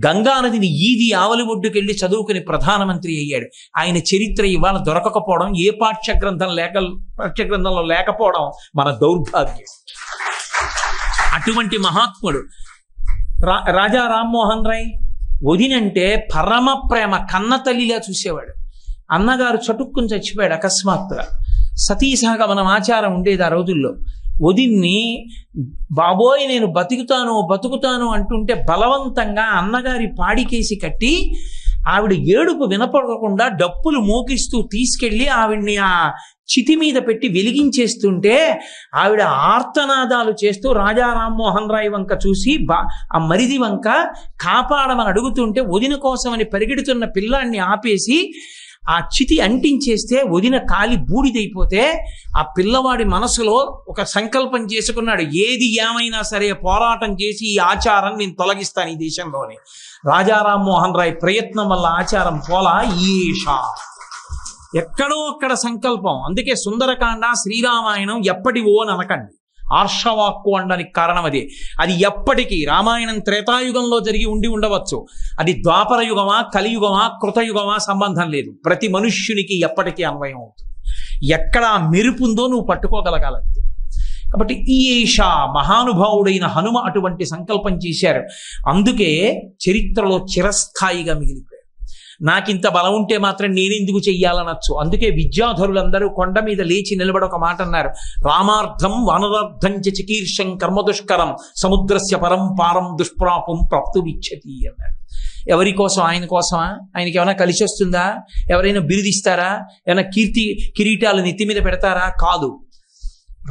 గంగా నదిని ఈది ఆవలి ఒడ్డుకెళ్ళి చదువుకుని ప్రధానమంత్రి అయ్యాడు. ఆయన చరిత్ర ఇవాళ దొరకకపోవడం, ఏ పాఠ్యగ్రంథంలో లేకపోవడం మన దౌర్భాగ్యం. అటువంటి మహాత్ముడు రాజా రామ్మోహన్ రాయ్. వదినంటే పరమ ప్రేమ, కన్న తల్లిగా చూసేవాడు. అన్నగారు చటుక్కుని చచ్చిపోయాడు అకస్మాత్తుగా. సతీసహగమనం ఆచారం ఉండేది ఆ రోజుల్లో. వదిన్ని బాబోయ్ నేను బతుకుతాను అంటుంటే బలవంతంగా అన్నగారి పాడికేసి కట్టి ఆవిడ ఏడుపు వినపడకుండా డప్పులు మోగిస్తూ తీసుకెళ్లి ఆవిడ్ని ఆ చితి మీద పెట్టి వెలిగించేస్తుంటే ఆవిడ ఆర్తనాదాలు చేస్తూ రాజా రామ్మోహన్ రాయ్ వంక చూసి ఆ మరిది వంక కాపాడమని అడుగుతుంటే వదిన కోసమని పరిగెడుతున్న పిల్లాన్ని ఆపేసి ఆ చితి అంటించేస్తే వదిన కాలి బూడిదైపోతే ఆ పిల్లవాడి మనసులో ఒక సంకల్పం చేసుకున్నాడు, ఏది ఏమైనా సరే పోరాటం చేసి ఈ ఆచారం నేను తొలగిస్తాను ఈ దేశంలోని. రాజా రామ్మోహన్ రాయ్ ప్రయత్నం వల్ల ఆచారం పోలా. ఈషా ఎక్కడో అక్కడ సంకల్పం. అందుకే సుందరకాండ శ్రీరామాయణం ఎప్పటివో అని అనకండి. ఆర్షవాక్కు అనడానికి కారణం అదే. అది ఎప్పటికీ రామాయణం త్రేతాయుగంలో జరిగి ఉండవచ్చు. అది ద్వాపర యుగమా, కలియుగమా, కృతయుగమా సంబంధం లేదు. ప్రతి మనుష్యునికి ఎప్పటికీ అన్వయం అవుతుంది. ఎక్కడ మెరుపుందో నువ్వు పట్టుకోగలగాలంతే. కాబట్టి ఈషా మహానుభావుడైన హనుమ అటువంటి సంకల్పం చేశారు. అందుకే చరిత్రలో చిరస్థాయిగా మిగిలిపోయారు. నాకింత బలం ఉంటే మాత్రం నేనెందుకు చెయ్యాలనొచ్చు. అందుకే విద్యాధరులందరూ కొండ మీద లేచి నిలబడి ఒక మాట అన్నారు, రామార్థం వానరార్థం చ చికీర్షం కర్మదుష్కరం సముద్రస్య పరం పారం దుష్ప్రాపం ప్రాప్తుమిచ్చతి అన్నారు. ఎవరి కోసం? ఆయన కోసమా? ఆయనకి ఏమైనా కలిసి వస్తుందా? ఎవరైనా బిరుదిస్తారా? ఏమైనా కిరీటాలు నెత్తి మీద పెడతారా? కాదు.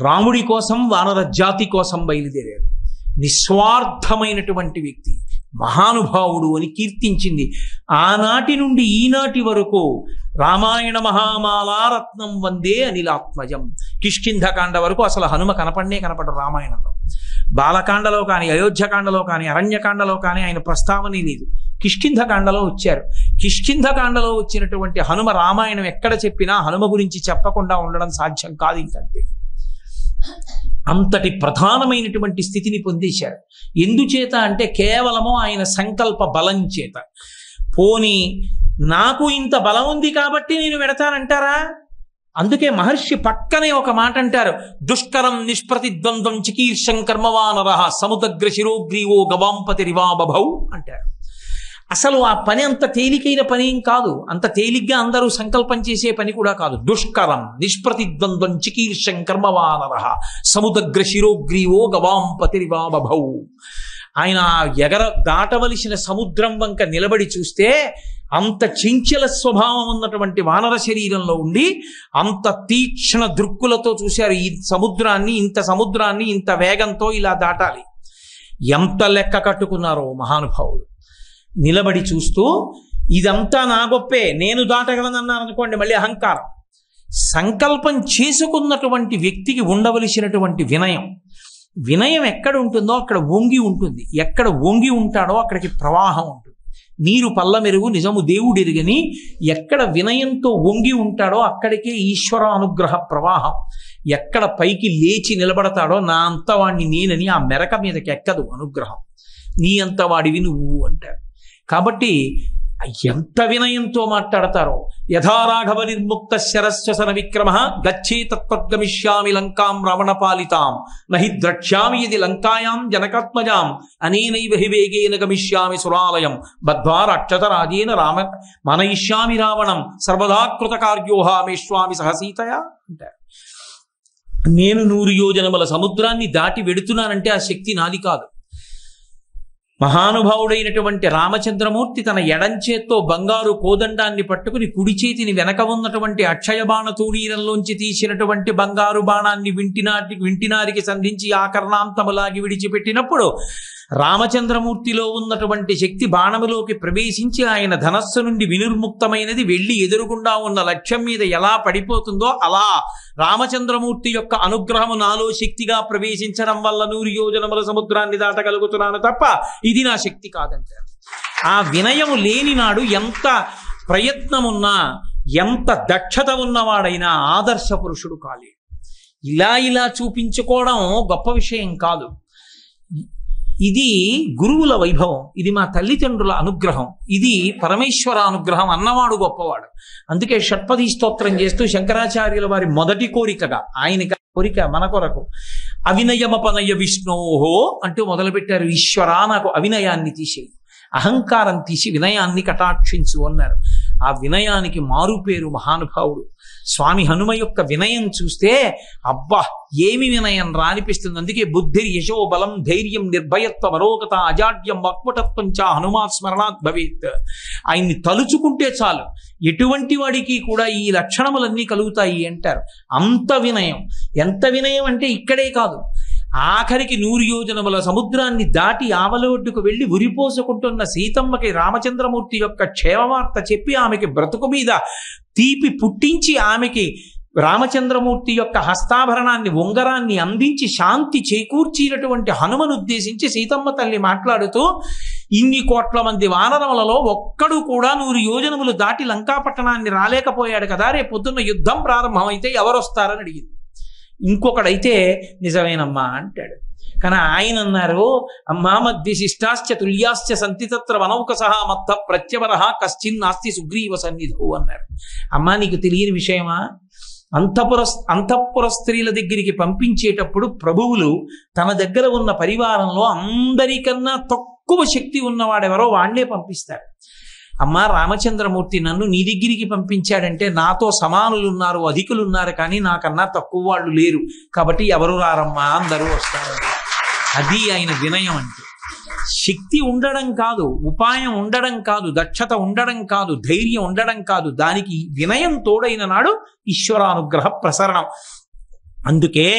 రాముడి కోసం, వానర జాతి కోసం బయలుదేరారు. నిస్వార్థమైనటువంటి వ్యక్తి, మహానుభావుడు అని కీర్తించింది. ఆనాటి నుండి ఈనాటి వరకు రామాయణ మహామాలారత్నం వందే అనిలాత్మజం. కిష్కింధకాండ వరకు అసలు హనుమ కనపడరు రామాయణంలో. బాలకాండలో కానీ, అయోధ్యకాండలో కానీ, అరణ్యకాండలో కానీ ఆయన ప్రస్తావనే లేదు. కిష్కింధకాండలో వచ్చారు. కిష్కింధకాండలో వచ్చినటువంటి హనుమ రామాయణం ఎక్కడ చెప్పినా హనుమ గురించి చెప్పకుండా ఉండడం సాధ్యం కాదు. ఇంకంతే. అంతటి ప్రధానమైనటువంటి స్థితిని పొందేశారు. ఎందుచేత అంటే కేవలము ఆయన సంకల్ప బలం చేత. పోనీ నాకు ఇంత బలం ఉంది కాబట్టి నేను వెడతానంటారా? అందుకే మహర్షి పక్కనే ఒక మాట అంటారు, దుష్కరం నిష్ప్రతిద్వంద్వం చికీర్షం కర్మవానరః సముద్ర శిరోగ్రీవో గవాంపతిరివా బభౌ అంటారు. అసలు ఆ పని అంత తేలికైన పని ఏం కాదు. అంత తేలిగ్గా అందరూ సంకల్పం చేసే పని కూడా కాదు. దుష్కరం నిష్ప్రతిద్వంద్వం చికీర్షం కర్మవానరః సముద్ర శిరోగ్రీవో గవాంపతిరివా బభౌ. ఆయన దాటవలసిన సముద్రం వంక నిలబడి చూస్తే అంత చంచల స్వభావం ఉన్నటువంటి వానర శరీరంలో ఉండి అంత తీక్ష్ణ దృక్కులతో చూశారు. ఈ సముద్రాన్ని ఇంత వేగంతో ఇలా దాటాలి. ఎంత లెక్క కట్టుకున్నారో మహానుభావుడు. నిలబడి చూస్తూ ఇదంతా నా గొప్పే, నేను దాటగలనన్నారు అనుకోండి, మళ్ళీ అహంకారం. సంకల్పం చేసుకున్నటువంటి వ్యక్తికి ఉండవలసినటువంటి వినయం ఎక్కడ ఉంటుందో అక్కడ వంగి ఉంటుంది. ఎక్కడ వంగి ఉంటాడో అక్కడికి ప్రవాహం ఉంటుంది. నీరు పల్ల మెరుగు నిజము దేవుడెరుగని ఎక్కడ వినయంతో వంగి ఉంటాడో అక్కడికే ఈశ్వర అనుగ్రహ ప్రవాహం. ఎక్కడ పైకి లేచి నిలబడతాడో నా అంతవాణ్ణి నేనని ఆ మెరక మీదకి ఎక్కదు అనుగ్రహం. నీ అంతవాడివి నువ్వు అంటారు. కాబట్టి ఎంత వినయంతో మాట్లాడతారో. యథా రాఘవ నిర్ముక్త శరశ్వసన విక్రమ గచ్చే తత్వద్గమిష్యామి లంకాం రావణపాలితాం నహి ద్రక్ష్యామి ఇది లంకాయాం జనకాత్మజాం అనేనైవ హి వేగేన గమిష్యామి సురాలయం బద్ధ్వా రాక్షసరాజేన రామ మనయిష్యామి రావణం సర్వదా కృతకార్యోహామేష్వామి సహసీతయా అంటారు. నేను 100 యోజనముల సముద్రాన్ని దాటి వెడుతున్నానంటే ఆ శక్తి నాది కాదు. మహానుభావుడైనటువంటి రామచంద్రమూర్తి తన ఎడంచేత్తో బంగారు కోదండాన్ని పట్టుకుని కుడి చేతిని వెనక ఉన్నటువంటి అక్షయ బాణ తూణీరంలోంచి తీసినటువంటి బంగారు బాణాన్ని వింటినారికి సంధించి ఆకర్ణాంతములాగి విడిచిపెట్టినప్పుడు రామచంద్రమూర్తిలో ఉన్నటువంటి శక్తి బాణములోకి ప్రవేశించి ఆయన ధనస్సు నుండి వినిర్ముక్తమైనది వెళ్లి ఎదురుగుండా ఉన్న లక్ష్యం మీద ఎలా పడిపోతుందో అలా రామచంద్రమూర్తి యొక్క అనుగ్రహము నాలో శక్తిగా ప్రవేశించడం వల్ల 100 యోజనముల సముద్రాన్ని దాటగలుగుతున్నాను తప్ప ఇది నా శక్తి కాదంటారు. ఆ వినయము లేని నాడు ఎంత ప్రయత్నమున్నా ఎంత దక్షత ఉన్నవాడైనా ఆదర్శ పురుషుడు కాలేడు. ఇలా చూపించుకోవడం గొప్ప విషయం కాదు. ఇది గురువుల వైభవం, ఇది మా తల్లిదండ్రుల అనుగ్రహం, ఇది పరమేశ్వర అనుగ్రహం అన్నవాడు గొప్పవాడు. అందుకే షట్పది స్తోత్రం చేస్తూ శంకరాచార్యుల వారి మొదటి కోరికగా, ఆయన కోరిక మన కొరకు, అవినయమపనయ విష్ణోహో అంటూ మొదలుపెట్టారు. ఈశ్వరా నాకు అవినయాన్ని తీసేయి, అహంకారం తీసి వినయాన్ని కటాక్షించు అన్నారు. ఆ వినయానికి మారుపేరు మహానుభావుడు స్వామి హనుమ యొక్క వినయం చూస్తే అబ్బా ఏమి వినయం రా అనిపిస్తుంది. అందుకే బుద్ధిర్ యశో బలం ధైర్యం నిర్భయత్వ మరోగత అజాడ్యం వక్పటత్వం చ హనుమాత్ స్మరణాత్ భవేత్. ఆయన్ని తలుచుకుంటే చాలు ఎటువంటి వాడికి కూడా ఈ లక్షణములన్నీ కలుగుతాయి అంటారు. అంత వినయం. ఎంత వినయం అంటే ఇక్కడే కాదు, ఆఖరికి 100 యోజనముల సముద్రాన్ని దాటి ఆవలొడ్డుకు వెళ్లి ఉరిపోసుకుంటున్న సీతమ్మకి రామచంద్రమూర్తి యొక్క క్షేమవార్త చెప్పి ఆమెకి బ్రతుకు మీద తీపి పుట్టించి ఆమెకి రామచంద్రమూర్తి యొక్క హస్తాభరణాన్ని ఉంగరాన్ని అందించి శాంతి చేకూర్చినటువంటి హనుమను ఉద్దేశించి సీతమ్మ తల్లి మాట్లాడుతూ, ఇన్ని కోట్ల మంది వానరములలో ఒక్కడు కూడా 100 యోజనములు దాటి లంకాపట్టణాన్ని రాలేకపోయాడు కదా, రేపు పొద్దున్న యుద్ధం ప్రారంభమైతే ఎవరొస్తారని అడిగింది. ఇంకొకడైతే నిజమేనమ్మా అంటాడు. కానీ ఆయన అన్నారు, అమ్మా మద్విశిష్టాశ్చ తుల్యాశ్చ సంతి తత్ర వనౌకసహ మత్త ప్రత్యవరః కశ్చిన్ నాస్తి సుగ్రీవ సన్నిధౌ అన్నారు. అమ్మా నీకు తెలియని విషయమా, అంతఃపుర స్త్రీల దగ్గరికి పంపించేటప్పుడు ప్రభువులు తన దగ్గర ఉన్న పరివారంలో అందరికన్నా తక్కువ శక్తి ఉన్నవాడెవరో వాళ్లే పంపిస్తారు. అమ్మా రామచంద్రమూర్తి నన్ను నీ దగ్గరికి పంపించాడంటే నాతో సమానులు ఉన్నారు, అధికులు ఉన్నారు, కానీ నాకన్నా తక్కువ వాళ్ళు లేరు, కాబట్టి ఎవరు రారమ్మా అందరూ వస్తారు. అది ఆయన వినయం అంటే. శక్తి ఉండడం కాదు, ఉపాయం ఉండడం కాదు, దక్షత ఉండడం కాదు, ధైర్యం ఉండడం కాదు, దానికి వినయం తోడైన నాడు ఈశ్వరానుగ్రహ ప్రసరణం. అందుకే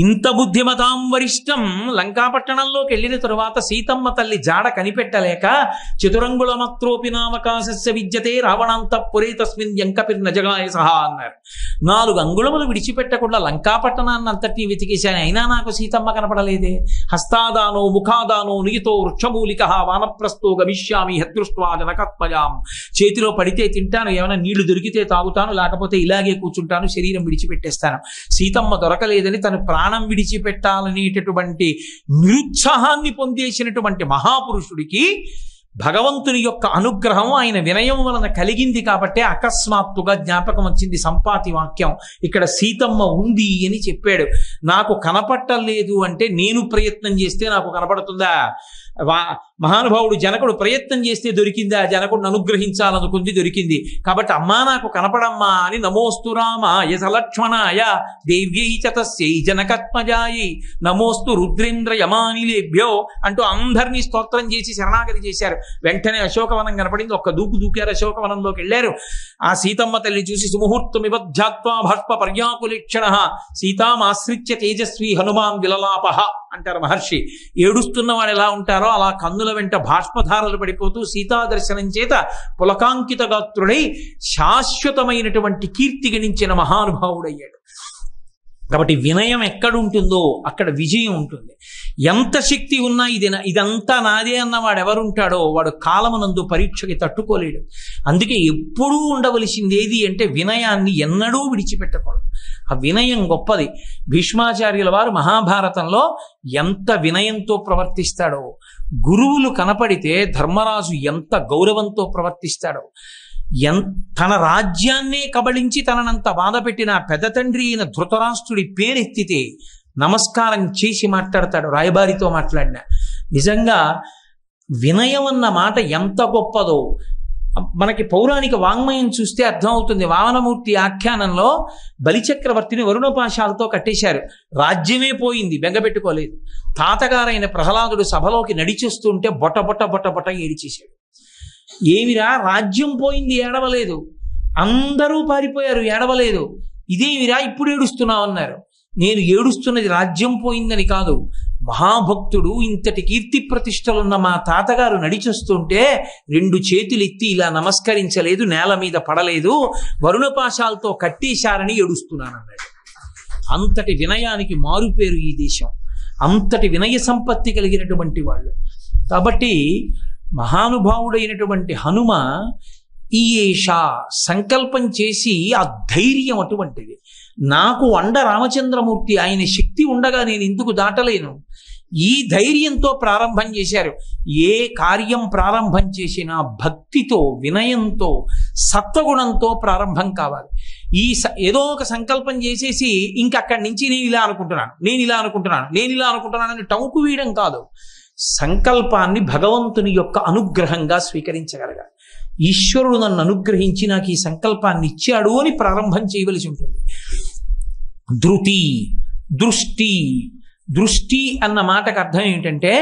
ఇంత బుద్ధిమతాం వరిష్టం లంకాపట్టణంలోకి వెళ్ళిన తరువాత సీతమ్మ తల్లి జాడ కనిపెట్టలేక చతురంగుళమత్రోపి నామకాశస్య విద్యతే రావణాంతఃపురే తస్మిన్ యంకపిర్న జగాయ సహా అన్నారు. 4 అంగుళములు విడిచిపెట్టకుండా లంకాపట్టణాన్ని అంతటినీ వెతికేశాను, అయినా నాకు సీతమ్మ కనపడలేదే. హస్తాదానో ముఖాదానో నియతో వృక్షమూలిక వానప్రస్థో గమిష్యామి హదృష్ట్వా జనకాత్మజాం. చేతిలో పడితే తింటాను, ఏమైనా నీళ్లు దొరికితే తాగుతాను, లేకపోతే ఇలాగే కూర్చుంటాను, శరీరం విడిచిపెట్టేస్తాను. సీతమ్మ దొరకలేదని తను ప్రాణం విడిచిపెట్టాలనేటటువంటి నిరుత్సాహాన్ని పొందేసినటువంటి మహాపురుషుడికి భగవంతుని యొక్క అనుగ్రహం ఆయన వినయం వలన కలిగింది కాబట్టి అకస్మాత్తుగా జ్ఞాపకం వచ్చింది సంపాతి వాక్యం. ఇక్కడ సీతమ్మ ఉంది అని చెప్పాడు. నాకు కనపట్టలేదు అంటే నేను ప్రయత్నం చేస్తే నాకు కనపడుతుందా? మహానుభావుడు జనకుడు ప్రయత్నం చేస్తే దొరికిందా? జనకుడిని అనుగ్రహించాలనుకుంది, దొరికింది. కాబట్టి అమ్మా నాకు కనపడమ్మా అని నమోస్తు రామాయ సలక్ష్మణాయ దేవ్యై చ తస్యై జనకత్మజాయై నమోస్తు రుద్రేంద్ర యమానిలేభ్యో అంటూ అందరినీ స్తోత్రం చేసి శరణాగతి చేశారు. వెంటనే అశోకవనం కనపడింది, ఒక్క దూకు దూకారు, అశోకవనంలోకి వెళ్ళారు. ఆ సీతమ్మ తల్లి చూసి సుముహూర్తమివధ్యాత్వా భస్మ పర్యాకులీక్షణ సీతామాశ్రిత్య తేజస్వి హనుమాన్ విలలాపహ అంటారు మహర్షి. ఏడుస్తున్నవాడు ఎలా ఉంటారో అలా కన్నుల వెంట భాష్మధారలు పడిపోతూ సీతా దర్శనం చేత పులకాంకిత గాత్రుడై శాశ్వతమైనటువంటి కీర్తి గణించిన మహానుభావుడయ్యాడు. కాబట్టి వినయం ఎక్కడుంటుందో అక్కడ విజయం ఉంటుంది. ఎంత శక్తి ఉన్నా ఇదంతా నాదే అన్నవాడు ఎవరుంటాడో వాడు కాలమునందు పరీక్షకి తట్టుకోలేడు. అందుకే ఎప్పుడూ ఉండవలసింది ఏది అంటే వినయాన్ని ఎన్నడూ విడిచిపెట్టకూడదు. ఆ వినయం గొప్పది. భీష్మాచార్యుల వారు మహాభారతంలో ఎంత వినయంతో ప్రవర్తిస్తాడో, గురువులు కనపడితే ధర్మరాజు ఎంత గౌరవంతో ప్రవర్తిస్తాడో, తన రాజ్యాన్నే కబళించి తననంత బాధ పెట్టిన పెద్ద తండ్రి అయిన ధృతరాష్ట్రుడి పేరెత్తితే నమస్కారం చేసి మాట్లాడతాడు. రాయబారితో మాట్లాడిన నిజంగా వినయం అన్న మాట ఎంత గొప్పదో మనకి పౌరాణిక వాంగ్మయం చూస్తే అర్థమవుతుంది. వామనమూర్తి ఆఖ్యానంలో బలిచక్రవర్తిని వరుణపాశాలతో కట్టేశారు. రాజ్యమే పోయింది, బెంగపెట్టుకోలేదు. తాతగారైన ప్రహ్లాదుడు సభలోకి నడిచేస్తుంటే బొట బొట బొట బొట ఏడిచేశాడు. ఏమిరా రాజ్యం పోయింది, ఏడవలేదు. అందరూ పారిపోయారు, ఏడవలేదు. ఇదేమిరా ఇప్పుడు ఏడుస్తున్నావు అన్నారు. నేను ఏడుస్తున్నది రాజ్యం పోయిందని కాదు, మహాభక్తుడు ఇంతటి కీర్తి ప్రతిష్టలున్న మా తాతగారు నడిచొస్తుంటే 2 చేతులు ఎత్తి ఇలా నమస్కరించలేదు, నేల మీద పడలేదు, వరుణపాశాలతో కట్టేశారని ఏడుస్తున్నానన్నాడు. అంతటి వినయానికి మారుపేరు ఈ దేశం, అంతటి వినయ సంపత్తి కలిగినటువంటి వాళ్ళు. కాబట్టి మహానుభావుడైనటువంటి హనుమ ఈయేష సంకల్పం చేసి ఆ ధైర్యం అటువంటిది. నాకు అండ రామచంద్రమూర్తి, ఆయన శక్తి ఉండగా నేను ఎందుకు దాటలేను? ఈ ధైర్యంతో ప్రారంభం చేశారు. ఏ కార్యం ప్రారంభం చేసినా భక్తితో, వినయంతో, సత్వగుణంతో ప్రారంభం కావాలి. ఏదో ఒక సంకల్పం చేసేసి ఇంకక్కడి నుంచి నేను ఇలా అనుకుంటున్నాను అని టంకు వేయడం కాదు. సంకల్పాన్ని భగవంతుని యొక్క అనుగ్రహంగా స్వీకరించగలగాలి. ఈశ్వరుడు నన్ను అనుగ్రహించి నాకు ఈ సంకల్పాన్ని ఇచ్చాడు అని ప్రారంభం చేయవలసి ఉంటుంది. దృష్టి అన్న మాటకు అర్థం ఏంటంటే,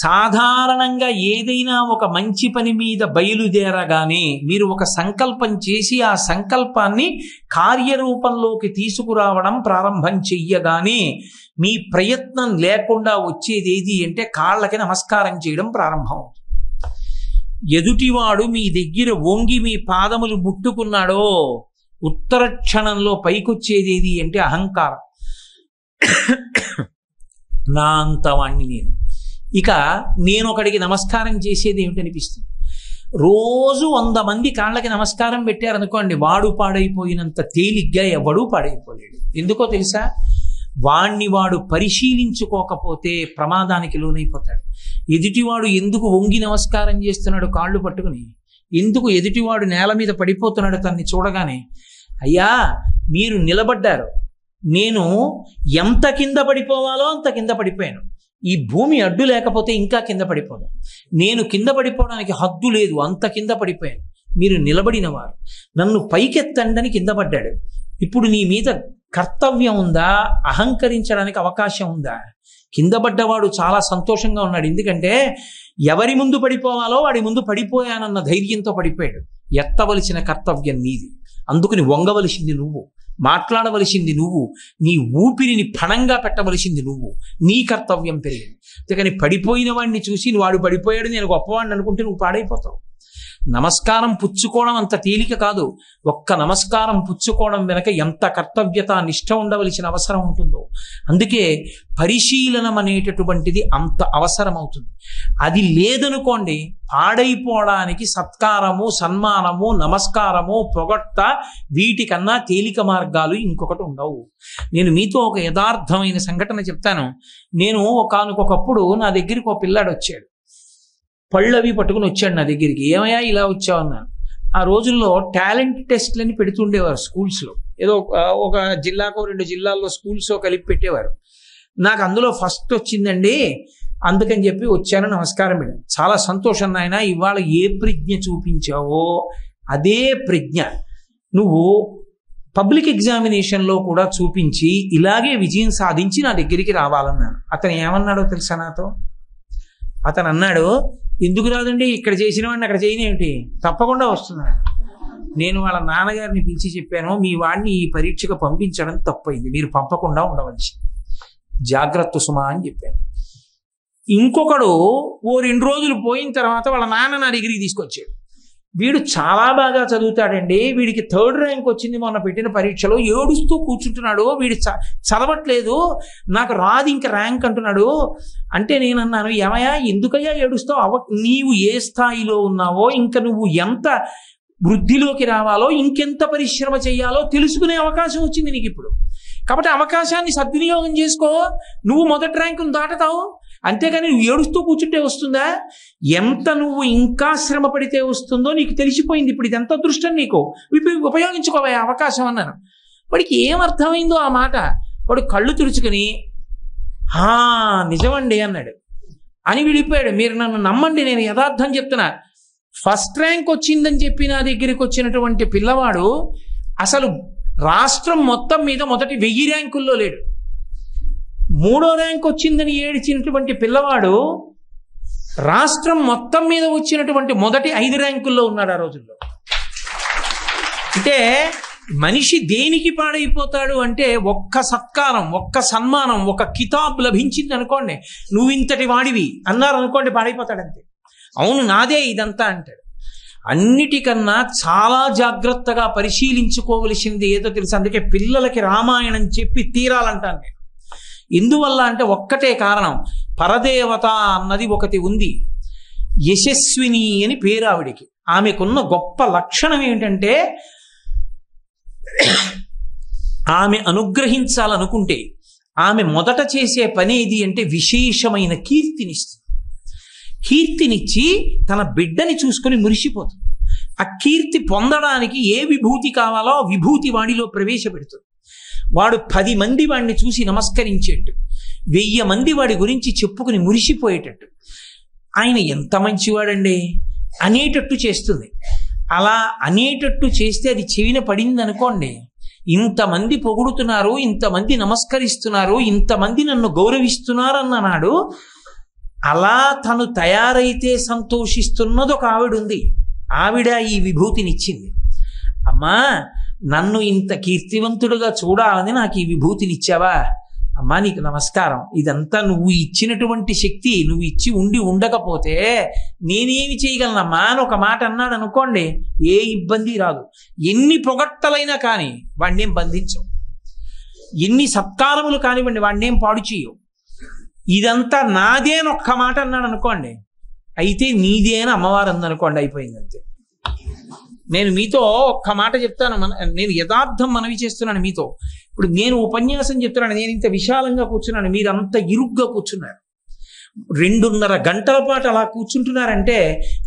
సాధారణంగా ఏదైనా ఒక మంచి పని మీద బయలుదేరగానే మీరు ఒక సంకల్పం చేసి ఆ సంకల్పాన్ని కార్యరూపంలోకి తీసుకురావడం ప్రారంభం చెయ్యగానే మీ ప్రయత్నం లేకుండా వచ్చేది ఏది అంటే కాళ్ళకి నమస్కారం చేయడం ప్రారంభం. ఎదుటివాడు మీ దగ్గర వంగి మీ పాదములు ముట్టుకున్నాడో ఉత్తర క్షణంలో పైకొచ్చేది ఏది అంటే అహంకారం. నా అంతవాణ్ణి ఇక నేను ఒకడికి నమస్కారం చేసేది ఏమిటనిపిస్తుంది. రోజు 100 మంది కాళ్ళకి నమస్కారం పెట్టారనుకోండి, వాడు పాడైపోయినంత తేలిగ్గా ఎవడూ పాడైపోలేడు. ఎందుకో తెలుసా? వాడు పరిశీలించుకోకపోతే ప్రమాదానికి లోనైపోతాడు. ఎదుటివాడు ఎందుకు వంగి నమస్కారం చేస్తున్నాడు కాళ్ళు పట్టుకుని, ఎందుకు ఎదుటివాడు నేల మీద పడిపోతున్నాడు తన్ని చూడగానే, అయ్యా మీరు నిలబడ్డారు, నేను ఎంత కింద పడిపోవాలో అంత కింద పడిపోయాను, ఈ భూమి అడ్డు లేకపోతే ఇంకా కింద పడిపోదు, నేను కింద పడిపోవడానికి హద్దు లేదు, అంత కింద పడిపోయాను, మీరు నిలబడిన వారు, నన్ను పైకెత్తండని కింద పడ్డాడు. ఇప్పుడు నీ మీద కర్తవ్యం ఉందా? అహంకరించడానికి అవకాశం ఉందా? కింద పడ్డవాడు చాలా సంతోషంగా ఉన్నాడు. ఎందుకంటే ఎవరి ముందు పడిపోవాలో వాడి ముందు పడిపోయానన్న ధైర్యంతో పడిపోయాడు. ఎత్తవలసిన కర్తవ్యం నీది, అందుకుని వంగవలసింది నువ్వు, మాట్లాడవలసింది నువ్వు, నీ ఊపిరిని పణంగా పెట్టవలసింది నువ్వు. నీ కర్తవ్యం పెరిగింది. అందుకని పడిపోయిన వాడిని చూసి వాడు పడిపోయాడు నేను గొప్పవాడిని అనుకుంటే నువ్వు పాడైపోతావు. నమస్కారం పుచ్చుకోవడం అంత తేలిక కాదు. ఒక్క నమస్కారం పుచ్చుకోవడం వెనక ఎంత కర్తవ్యత, నిష్ఠ ఉండవలసిన అవసరం ఉంటుందో. అందుకే పరిశీలనం అనేటటువంటిది అంత అవసరం అవుతుంది. అది లేదనుకోండి, పాడైపోవడానికి సత్కారము, సన్మానము, నమస్కారము, పొగట్ట వీటికన్నా తేలిక మార్గాలు ఇంకొకటి ఉండవు. నేను మీతో ఒక యథార్థమైన సంఘటన చెప్తాను. నేను ఒకానొకప్పుడు నా దగ్గరికి ఒక పిల్లాడు వచ్చాడు, పళ్ళవి పట్టుకుని వచ్చాడు నా దగ్గరికి. ఏమయ్యా ఇలా వచ్చావు అన్నాను. ఆ రోజుల్లో టాలెంట్ టెస్ట్లని పెడుతుండేవారు స్కూల్స్లో. ఏదో ఒక జిల్లాకో 2 జిల్లాల్లో స్కూల్స్ కలిపి పెట్టేవారు. నాకు అందులో ఫస్ట్ వచ్చిందండి, అందుకని చెప్పి వచ్చాను, నమస్కారం పెట్టాను. చాలా సంతోషం నాయన, ఇవాళ ఏ ప్రజ్ఞ చూపించావో అదే ప్రజ్ఞ నువ్వు పబ్లిక్ ఎగ్జామినేషన్లో కూడా చూపించి ఇలాగే విజయం సాధించి నా దగ్గరికి రావాలన్నాను. అతను ఏమన్నాడో తెలుసా నాతో? అతను అన్నాడు, ఎందుకు రాదండి, ఇక్కడ చేసిన వాడిని అక్కడ చేయనేమిటి, తప్పకుండా వస్తున్నాడు. నేను వాళ్ళ నాన్నగారిని పిలిచి చెప్పాను, మీ వాడిని ఈ పరీక్షకు పంపించడం తప్పైంది, మీరు పంపకుండా ఉండవలసింది, జాగ్రత్త సుమా అని చెప్పాను. ఇంకొకడు ఓ 2 రోజులు పోయిన తర్వాత వాళ్ళ నాన్న నా దగ్గరికి తీసుకొచ్చాడు. వీడు చాలా బాగా చదువుతాడండి, వీడికి 3rd ర్యాంక్ వచ్చింది మొన్న పెట్టిన పరీక్షలో, ఏడుస్తూ కూర్చుంటున్నాడు, వీడు చదవట్లేదు, నాకు రాదు ఇంకా ర్యాంక్ అంటున్నాడు. అంటే నేను అన్నాను, ఏమయ్యా ఎందుకయ్యా ఏడుస్తావు? నీవు ఏ స్థాయిలో ఉన్నావో, ఇంకా నువ్వు ఎంత వృద్ధిలోకి రావాలో, ఇంకెంత పరిశ్రమ చేయాలో తెలుసుకునే అవకాశం వచ్చింది నీకు ఇప్పుడు. కాబట్టి అవకాశాన్ని సద్వినియోగం చేసుకో. నువ్వు మొదటి ర్యాంకును దాటుతావు, అంతేగాని నువ్వు ఏడుస్తూ కూర్చుంటే వస్తుందా? ఎంత నువ్వు ఇంకా శ్రమ పడితే వస్తుందో నీకు తెలిసిపోయింది. ఇప్పుడు ఇది ఎంత అదృష్టం నీకు, ఉపయోగించుకోవే అవకాశం అన్నాను. వాడికి ఏమర్థమైందో ఆ మాట, వాడు కళ్ళు తుడుచుకుని నిజమండి అన్నాడు అని వెళ్ళిపోయాడు. మీరు నన్ను నమ్మండి, నేను యథార్థం చెప్తున్నా. ఫస్ట్ ర్యాంక్ వచ్చిందని చెప్పి నా దగ్గరికి వచ్చినటువంటి పిల్లవాడు అసలు రాష్ట్రం మొత్తం మీద మొదటి 1000 ర్యాంకుల్లో లేడు. 3వ ర్యాంక్ వచ్చిందని ఏడ్చినటువంటి పిల్లవాడు రాష్ట్రం మొత్తం మీద వచ్చినటువంటి మొదటి 5 ర్యాంకుల్లో ఉన్నాడు ఆ రోజుల్లో. అంటే మనిషి దేనికి పాడైపోతాడు అంటే, ఒక్క సత్కారం, ఒక్క సన్మానం, ఒక కితాబ్ లభించింది అనుకోండి, నువ్వు ఇంతటి వాడివి అన్నారు అనుకోండి, పాడైపోతాడంతే. అవును నాదే ఇదంతా అంటాడు. అన్నిటికన్నా చాలా జాగ్రత్తగా పరిశీలించుకోవలసింది ఏదో తెలుసు. అందుకే పిల్లలకి రామాయణం చెప్పి తీరాలంటాను నేను. ఎందువల్ల అంటే ఒక్కటే కారణం, పరదేవత అన్నది ఒకటి ఉంది. యశస్విని అని పేరు ఆవిడికి. ఆమెకున్న గొప్ప లక్షణం ఏమిటంటే, ఆమె అనుగ్రహించాలనుకుంటే ఆమె మొదట చేసే పని ఏది అంటే విశేషమైన కీర్తినిస్తుంది. కీర్తినిచ్చి తన బిడ్డని చూసుకొని మురిసిపోతుంది. ఆ కీర్తి పొందడానికి ఏ విభూతి కావాలో ఆ విభూతి వాడిలో ప్రవేశపెడుతుంది. వాడు 10 మంది వాడిని చూసి నమస్కరించేట్టు, 1000 మంది వాడి గురించి చెప్పుకుని మురిసిపోయేటట్టు, ఆయన ఎంత మంచివాడండి అనేటట్టు చేస్తుంది. అలా అనేటట్టు చేస్తే అది చెవిన పడింది అనుకోండి, ఇంతమంది పొగుడుతున్నారు, ఇంతమంది నమస్కరిస్తున్నారు, ఇంతమంది నన్ను గౌరవిస్తున్నారు అన్ననాడు అలా తను తయారైతే సంతోషిస్తున్నది ఒక ఆవిడ ఉంది. ఆవిడ ఈ విభూతినిచ్చింది. అమ్మా, నన్ను ఇంత కీర్తివంతుడుగా చూడాలని నాకు ఈ విభూతినిచ్చావా? అమ్మా నీకు నమస్కారం. ఇదంతా నువ్వు ఇచ్చినటువంటి శక్తి. నువ్వు ఇచ్చి ఉండకపోతే నేనేమి చేయగలనమ్మా అని ఒక మాట అన్నాడు అనుకోండి, ఏ ఇబ్బంది రాదు. ఎన్ని పొగట్టలైనా కానీ వాడినేం బంధించవు, ఎన్ని సత్కారములు కానివ్వండి వాడినేం పాడు చేయవు. ఇదంతా నాదే అని ఒక్క మాట అన్నాడు అనుకోండి, అయితే నీదే అని అమ్మవారు అందనుకోండి, అయిపోయింది అంతే. నేను మీతో ఒక్క మాట చెప్తాను, నేను యథార్థం మనవి చేస్తున్నాను మీతో. ఇప్పుడు నేను ఉపన్యాసం చెప్తున్నాను, నేను ఇంత విశాలంగా కూర్చున్నాను, మీరు అంత ఇరుగ్గా కూర్చున్నారు. 2.5 గంటల పాటు అలా కూర్చుంటున్నారంటే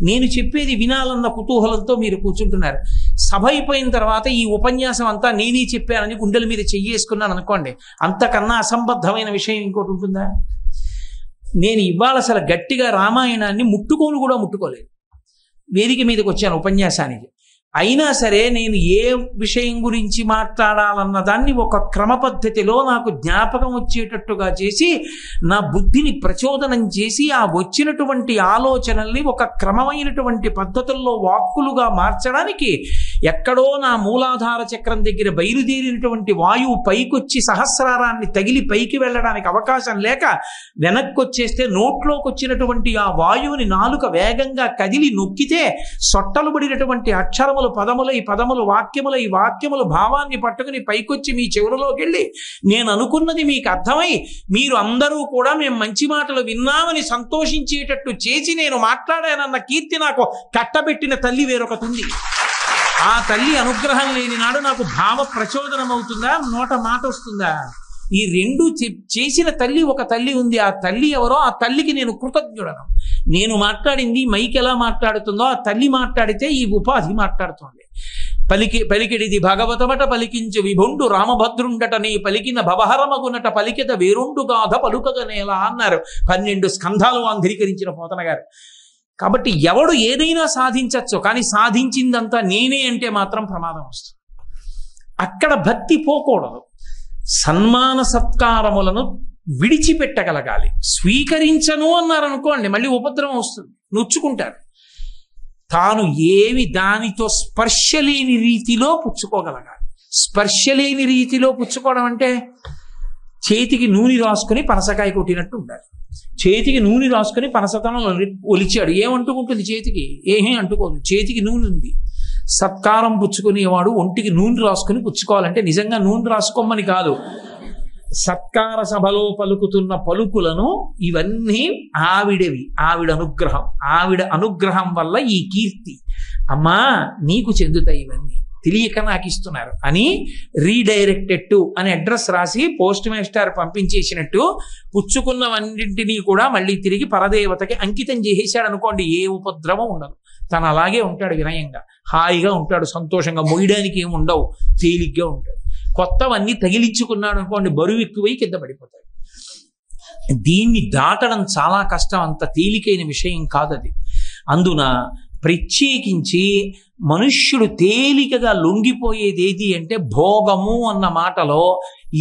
నేను చెప్పేది వినాలన్న కుతూహలంతో మీరు కూర్చుంటున్నారు. సభ అయిపోయిన తర్వాత ఈ ఉపన్యాసం అంతా నేనే చెప్పానని గుండెల మీద చెయ్యేసుకున్నాను అనుకోండి, అంతకన్నా అసంబద్ధమైన విషయం ఇంకోటి ఉంటుందా? నేను ఇవాళ అసలు గట్టిగా రామాయణాన్ని ముట్టుకోలేదు. వేదిక మీదకి వచ్చాను ఉపన్యాసానికి. అయినా సరే నేను ఏ విషయం గురించి మాట్లాడాలన్న దాన్ని ఒక క్రమ పద్ధతిలో నాకు జ్ఞాపకం వచ్చేటట్టుగా చేసి, నా బుద్ధిని ప్రచోదనం చేసి, ఆ వచ్చినటువంటి ఆలోచనల్ని ఒక క్రమమైనటువంటి పద్ధతుల్లో వాక్కులుగా మార్చడానికి ఎక్కడో నా మూలాధార చక్రం దగ్గర బయలుదేరినటువంటి వాయువు పైకొచ్చి సహస్రారాన్ని తగిలి పైకి వెళ్ళడానికి అవకాశం లేక వెనక్కి వచ్చేస్తే, నోట్లోకి వచ్చినటువంటి ఆ వాయువుని నాలుక వేగంగా కదిలి నొక్కితే సొట్టలు పడినటువంటి అక్షరములు పదములు, ఈ పదములు వాక్యములు, ఈ వాక్యములు భావాన్ని పట్టుకుని పైకొచ్చి మీ చెవులలోకి వెళ్ళి నేను అనుకున్నది మీకు అర్థమై మీరు అందరూ కూడా మేము మంచి మాటలు విన్నామని సంతోషించేటట్టు చేసి నేను మాట్లాడానన్న కీర్తి నాకు కట్టబెట్టిన తల్లి వేరొకటి ఉంది. ఆ తల్లి అనుగ్రహం లేని నాడు నాకు భావ ప్రచోదనం అవుతుందా, నోట మాట వస్తుందా? ఈ రెండు చేసిన తల్లి ఒక తల్లి ఉంది. ఆ తల్లి ఎవరో, ఆ తల్లికి నేను కృతజ్ఞుడను. నేను మాట్లాడింది మైక్ ఎలా మాట్లాడుతుందో ఆ తల్లి మాట్లాడితే ఈ ఉపాధి మాట్లాడుతుంది. పలికిడిది భగవతమట పలికించు విభుండు రామభద్రుండట నీ పలికిన భవహరమగునట పలికిత వేరుండు గాథ పలుకగనేలా అన్నారు 12 స్కంధాలు ఆంధ్రీకరించిన పోతన గారు. కాబట్టి ఎవడు ఏదైనా సాధించచ్చు, కానీ సాధించిందంతా నేనే అంటే మాత్రం ప్రమాదం వస్తుంది. అక్కడ భక్తి పోకూడదు. సన్మాన సత్కారములను విడిచిపెట్టగలగాలి. స్వీకరించను అన్నారనుకోండి మళ్ళీ ఉపద్రవం వస్తుంది, నొచ్చుకుంటారు. తాను ఏవి దానితో స్పర్శ లేని రీతిలో పుచ్చుకోగలగాలి. స్పర్శ లేని రీతిలో పుచ్చుకోవడం అంటే చేతికి నూనె రాసుకొని పనసకాయ కొట్టినట్టు ఉండాలి. చేతికి నూనె రాసుకొని పనసతనం ఒలిచాడు, ఏమంటుకుంటుంది? చేతికి ఏమీ అంటుకోదు. చేతికి నూనె ఉంది. సత్కారం పుచ్చుకునేవాడు ఒంటికి నూనె రాసుకుని పుచ్చుకోవాలంటే నిజంగా నూనె రాసుకోమని కాదు, సత్కార సభలో పలుకుతున్న పలుకులను ఇవన్నీ ఆవిడవి. ఆవిడ అనుగ్రహం వల్ల ఈ కీర్తి అమ్మా నీకు చెందుతాయి. ఇవన్నీ తెలియక నాకు ఇస్తున్నారు అని రీడైరెక్టెడ్ టు అని అడ్రస్ రాసి పోస్ట్ మాస్టర్ పంపించేసినట్టు పుచ్చుకున్నవన్నింటినీ కూడా మళ్ళీ తిరిగి పరదేవతకి అంకితం చేసేసాడు అనుకోండి, ఏ ఉపద్రవం ఉండదు. తను అలాగే ఉంటాడు, వినయంగా హాయిగా ఉంటాడు, సంతోషంగా, మొయ్యడానికి ఏమి ఉండవు, తేలిగ్గా ఉంటాడు. కొత్తవన్నీ తగిలించుకున్నాడు అనుకోండి, బరువు ఎక్కువై కింద పడిపోతాడు. దీన్ని దాటడం చాలా కష్టం, అంత తేలికైన విషయం కాదది. అందున ప్రత్యేకించి మనుష్యుడు తేలికగా లొంగిపోయేది ఏది అంటే భోగము అన్న మాటలో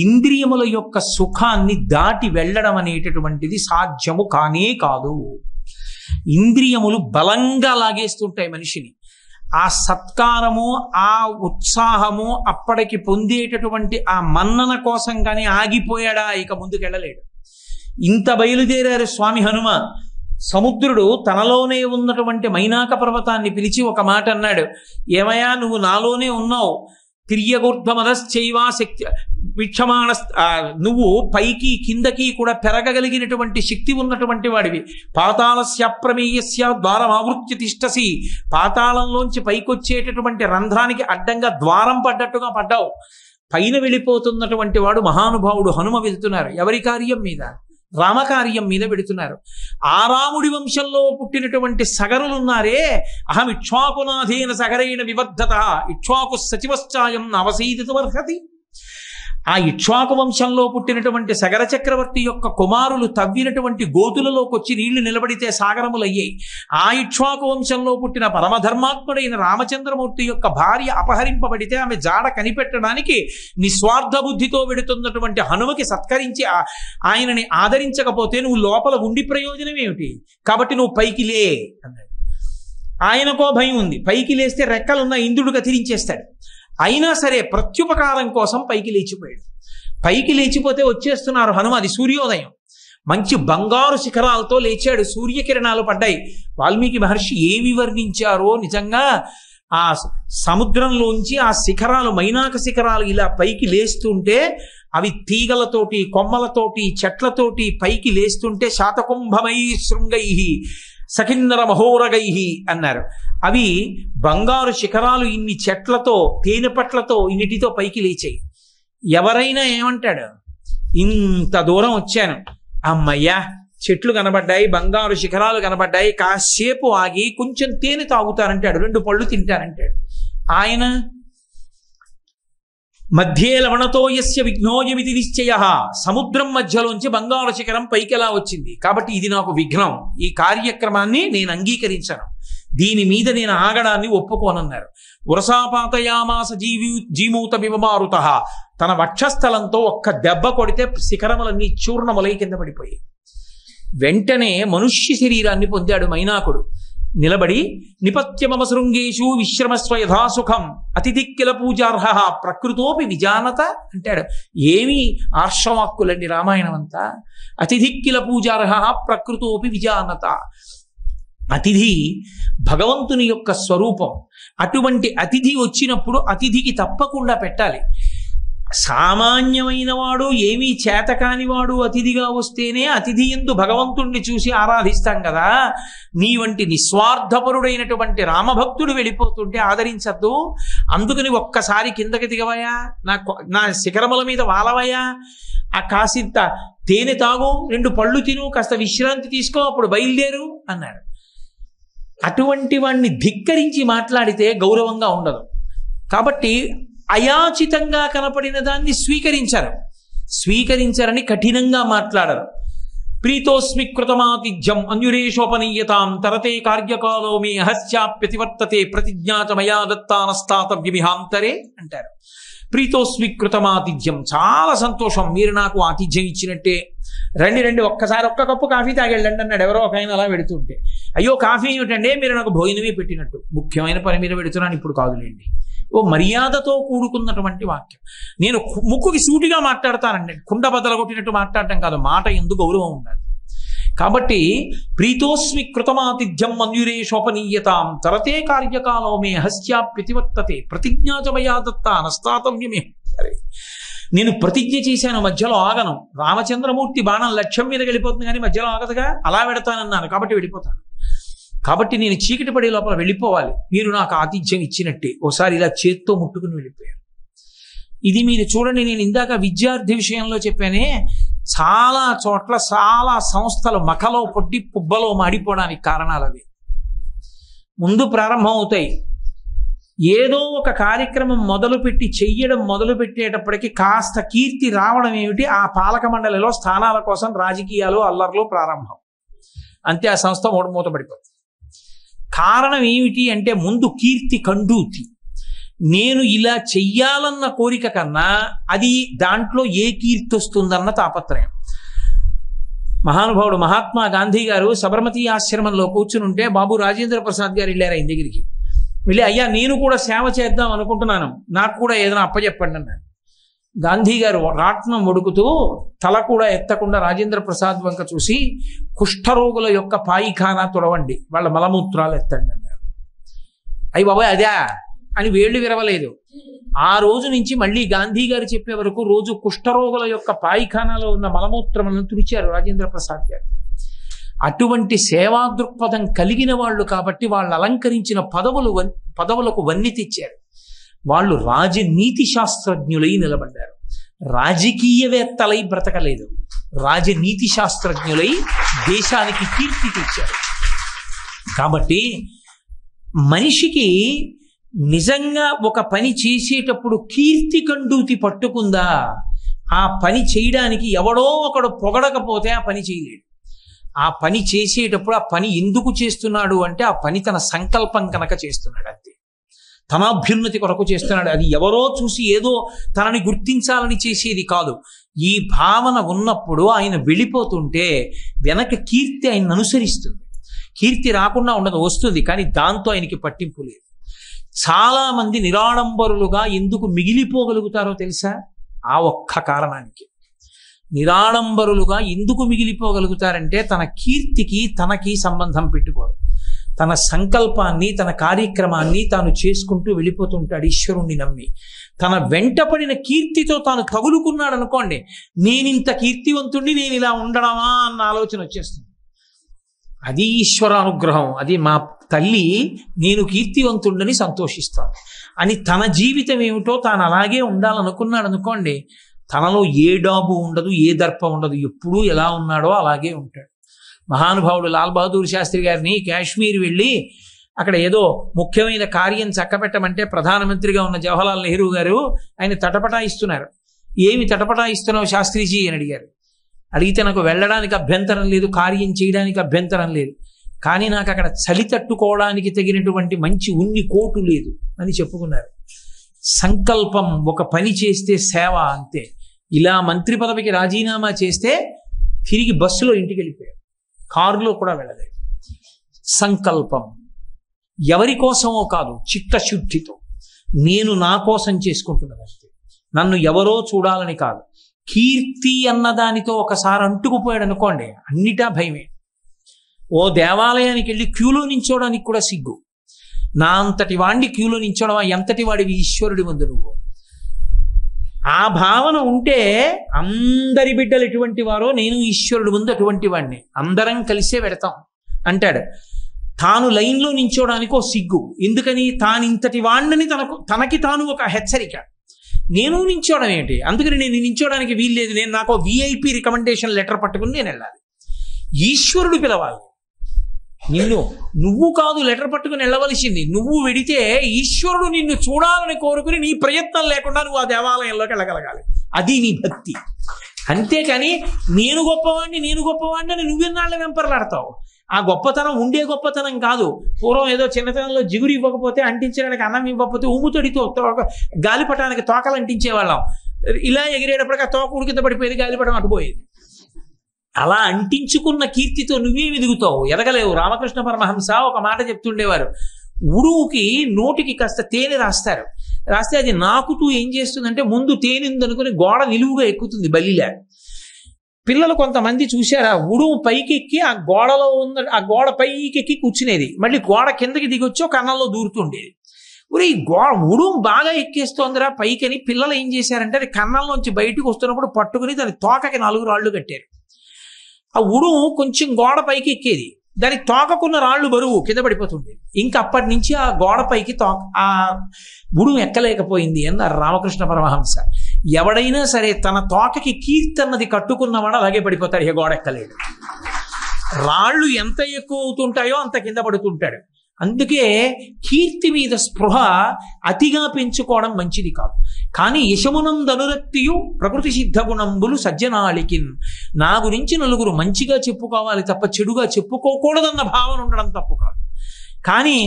ఇంద్రియముల యొక్క సుఖాన్ని దాటి వెళ్ళడం అనేటటువంటిది సాధ్యము కానే కాదు. ఇంద్రియములు బలంగా లాగేస్తుంటాయి మనిషిని. ఆ సత్కారము, ఆ ఉత్సాహము, అప్పటికి పొందేటటువంటి ఆ మన్నన కోసం కానీ ఆగిపోయాడా, ఇక ముందుకెళ్ళలేడు. ఇంత బయలుదేరారు స్వామి హనుమ. సముద్రుడు తనలోనే ఉన్నటువంటి మైనాక పర్వతాన్ని పిలిచి ఒక మాట అన్నాడు, ఏమయ్యా నువ్వు నాలోనే ఉన్నావు, తిర్యగూర్ధ్వమదశ్చైవా శక్తి వీక్షమాణ, నువ్వు పైకి కిందకి కూడా పెరగగలిగినటువంటి శక్తి ఉన్నటువంటి వాడివి. పాతాళస్యాప్రమేయస్య ద్వారమావృత్య తిష్టసి, పాతాళంలోంచి పైకొచ్చేటటువంటి రంధ్రానికి అడ్డంగా ద్వారం పడ్డట్టుగా పడ్డావు. పైన వెళ్ళిపోతున్నటువంటి వాడు మహానుభావుడు హనుమ వెళ్తున్నారు. ఎవరి కార్యం మీద? రామకార్యం మీద పెడుతున్నారు. ఆ రాముడి వంశంలో పుట్టినటువంటి సగరులున్నారే, అహం ఇక్ష్వాకునాథేన సగరైన వివర్ధత ఇక్ష్వాకు సచివశ్చాయం నవసీదితుమర్హతి. ఆ ఇక్ష్వాకు వంశంలో పుట్టినటువంటి సగర చక్రవర్తి యొక్క కుమారులు తవ్వినటువంటి గోతులలోకి వచ్చి నీళ్లు నిలబడితే సాగరములయ్యాయి. ఆ ఇక్ష్వాకు వంశంలో పుట్టిన పరమధర్మాత్ముడైన రామచంద్రమూర్తి యొక్క భార్య అపహరింపబడితే ఆమె జాడ కనిపెట్టడానికి నిస్వార్థ బుద్ధితో వెడుతున్నటువంటి హనుమకి సత్కరించి ఆయనని ఆదరించకపోతే నువ్వు లోపల ఉండి ప్రయోజనం ఏమిటి? కాబట్టి నువ్వు పైకి లే అన్నాడు. ఆయనకో భయం ఉంది, పైకి లేస్తే రెక్కలున్న ఇంద్రుడు కత్తిరించేస్తాడు. అయినా సరే ప్రత్యుపకారం కోసం పైకి లేచిపోయాడు. పైకి లేచిపోతే వచ్చేస్తున్నారు హనుమ. అది సూర్యోదయం, మంచి బంగారు శిఖరాలతో లేచాడు, సూర్యకిరణాలు పడ్డాయి. వాల్మీకి మహర్షి ఏమి వర్ణించారో నిజంగా. ఆ సముద్రంలోంచి ఆ శిఖరాలు, మైనాక శిఖరాలు ఇలా పైకి లేస్తుంటే అవి తీగలతోటి, కొమ్మలతోటి, చెట్లతోటి పైకి లేస్తుంటే శాతకుంభమై శృంగై సఖిన్నర మహోరగై అన్నారు. అవి బంగారు శిఖరాలు ఇన్ని చెట్లతో, తేనెపట్లతో, ఇన్నిటితో పైకి లేచాయి. ఎవరైనా ఏమంటాడు, ఇంత దూరం వచ్చాను, అమ్మయ్యా చెట్లు కనబడ్డాయి, బంగారు శిఖరాలు కనబడ్డాయి, కాసేపు ఆగి కొంచెం తేనె తాగుతానంటాడు, 2 పళ్ళు తింటానంటాడు. ఆయన మధ్యే లవణతో యస్య విఘ్నోయమితి నిశ్చయ, సముద్రం మధ్యలోంచి బంగారు శిఖరం పైకి ఎలా వచ్చింది, కాబట్టి ఇది నాకు విఘ్నం, ఈ కార్యక్రమాన్ని నేను అంగీకరించను, దీని మీద నేను ఆగడాన్ని ఒప్పుకోనన్నారు. ఉరసాపాతయామాస జీమూత వివమారుత, తన వక్షస్థలంతో ఒక్క దెబ్బ కొడితే శిఖరములన్నీ చూర్ణములై కింద పడిపోయాయి. వెంటనే మనుష్య శరీరాన్ని పొందాడు మైనాకుడు. నిలబడి నిపత్యమమ శృంగేషు విశ్రమస్వ యథాసుఖం అతిథిక్కిల పూజార్హ ప్రకృతోపి విజానత అంటాడు. ఏమి ఆర్షవాక్కులండి రామాయణం అంతా. అతిథిక్కిల పూజార్హ ప్రకృతోపి విజానత. అతిథి భగవంతుని యొక్క స్వరూపం. అటువంటి అతిథి వచ్చినప్పుడు అతిథికి తప్పకుండా పెట్టాలి. సామాన్యమైన వాడు, ఏమీ చేతకానివాడు అతిథిగా వస్తేనే అతిథి యందు భగవంతుణ్ణి చూసి ఆరాధిస్తాం కదా. నీ వంటి నిస్వార్థపరుడైనటువంటి రామభక్తుడు వెళ్ళిపోతుంటే ఆదరించద్దు. అందుకని ఒక్కసారి కిందకి దిగవయా, నా శిఖరముల మీద వాలవయా, ఆ కాసింత తేనె తాగు, 2 పళ్ళు తిను, కాస్త విశ్రాంతి తీసుకో, అప్పుడు బయలుదేరు అన్నాడు. అటువంటి వాణ్ణి ధిక్కరించి మాట్లాడితే గౌరవంగా ఉండదు. కాబట్టి అయాచితంగా కనపడిన దాన్ని స్వీకరించరని కఠినంగా మాట్లాడరు. ప్రీతోస్మి కృతమాతిథ్యం అన్యురేషోపనీయతాం తరతే కార్యకాలో మే అహస్యాప్యతివర్తతే ప్రతిజ్ఞాత మయా దత్తానస్తాతవ్యమిహాంతరే అంటారు. ప్రీతోస్మి కృతమాతిథ్యం, చాలా సంతోషం, మీరు నాకు ఆతిథ్యం ఇచ్చినట్టే, రండి ఒక్కసారి ఒక్క కప్పు కాఫీ తాగెళ్ళండి అన్నాడు ఎవరో ఒక ఆయన అలా పెడుతుంటే. అయ్యో కాఫీ ఏమిటంటే, మీరు నాకు భోజనమే పెట్టినట్టు, ముఖ్యమైన పని మీద పెడుతున్నాను, ఇప్పుడు కాదులేండి. ఓ మర్యాదతో కూడుకున్నటువంటి వాక్యం. నేను ముక్కుకి సూటిగా మాట్లాడతానండి, కుండ బద్దలు కొట్టినట్టు మాట్లాడటం కాదు, మాట ఎందుకు గౌరవం ఉండాలి. కాబట్టి ప్రీతోస్మి కృతమాతిథ్యం మన్యురేషోపనీయతాం తరతే కార్యకాలో మే హస్యాప్యతివర్తతే ప్రతిజ్ఞాచమయా దత్తానస్తాతవ్యమే. సరే, నేను ప్రతిజ్ఞ చేశాను, మధ్యలో ఆగను. రామచంద్రమూర్తి బాణం లక్ష్యం మీద వెళ్ళిపోతుంది కానీ మధ్యలో ఆగదుగా, అలా వెడతానన్నాను కాబట్టి వెళ్ళిపోతాను. కాబట్టి నేను చీకటి పడే లోపల వెళ్ళిపోవాలి, మీరు నాకు ఆతిథ్యం ఇచ్చినట్టే. ఒకసారి ఇలా చేత్తో ముట్టుకుని వెళ్ళిపోయారు. ఇది మీరు చూడండి, నేను ఇందాక విద్యార్థి విషయంలో చెప్పానే, చాలా చోట్ల చాలా సంస్థలు మఖలో పొట్టి పుబ్బలో మాడిపోవడానికి కారణాలు అవి. ముందు ప్రారంభం అవుతాయి, ఏదో ఒక కార్యక్రమం మొదలుపెట్టి చెయ్యడం మొదలుపెట్టేటప్పటికి కాస్త కీర్తి రావడం ఏమిటి, ఆ పాలక మండలిలో స్థానాల కోసం రాజకీయాలు అల్లర్లు ప్రారంభం, అంతే, ఆ సంస్థ మూతపడిపోతుంది. కారణం ఏమిటి అంటే ముందు కీర్తి కండూతి. నేను ఇలా చెయ్యాలన్న కోరిక కన్నా అది దాంట్లో ఏ కీర్తి వస్తుందన్న తాపత్రయం. మహానుభావుడు మహాత్మా గాంధీ గారు సబర్మతి ఆశ్రమంలో కూర్చుని ఉంటే బాబు రాజేంద్ర ప్రసాద్ గారు వెళ్ళారు ఆయన దగ్గరికి. వెళ్ళి, అయ్యా నేను కూడా సేవ చేద్దాం అనుకుంటున్నాను, నాకు కూడా ఏదైనా అప్పచెప్పండి అన్నాడు. గాంధీ గారు రాట్నం ఉడుకుతూ తల కూడా ఎత్తకుండా రాజేంద్ర ప్రసాద్ వంక చూసి, కుష్ఠరోగుల యొక్క పాయిఖానా తుడవండి, వాళ్ళ మలమూత్రాలు ఎత్తండి అన్నారు. అయ్యి బాబాయ్ అదా అని వేళ్లు విరవలేదు. ఆ రోజు నుంచి మళ్ళీ గాంధీ గారు చెప్పే వరకు రోజు కుష్ఠరోగుల యొక్క పాయిఖానాలో ఉన్న మలమూత్రములను తుడిచారు రాజేంద్ర ప్రసాద్ గారు. అటువంటి సేవా దృక్పథం కలిగిన వాళ్ళు కాబట్టి వాళ్ళు అలంకరించిన పదవులకు వన్నె తెచ్చారు. వాళ్ళు రాజనీతి శాస్త్రజ్ఞులై నిలబడ్డారు, రాజకీయవేత్తలై బ్రతకలేదు, రాజనీతి శాస్త్రజ్ఞులై దేశానికి కీర్తి తెచ్చారు. కాబట్టి మనిషికి నిజంగా ఒక పని చేసేటప్పుడు కీర్తి కండూతి పట్టుకుందా, ఆ పని చేయడానికి ఎవడో ఒకడు పొగడకపోతే ఆ పని చేయలేడు. ఆ పని చేసేటప్పుడు ఆ పని ఎందుకు చేస్తున్నాడు అంటే ఆ పని తన సంకల్పం కనుక చేస్తున్నాడు, అంతే, తన అభ్యున్నతి కొరకు చేస్తున్నాడు. అది ఎవరో చూసి ఏదో తనని గుర్తించాలని చేసేది కాదు. ఈ భావన ఉన్నప్పుడు ఆయన వెళ్ళిపోతుంటే వెనక కీర్తి ఆయన అనుసరిస్తుంది. కీర్తి రాకుండా ఉండదు, వస్తుంది, కానీ దాంతో ఆయనకి పట్టింపు లేదు. చాలా మంది నిరాడంబరులుగా ఎందుకు మిగిలిపోగలుగుతారో తెలుసా? ఆ ఒక్క కారణానికి. నిరాడంబరులుగా ఎందుకు మిగిలిపోగలుగుతారంటే తన కీర్తికి తనకి సంబంధం పెట్టుకోరు. తన సంకల్పాన్ని తన కార్యక్రమాన్ని తాను చేసుకుంటూ వెళ్ళిపోతుంటాడు ఈశ్వరుణ్ణి నమ్మి. తన వెంటపడిన కీర్తితో తాను తగులుకున్నాడు అనుకోండి, నేనింత కీర్తివంతుణ్ణి, నేను ఇలా ఉండడమా అన్న ఆలోచన వచ్చేస్తుంది. అది ఈశ్వరానుగ్రహం. అది మా తల్లి నేను కీర్తివంతుడని సంతోషిస్తాను అని తన జీవితం ఏమిటో తాను అలాగే ఉండాలనుకున్నాడు అనుకోండి, తనలో ఏ డాబు ఉండదు, ఏ దర్పం ఉండదు, ఎప్పుడూ ఎలా ఉన్నాడో అలాగే ఉంటాడు. మహానుభావుడు లాల్ బహదూర్ శాస్త్రి గారిని కాశ్మీర్ వెళ్ళి అక్కడ ఏదో ముఖ్యమైన కార్యం చక్కబెట్టమంటే ప్రధానమంత్రిగా ఉన్న జవహర్లాల్ నెహ్రూ గారు ఆయన తటపటాయిస్తున్నారు. ఏమి తటపటాయిస్తున్నావు శాస్త్రిజీ అని అడిగారు. అడిగితే నాకు వెళ్ళడానికి అభ్యంతరం లేదు, కార్యం చేయడానికి అభ్యంతరం లేదు, కానీ నాకు అక్కడ చలి తట్టుకోవడానికి తగినటువంటి మంచి ఉన్ని కోటు లేదు అని చెప్పుకున్నారు. సంకల్పం, ఒక పని చేస్తే సేవ, అంతే. ఇలా మంత్రి పదవికి రాజీనామా చేస్తే తిరిగి బస్సులో ఇంటికి వెళ్ళిపోయారు, కారులో కూడా వెళ్ళలేదు. సంకల్పం ఎవరి కోసమో కాదు, చిత్తశుద్ధితో నేను నా కోసం చేసుకుంటున్నాను అంతే, నన్ను ఎవరో చూడాలని కాదు. కీర్తి అన్నదానితో ఒకసారి అంటుకుపోయాడు అనుకోండి, అన్నిటా భయమే. ఓ దేవాలయానికి వెళ్ళి క్యూలో నించోడానికి కూడా సిగ్గు. నా అంతటి వాడిని క్యూలో నించోడం, ఎంతటి వాడివి ఈశ్వరుడి ముందు నువ్వు. ఆ భావన ఉంటే అందరి బిడ్డలు ఎటువంటి వారో నేను ఈశ్వరుడి ముందు అటువంటి వాడిని, అందరం కలిసే పెడతాం అంటాడు. తాను లైన్లో నించోడానికి ఓ సిగ్గు, ఎందుకని? తానింతటి వాడిని తనకి తాను ఒక హెచ్చరిక. నేను నించోవడం ఏంటి, అందుకని నేను నించోడానికి వీల్లేదు, నేను నాకు విఐపి రికమెండేషన్ లెటర్ పట్టుకుని నేను వెళ్ళాలి. ఈశ్వరుడు పిలవాలి నిన్ను, నువ్వు కాదు లెటర్ పట్టుకుని వెళ్ళవలసింది. నువ్వు వెడితే ఈశ్వరుడు నిన్ను చూడాలని కోరుకుని నీ ప్రయత్నం లేకుండా నువ్వు ఆ దేవాలయంలోకి వెళ్ళగలగాలి. అది నీ భక్తి. అంతేకాని నేను గొప్పవాడిని అని నువ్వెన్నాళ్ళు వెంపర్లాడతావు. ఆ గొప్పతనం ఉండే గొప్పతనం కాదు. పూర్వం ఏదో చిన్నతనంలో జిగురు ఇవ్వకపోతే, అంటించడానికి అన్నం ఇవ్వకపోతే ఉమ్ముతడితో గాలిపటానికి తోకలు అంటించేవాళ్ళం. ఇలా ఎగిరేటప్పటికి ఆ తోక ఉడికింద పడిపోయేది, గాలిపటం అటుపోయేది. అలా అంటించుకున్న కీర్తితో నువ్వేమి ఎదుగుతావు, ఎదగలేవు. రామకృష్ణ పరమహంస ఒక మాట చెప్తుండేవారు, ఉడువుకి నోటికి కాస్త తేనె రాస్తే అది నాకుతూ ఏం చేస్తుందంటే ముందు తేనె ఉందనుకుని గోడ నిలువుగా ఎక్కుతుంది బలిలా. పిల్లలు కొంతమంది చూశారా, ఉడుము పైకెక్కి ఆ గోడలో ఉన్న ఆ గోడ పైకెక్కి కూర్చునేది, మళ్ళీ గోడ కిందకి దిగొచ్చో కన్నంలో దూరుతుండేది. ఈ ఉడుము బాగా ఎక్కేస్తోందిరా పైకని పిల్లలు ఏం చేశారంటే అది కన్నంలోంచి బయటకు వస్తున్నప్పుడు పట్టుకుని దాని తోకకి 4 రాళ్ళు కట్టారు. ఆ ఉడుము కొంచెం గోడ పైకి ఎక్కేది, దాని తోకకున్న రాళ్ళు బరువు కింద పడిపోతుంది. ఇంకా అప్పటి నుంచి ఆ గోడపైకి ఆ బుడుము ఎక్కలేకపోయింది అన్నారు రామకృష్ణ పరమహంస. ఎవడైనా సరే తన తోకకి కీర్తి అన్నది కట్టుకున్నవాడు అలాగే పడిపోతాడు, ఏ గోడ ఎక్కలేడు. రాళ్ళు ఎంత ఎక్కువ అవుతుంటాయో అంత కింద పడుతుంటాడు. అందుకే కీర్తి మీద స్పృహ అతిగా పెంచుకోవడం మంచిది కాదు. కానీ యశమునందనురక్తియు ప్రకృతి సిద్ధ గుణంబులు సజ్జనాళికిన్, నా గురించి నలుగురు మంచిగా చెప్పుకోవాలి తప్ప చెడుగా చెప్పుకోకూడదన్న భావన ఉండడం తప్పు కాదు. కానీ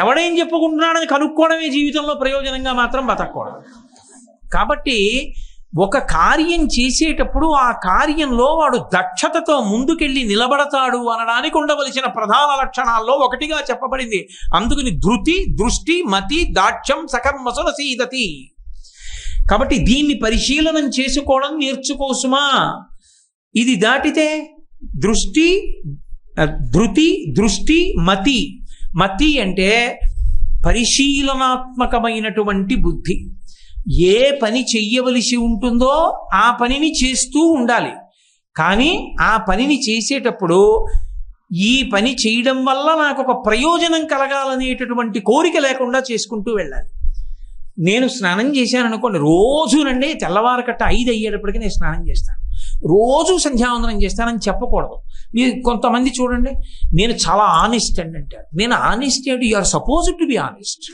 ఎవడేం చెప్పుకుంటున్నాడని కనుక్కోవడమే జీవితంలో ప్రయోజనంగా మాత్రం బతకూడదు. కాబట్టి ఒక కార్యం చేసేటప్పుడు ఆ కార్యంలో వాడు దక్షతతో ముందుకెళ్ళి నిలబడతాడు అనడానికి ఉండవలసిన ప్రధాన లక్షణాల్లో ఒకటిగా చెప్పబడింది. అందుకని ధృతి, దృష్టి, మతి, దాక్ష్యం సకర్మసున సీదతి. కాబట్టి దీన్ని పరిశీలనం చేసుకోవడం నేర్చుకోసుమా. ఇది దాటితే ధృతి, దృష్టి, మతి. మతి అంటే పరిశీలనాత్మకమైనటువంటి బుద్ధి. ఏ పని చెయ్యవలసి ఉంటుందో ఆ పనిని చేస్తూ ఉండాలి. కానీ ఆ పనిని చేసేటప్పుడు ఈ పని చేయడం వల్ల నాకు ఒక ప్రయోజనం కలగాలనేటటువంటి కోరిక లేకుండా చేసుకుంటూ వెళ్ళాలి. నేను స్నానం చేశాను అనుకోండి, రోజునండి తెల్లవారకట్ట 5 అయ్యేటప్పటికి నేను స్నానం చేస్తాను, రోజు సంధ్యావందనం చేస్తానని చెప్పకూడదు. మీరు కొంతమంది చూడండి, నేను చాలా ఆనెస్ట్ అండి అంటారు. నేను ఆనెస్ట్ అంటే you are supposed to be honest.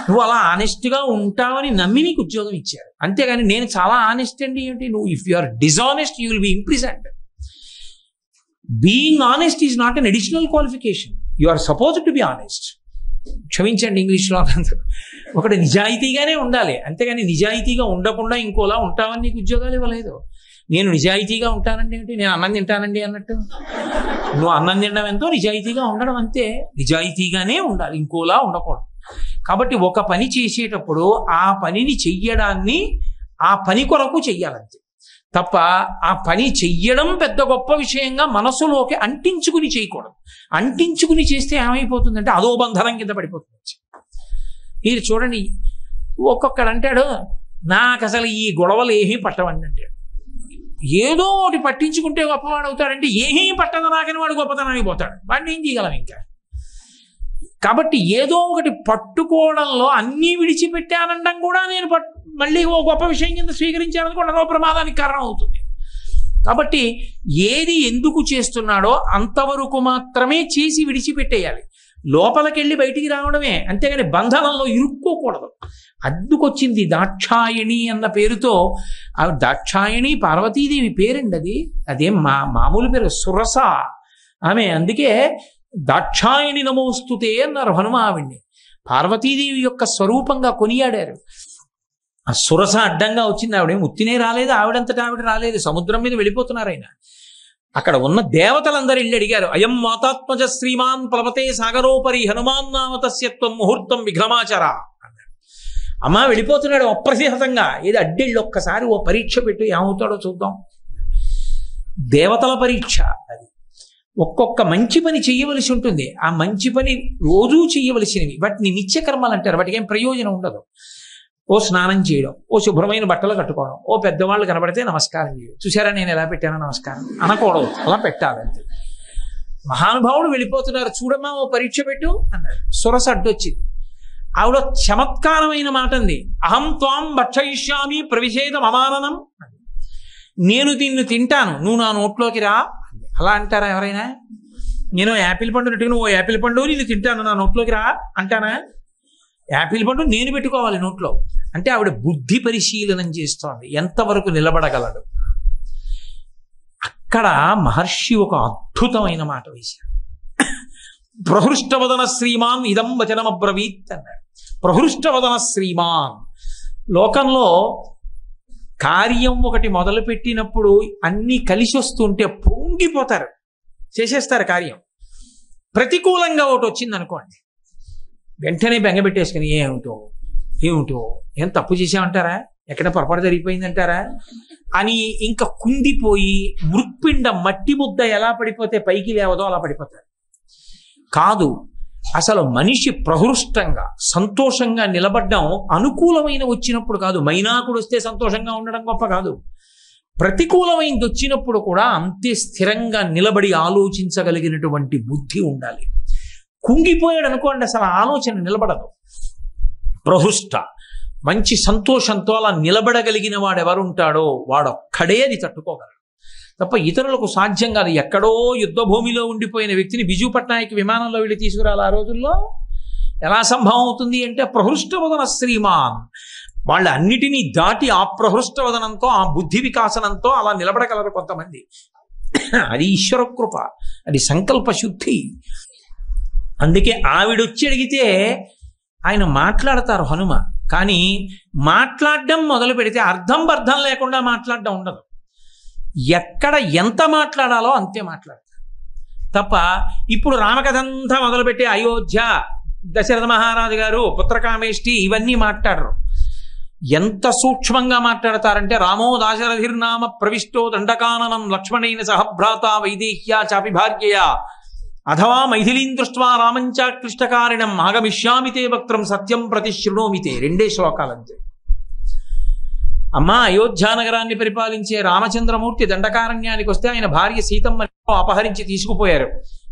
నువ్వు అలా ఆనెస్ట్గా ఉంటావని నమ్మి నీకు ఉద్యోగం ఇచ్చారు. అంతేగాని నేను చాలా ఆనెస్ట్ అండి ఏంటి, నువ్వు if you are dishonest you will be imprisoned. Being honest is not an additional qualification, you are supposed to be honest. క్షమించండి ఇంగ్లీష్లో అందరూ. ఒకటి నిజాయితీగానే ఉండాలి, అంతేగాని నిజాయితీగా ఉండకుండా ఇంకోలా ఉంటావని నీకు ఉద్యోగాలు ఇవ్వలేదు. నేను నిజాయితీగా ఉంటానండి ఏంటి, నేను అన్నం తింటానండి అన్నట్టు. నువ్వు అన్నం తినడం ఎంతో నిజాయితీగా ఉండడం అంతే. నిజాయితీగానే ఉండాలి, ఇంకోలా ఉండకూడదు. కాబట్టి ఒక పని చేసేటప్పుడు ఆ పనిని చెయ్యడాన్ని ఆ పని కొరకు చెయ్యాలంతే తప్ప ఆ పని చెయ్యడం పెద్ద గొప్ప విషయంగా మనసులోకి అంటించుకుని చేయకూడదు. అంటించుకుని చేస్తే ఏమైపోతుందంటే అదో బంధనం కింద పడిపోతుంది. మీరు చూడండి, ఒక్కొక్కడు అంటాడు నాకు అసలు ఈ గొడవలు ఏమీ పట్టవండి అంటాడు. ఏదో ఒకటి పట్టించుకుంటే గొప్పవాడు అవుతాడంటే ఏమీ పట్టదు నాకని వాడు గొప్పతనానికి పోతాడు. వాడిని ఏం చేయగలం ఇంకా. కాబట్టి ఏదో ఒకటి పట్టుకోవడంలో అన్నీ విడిచిపెట్టానండం కూడా నేను మళ్ళీ ఓ గొప్ప విషయం కింద స్వీకరించాలనుకోండి, అదో ప్రమాదానికి కారణం అవుతుంది. కాబట్టి ఏది ఎందుకు చేస్తున్నాడో అంతవరకు మాత్రమే చేసి విడిచిపెట్టేయాలి. లోపలికెళ్ళి బయటికి రావడమే, అంతేగాని బంధనంలో ఇరుక్కోకూడదు. అడ్డుకొచ్చింది దాక్షాయణి అన్న పేరుతో. ఆ దాక్షాయణి పార్వతీదేవి పేరండి, అదేం మామూలు పేరు, సురస ఆమె. అందుకే దాక్షాయణి నమోస్తుతే అన్నారు హనుమావిణ్ణి. పార్వతీదేవి యొక్క స్వరూపంగా కొనియాడారు. ఆ సురస అడ్డంగా వచ్చింది. ఆవిడేం ఉత్తినే రాలేదు, ఆవిడంతటా ఆవిడ రాలేదు. సముద్రం మీద వెళ్ళిపోతున్నారు ఆయన. అక్కడ ఉన్న దేవతలందరూ ఇల్లు అడిగారు, అయం మాతాత్మజ శ్రీమాన్ ప్లవతే సాగరోపరి హనుమాన్ నామతస్యత్వం ముహూర్తం విఘ్రమాచర అన్నాడు. అమ్మా వెళ్ళిపోతున్నాడు అప్రతిహతంగా. ఏది అడ్డెళ్ళు ఒక్కసారి ఓ పరీక్ష పెట్టు, ఏమవుతాడో చూద్దాం. దేవతల పరీక్ష అది. ఒక్కొక్క మంచి పని చెయ్యవలసి ఉంటుంది. ఆ మంచి పని రోజూ చెయ్యవలసినవి, వాటిని నిత్యకర్మలు అంటారు. వాటికి ఏం ప్రయోజనం ఉండదు. ఓ స్నానం చేయడం, ఓ శుభ్రమైన బట్టలు కట్టుకోవడం, ఓ పెద్దవాళ్ళు కనబడితే నమస్కారం చేయడం. చూసారా నేను ఎలా పెట్టానో నమస్కారం అనకూడదు, అలా పెట్టాలి అంతే. మహానుభావుడు వెళ్ళిపోతున్నారు, చూడమ్మా ఓ పరీక్ష పెట్టు అన్నాడు. సురస అడ్డొచ్చింది. ఆవిడ చమత్కారమైన మాట అంది, అహం త్వాం భక్షయిష్యామి ప్రవిషేదం అమాననం. నేను దీన్ని తింటాను, నువ్వు నా నోట్లోకి రా. అలా అంటారా ఎవరైనా? నేను యాపిల్ పండు నెట్టుకుని ఓ యాపిల్ పండు నేను తింటాను, నా నోట్లోకి రా అంటానా? యాపిల్ పండు నేను పెట్టుకోవాలి నోట్లో. అంటే ఆవిడ బుద్ధి పరిశీలనం చేస్తోంది, ఎంతవరకు నిలబడగలడు. అక్కడ మహర్షి ఒక అద్భుతమైన మాట వేశాడు. ప్రహృష్టవదన శ్రీమాన్ ఇదం వచనమబ్రవీత్ అన్నాడు. ప్రహృష్టవదన శ్రీమాన్. లోకంలో కార్యం ఒకటి మొదలు పెట్టినప్పుడు అన్నీ కలిసి వస్తుంటే పొంగిపోతారు, చేసేస్తారు కార్యం. ప్రతికూలంగా ఒకటి వచ్చింది అనుకోండి, వెంటనే బెంగ పెట్టేసుకుని ఏమిటో ఏం తప్పు చేసామంటారా, ఎక్కడ పొరపాటు జరిగిపోయిందంటారా అని ఇంకా కుందిపోయి మృత్పిండ మట్టి ముద్ద ఎలా పడిపోతే పైకి లేవదో అలా పడిపోతారు. కాదు, అసలు మనిషి ప్రహృష్టంగా సంతోషంగా నిలబడ్డం అనుకూలమైన వచ్చినప్పుడు కాదు. మైనాకుడు వస్తే సంతోషంగా ఉండడం గొప్ప కాదు, ప్రతికూలమైంది వచ్చినప్పుడు కూడా అంతే స్థిరంగా నిలబడి ఆలోచించగలిగినటువంటి బుద్ధి ఉండాలి. కుంగిపోయాడు అనుకోండి, అసలు ఆలోచన నిలబడదు. ప్రహృష్ట మంచి సంతోషంతో అలా నిలబడగలిగిన వాడు ఎవరుంటాడో వాడొక్కడే అది తట్టుకోగలడు తప్ప ఇతరులకు సాధ్యం కాదు. ఎక్కడో యుద్ధ భూమిలో ఉండిపోయిన వ్యక్తిని బిజు పట్నాయక్ విమానంలో వెళ్ళి తీసుకురాలి ఆ రోజుల్లో? ఎలా సంభవం అవుతుంది అంటే ప్రహృష్టవదన శ్రీమాన్, వాళ్ళ అన్నిటినీ దాటి ఆ ప్రహృష్టవదనంతో, ఆ బుద్ధి వికాసనంతో అలా నిలబడగలరు కొంతమంది. అది ఈశ్వర కృప, అది సంకల్ప శుద్ధి. అందుకే ఆవిడొచ్చి అడిగితే ఆయన మాట్లాడతారు హనుమ. కానీ మాట్లాడడం మొదలు పెడితే అర్థం బర్థం లేకుండా మాట్లాడడం ఉండదు. ఎక్కడ ఎంత మాట్లాడాలో అంతే మాట్లాడతారు తప్ప ఇప్పుడు రామకథ అంతా మొదలుపెట్టి అయోధ్య, దశరథ మహారాజు గారు, పుత్రకామేష్టి ఇవన్నీ మాట్లాడరు. ఎంత సూక్ష్మంగా మాట్లాడతారంటే రామో దాశరథిర్నామ ప్రవిష్టో దండకాననం లక్ష్మణేన సహభ్రాత వైదేహ్యా చాపి భార్యయా అథవా మైథిలీం దృష్ట్వా రామంచా క్లిష్టకారిణం ఆగమిష్యామితే వక్త్రం సత్యం ప్రతిశృణోమితే. 2 శ్లోకాలంతే. అమ్మా, అయోధ్యానగరాన్ని పరిపాలించే రామచంద్రమూర్తి దండకారణ్యానికి వస్తే ఆయన భార్య సీతమ్మ అపహరించి తీసుకుపోయారు.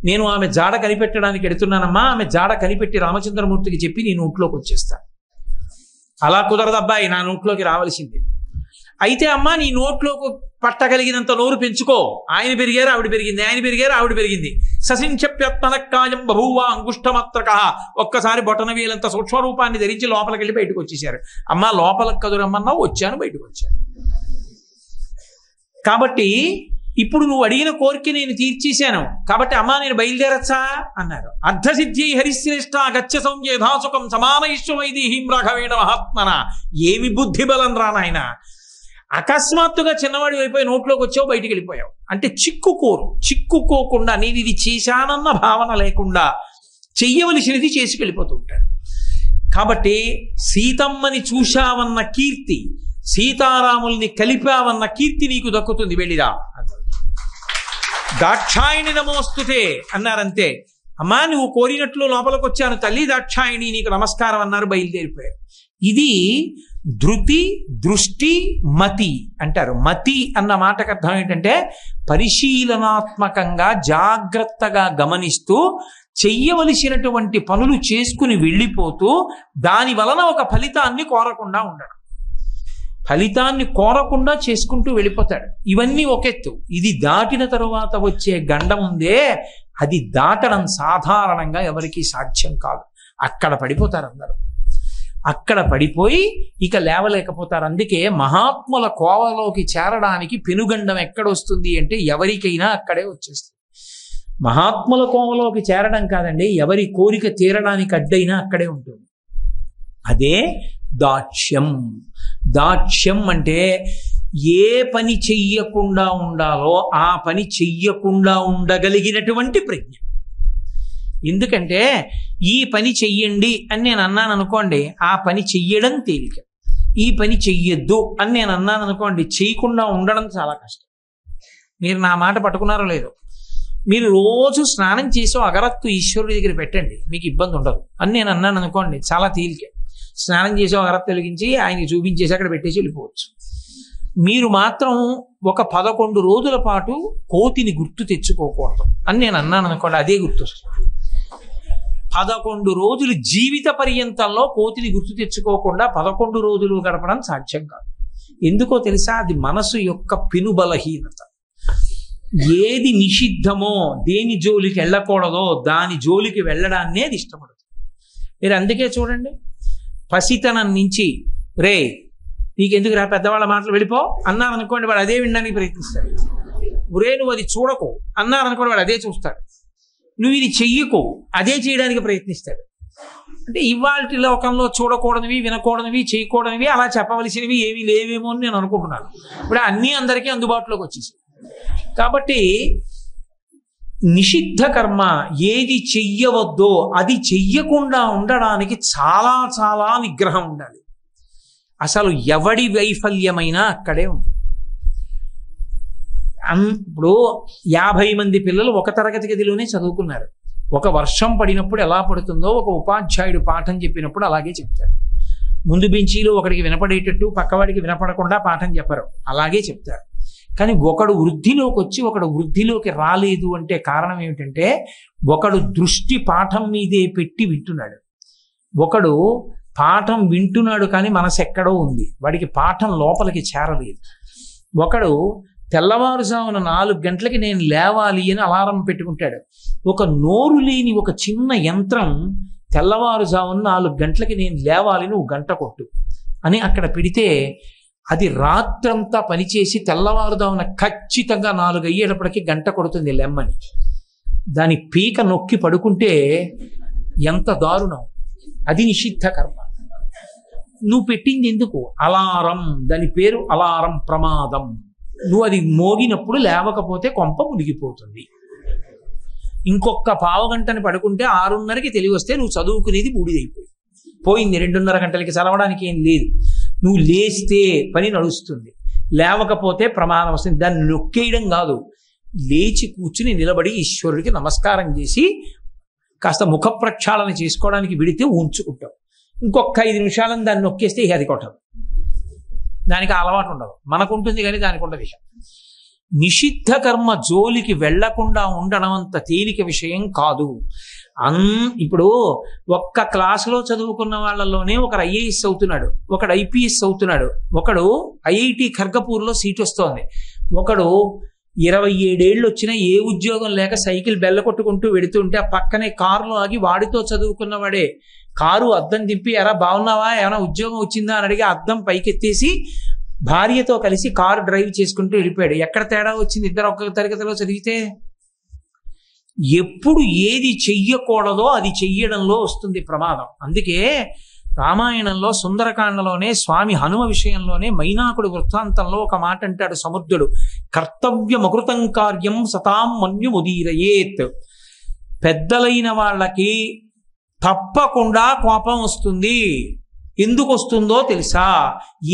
నేను ఆమె జాడ కనిపెట్టడానికి ఎడుతున్నానమ్మా, ఆమె జాడ కనిపెట్టి రామచంద్రమూర్తికి చెప్పి నీ నోట్లోకి వచ్చేస్తాను. అలా కుదరదబ్బాయి, నా నోట్లోకి రావాల్సింది. అయితే అమ్మా, నీ నోట్లోకి పట్టగలిగినంత నోరు పెంచుకో. ఆయన పెరిగారు, ఆవిడ పెరిగింది, ఆయన పెరిగారు, ఆవిడ పెరిగింది. ససించప్యత్మనక్కాయం బభూవ అంగుష్టమత్రక. ఒక్కసారి బొటన వేలంత సూక్ష్మరూపాన్ని ధరించి లోపలికి వెళ్ళి బయటకు వచ్చేసారు. అమ్మా, లోపలికి కదురమ్మన్నా వచ్చాను, బయటకు వచ్చాను. కాబట్టి ఇప్పుడు నువ్వు అడిగిన కోరిక నేను తీర్చేశాను కాబట్టి అమ్మా నేను బయలుదేరచ్చా అన్నారు. అర్ధసిద్ధ్యై హరిశ్రేష్ఠ గచ్చ సంయేధాసుకం సమానైశ్వైదేహీం రాఘవేణ మహాత్మన. ఏమి బుద్ధి బలం రా నాయన. అకస్మాత్తుగా చిన్నవాడి అయిపోయి నోట్లోకి వచ్చావు, బయటికి వెళ్ళిపోయావు అంటే చిక్కుకోకుండా నేను ఇది చేశానన్న భావన లేకుండా చెయ్యవలసినది చేసి వెళ్ళిపోతూ ఉంటాడు. కాబట్టి సీతమ్మని చూశావన్న కీర్తి, సీతారాముల్ని కలిపావన్న కీర్తి నీకు దక్కుతుంది, వెళ్ళిరా. దాక్షాయిణి నమోస్తుతే అన్నారంతే. అమ్మా, నువ్వు కోరినట్లు లోపలికి వచ్చాను తల్లి దాక్షాయిణి, నీకు నమస్కారం అన్నారు, బయలుదేరిపోయారు. ఇది ధృతి, దృష్టి, మతి అంటారు. మతి అన్న మాటకు అర్థం ఏంటంటే పరిశీలనాత్మకంగా జాగ్రత్తగా గమనిస్తూ చెయ్యవలసినటువంటి పనులు చేసుకుని వెళ్ళిపోతూ దాని వలన ఒక ఫలితాన్ని కోరకుండా ఉండడం. ఫలితాన్ని కోరకుండా చేసుకుంటూ వెళ్ళిపోతాడు. ఇవన్నీ ఒకెత్తు. ఇది దాటిన తరువాత వచ్చే గండం ఉందే, అది దాటడం సాధారణంగా ఎవరికీ సాధ్యం కాదు. అక్కడ పడిపోతారు అందరూ. అక్కడ పడిపోయి ఇక లేవలేకపోతారు. అందుకే మహాత్ముల కోవలోకి చేరడానికి పెనుగండం ఎక్కడొస్తుంది అంటే ఎవరికైనా అక్కడే వచ్చేస్తుంది. మహాత్ముల కోవలోకి చేరడం కాదండి, ఎవరి కోరిక తీరడానికి అడ్డైనా అక్కడే ఉంటుంది. అదే దాక్ష్యం. దాక్ష్యం అంటే ఏ పని చెయ్యకుండా ఉండాలో ఆ పని చెయ్యకుండా ఉండగలిగినటువంటి ప్రజ్ఞ. ఎందుకంటే ఈ పని చెయ్యండి అని నేను అన్నాను అనుకోండి, ఆ పని చెయ్యడం తేలిక. ఈ పని చెయ్యొద్దు అని నేను అన్నాను అనుకోండి, చేయకుండా ఉండడం చాలా కష్టం. మీరు నా మాట పట్టుకున్నారో లేదో. మీరు రోజు స్నానం చేసో అగరత్తు ఈశ్వరుడి దగ్గర పెట్టండి, మీకు ఇబ్బంది ఉండదు అని నేను అన్నాను అనుకోండి, చాలా తేలిక. స్నానం చేసో అగరత్తు వెలిగించి ఆయనకి చూపించేసి అక్కడ పెట్టేసి వెళ్ళిపోవచ్చు. మీరు మాత్రం ఒక 11 రోజుల పాటు కోతిని గుర్తు తెచ్చుకోకూడదు అని నేను అన్నాను అనుకోండి, అదే గుర్తొస్తుంది. 11 రోజులు జీవిత పర్యంతంలో కోతిని గుర్తు తెచ్చుకోకుండా 11 రోజులు గడపడం సాధ్యం కాదు. ఎందుకో తెలుసా? అది మనసు యొక్క పెనుబలహీనత. ఏది నిషిద్ధమో, దేని జోలికి వెళ్ళకూడదో దాని జోలికి వెళ్ళడాన్నే అది ఇష్టపడుతుంది. మీరు అందుకే చూడండి, పసితనం నుంచి రే నీకెందుకు రా పెద్దవాళ్ళ మాటలు వెళ్ళిపో అన్నారనుకోండి, వాడు అదే వినడానికి ప్రయత్నిస్తాడు. ఒరే నువ్వు అది చూడకు అన్నారనుకోండి, వాడు అదే చూస్తాడు. నువ్వు ఇది చెయ్యకు, అదే చేయడానికి ప్రయత్నిస్తాడు. అంటే ఇవాళ లోకంలో చూడకూడనివి, వినకూడనివి, చేయకూడనివి, అలా చెప్పవలసినవి ఏవి లేవేమో అని నేను అనుకుంటున్నాను. ఇప్పుడు అన్నీ అందరికీ అందుబాటులోకి వచ్చేసాయి. కాబట్టి నిషిద్ధ కర్మ ఏది చెయ్యవద్దో అది చెయ్యకుండా ఉండడానికి చాలా చాలా నిగ్రహం ఉండాలి. అసలు ఎవడి వైఫల్యమైనా అక్కడే ఉంటుంది. ఇప్పుడు 50 మంది పిల్లలు ఒక తరగతి గదిలోనే చదువుకున్నారు. ఒక వర్షం పడినప్పుడు ఎలా పడుతుందో ఒక ఉపాధ్యాయుడు పాఠం చెప్పినప్పుడు అలాగే చెప్తారు. ముందు బెంచీలో ఒకడికి వినపడేటట్టు పక్కవాడికి వినపడకుండా పాఠం చెప్పరు, అలాగే చెప్తారు. కానీ ఒకడు వృద్ధిలోకి వచ్చి ఒకడు వృద్ధిలోకి రాలేదు అంటే కారణం ఏమిటంటే ఒకడు దృష్టి పాఠం మీదే పెట్టి వింటున్నాడు, ఒకడు పాఠం వింటున్నాడు కానీ మనసు ఎక్కడో ఉంది, వాడికి పాఠం లోపలికి చేరలేదు. ఒకడు తెల్లవారుజామున 4 గంటలకి నేను లేవాలి అని అలారం పెట్టుకుంటాడు. ఒక నోరు లేని ఒక చిన్న యంత్రం తెల్లవారుజామున 4 గంటలకి నేను లేవాలి నువ్వు గంట కొట్టు అని అక్కడ పెడితే అది రాత్రంతా పనిచేసి తెల్లవారుజామున ఖచ్చితంగా 4 అయ్యేటప్పటికి గంట కొడుతుంది లెమ్మని. దాని పీక నొక్కి పడుకుంటే ఎంత దారుణం. అది నిషిద్ధ కర్మ. నువ్వు పెట్టింది ఎందుకు? అలారం, దాని పేరు అలారం, ప్రమాదం. నువ్వు అది మోగినప్పుడు లేవకపోతే కొంప మునిగిపోతుంది. ఇంకొక పావుగంటని పడుకుంటే 6:30కి తెలివి వస్తే నువ్వు చదువుకునేది బూడిదైపోయింది, పోయింది. 2:30 గంటలకి చదవడానికి ఏం లేదు. నువ్వు లేస్తే పని నడుస్తుంది, లేవకపోతే ప్రమాదం వస్తుంది. దాన్ని నొక్కేయడం కాదు, లేచి కూర్చుని నిలబడి ఈశ్వరుడికి నమస్కారం చేసి కాస్త ముఖ ప్రక్షాళన చేసుకోవడానికి విడితే ఉంచుకుంటావు. ఇంకొక 5 నిమిషాలను దాన్ని నొక్కేస్తే ఇక అది కొట్టదు. దానికి అలవాటు ఉండదు, మనకుంటుంది కానీ దానికి ఉండదు. నిషిద్ధ కర్మ జోలికి వెళ్లకుండా ఉండడం అంత తేలిక విషయం కాదు. ఇప్పుడు ఒక్క క్లాసులో చదువుకున్న వాళ్ళలోనే ఒకడు ఐఏఎస్ అవుతున్నాడు, ఒకడు ఐపీఎస్ అవుతున్నాడు, ఒకడు ఐఐటి ఖర్గపూర్లో సీట్ వస్తోంది, ఒకడు 27 ఏళ్ళు వచ్చినా ఏ ఉద్యోగం లేక సైకిల్ బెల్ల కొట్టుకుంటూ వెడుతుంటే ఆ పక్కనే కారులో ఆగి వాడితో చదువుకున్నవాడే కారు అద్దం దింపి ఎరా బాగున్నావా, ఏమైనా ఉద్యోగం వచ్చిందా అని అడిగి అద్దం పైకెత్తేసి భార్యతో కలిసి కారు డ్రైవ్ చేసుకుంటూ వెళ్ళిపోయాడు. ఎక్కడ తేడా వచ్చింది? ఇద్దరు ఒక్క తరగతిలో చదివితే. ఎప్పుడు ఏది చెయ్యకూడదో అది చెయ్యడంలో వస్తుంది ప్రమాదం. అందుకే రామాయణంలో సుందరకాండలోనే స్వామి హనుమ విషయంలోనే మైనాకుడి వృత్తాంతంలో ఒక మాట అంటాడు సముద్రుడు, కర్తవ్యమకృతం కార్యం సతాం మన్యుముదీరయేత్. పెద్దలైన వాళ్ళకి తప్పకుండా కోపం వస్తుంది. ఎందుకు వస్తుందో తెలుసా?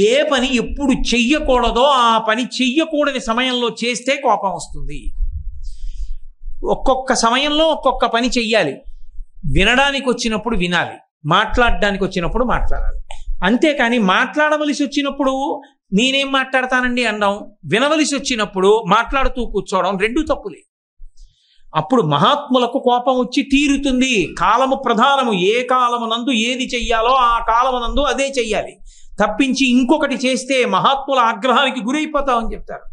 ఏ పని ఎప్పుడు చెయ్యకూడదో ఆ పని చెయ్యకూడని సమయంలో చేస్తే కోపం వస్తుంది. ఒక్కొక్క సమయంలో ఒక్కొక్క పని చెయ్యాలి. వినడానికి వచ్చినప్పుడు వినాలి, మాట్లాడడానికి వచ్చినప్పుడు మాట్లాడాలి. అంతేకాని మాట్లాడవలసి వచ్చినప్పుడు నేనేం మాట్లాడతానండి అన్నాం, వినవలసి వచ్చినప్పుడు మాట్లాడుతూ కూర్చోవడం, రెండు తప్పులే. అప్పుడు మహాత్ములకు కోపం వచ్చి తీరుతుంది. కాలము ప్రధానము, ఏ కాలము నందు ఏది చెయ్యాలో ఆ కాలము నందు అదే చెయ్యాలి. తప్పించి ఇంకొకటి చేస్తే మహాత్ముల ఆగ్రహానికి గురైపోతామని చెప్తారు.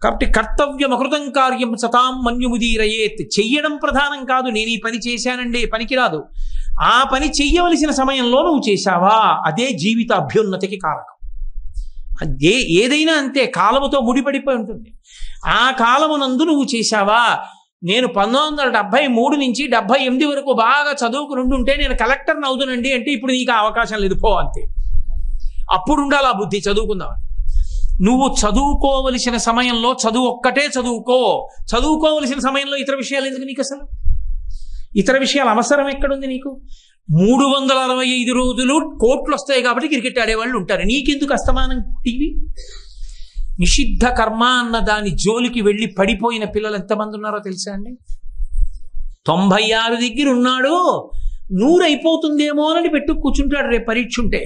కాబట్టి కర్తవ్యమకృతం కార్యం సతాం మన్యుముదీరయేత్. చెయ్యడం ప్రధానం కాదు, నేను ఈ పని చేశానండి పనికిరాదు. ఆ పని చెయ్యవలసిన సమయంలో నువ్వు చేశావా, అదే జీవిత అభ్యున్నతికి కారకం. అదే ఏదైనా అంతే, కాలముతో ముడిపడిపోయి ఉంటుంది. ఆ కాలమునందు నువ్వు చేశావా. నేను 1973 నుంచి 78 వరకు బాగా చదువుకుని ఉంటే నేను కలెక్టర్ని అవుతానండి అంటే ఇప్పుడు నీకు అవకాశం లేదు, పో అంతే. అప్పుడు ఉండాలి ఆ బుద్ధి, చదువుకుందామని. నువ్వు చదువుకోవలసిన సమయంలో చదువు ఒక్కటే చదువుకో. చదువుకోవలసిన సమయంలో ఇతర విషయాలు ఎందుకు నీకు? అసలు ఇతర విషయాల అవసరం ఎక్కడుంది నీకు? 365 రోజులు కోట్లు వస్తాయి కాబట్టి క్రికెట్ ఆడేవాళ్ళు ఉంటారు, నీకెందుకు అస్తమానం టీవీ? నిషిద్ధ కర్మ అన్న దాని జోలికి వెళ్ళి పడిపోయిన పిల్లలు ఎంతమంది ఉన్నారో తెలుసా అండి? 96 దగ్గర ఉన్నాడు, 100 అయిపోతుందేమో అని పెట్టు కూర్చుంటాడు. రేపు పరీక్ష ఉంటే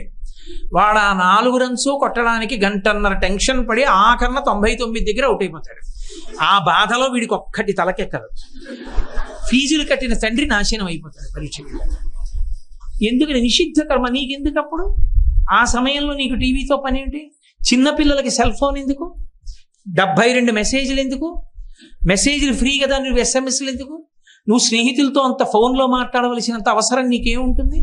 వాడు ఆ 4 రన్స్ కొట్టడానికి గంటన్నర టెన్షన్ పడి ఆఖరణ 99 దగ్గర అవుట్ అయిపోతాడు. ఆ బాధలో వీడికి ఒక్కటి తలకెక్కదు. ఫీజులు కట్టిన తండ్రి నాశనం అయిపోతాడు పరీక్షకి. ఎందుకని? నిషిద్ధ కర్మ. నీకెందుకు అప్పుడు? ఆ సమయంలో నీకు టీవీతో పని ఏంటి? చిన్నపిల్లలకి సెల్ ఫోన్ ఎందుకు? 72 మెసేజ్లు ఎందుకు? మెసేజ్లు ఫ్రీ కదా, నువ్వు ఎస్ఎంఎస్లు ఎందుకు? నువ్వు స్నేహితులతో అంత ఫోన్లో మాట్లాడవలసినంత అవసరం నీకేముంటుంది?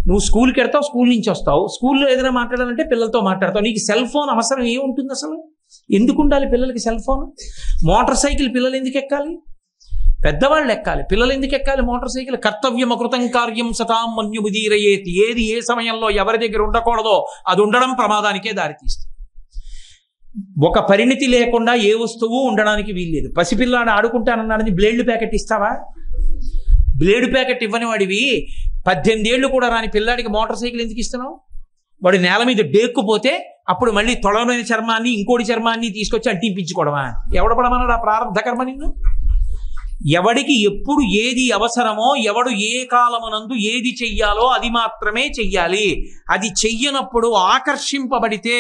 నువ్వు స్కూల్కి వెళ్తావు, స్కూల్ నుంచి వస్తావు, స్కూల్లో ఏదైనా మాట్లాడాలంటే పిల్లలతో మాట్లాడతావు. నీకు సెల్ ఫోన్ అవసరం ఏముంటుంది అసలు? ఎందుకు ఉండాలి పిల్లలకి సెల్ ఫోన్? మోటార్ సైకిల్ పిల్లలు ఎందుకు ఎక్కాలి? పెద్దవాళ్ళు ఎక్కాలి, పిల్లలు ఎందుకు ఎక్కాలి మోటార్ సైకిల్? కర్తవ్యమకృతం కార్యం సతాం మన్యుముదీరయేత్. ఏది ఏ సమయంలో ఎవరి దగ్గర ఉండకూడదో అది ఉండడం ప్రమాదానికే దారితీస్తుంది. ఒక పరిణితి లేకుండా ఏ వస్తువు ఉండడానికి వీల్లేదు. పసిపిల్లాడు ఆడుకుంటానన్నాడని బ్లేడ్ ప్యాకెట్ ఇస్తావా? బ్లేడ్ ప్యాకెట్ ఇవ్వని వాడివి 18 ఏళ్ళు కూడా రాని పిల్లాడికి మోటార్ సైకిల్ ఎందుకు ఇస్తున్నావు? వాడు నేల మీద డేక్కుపోతే అప్పుడు మళ్ళీ తొడమైన చర్మాన్ని ఇంకోటి చర్మాన్ని తీసుకొచ్చి అంటింపించుకోవడమా? ఎవడ పడమన్నాడు ఆ ప్రారంభ కర్మ నిన్ను? ఎవడికి ఎప్పుడు ఏది అవసరమో, ఎవడు ఏ కాలమునందు ఏది చెయ్యాలో అది మాత్రమే చెయ్యాలి. అది చెయ్యనప్పుడు ఆకర్షింపబడితే,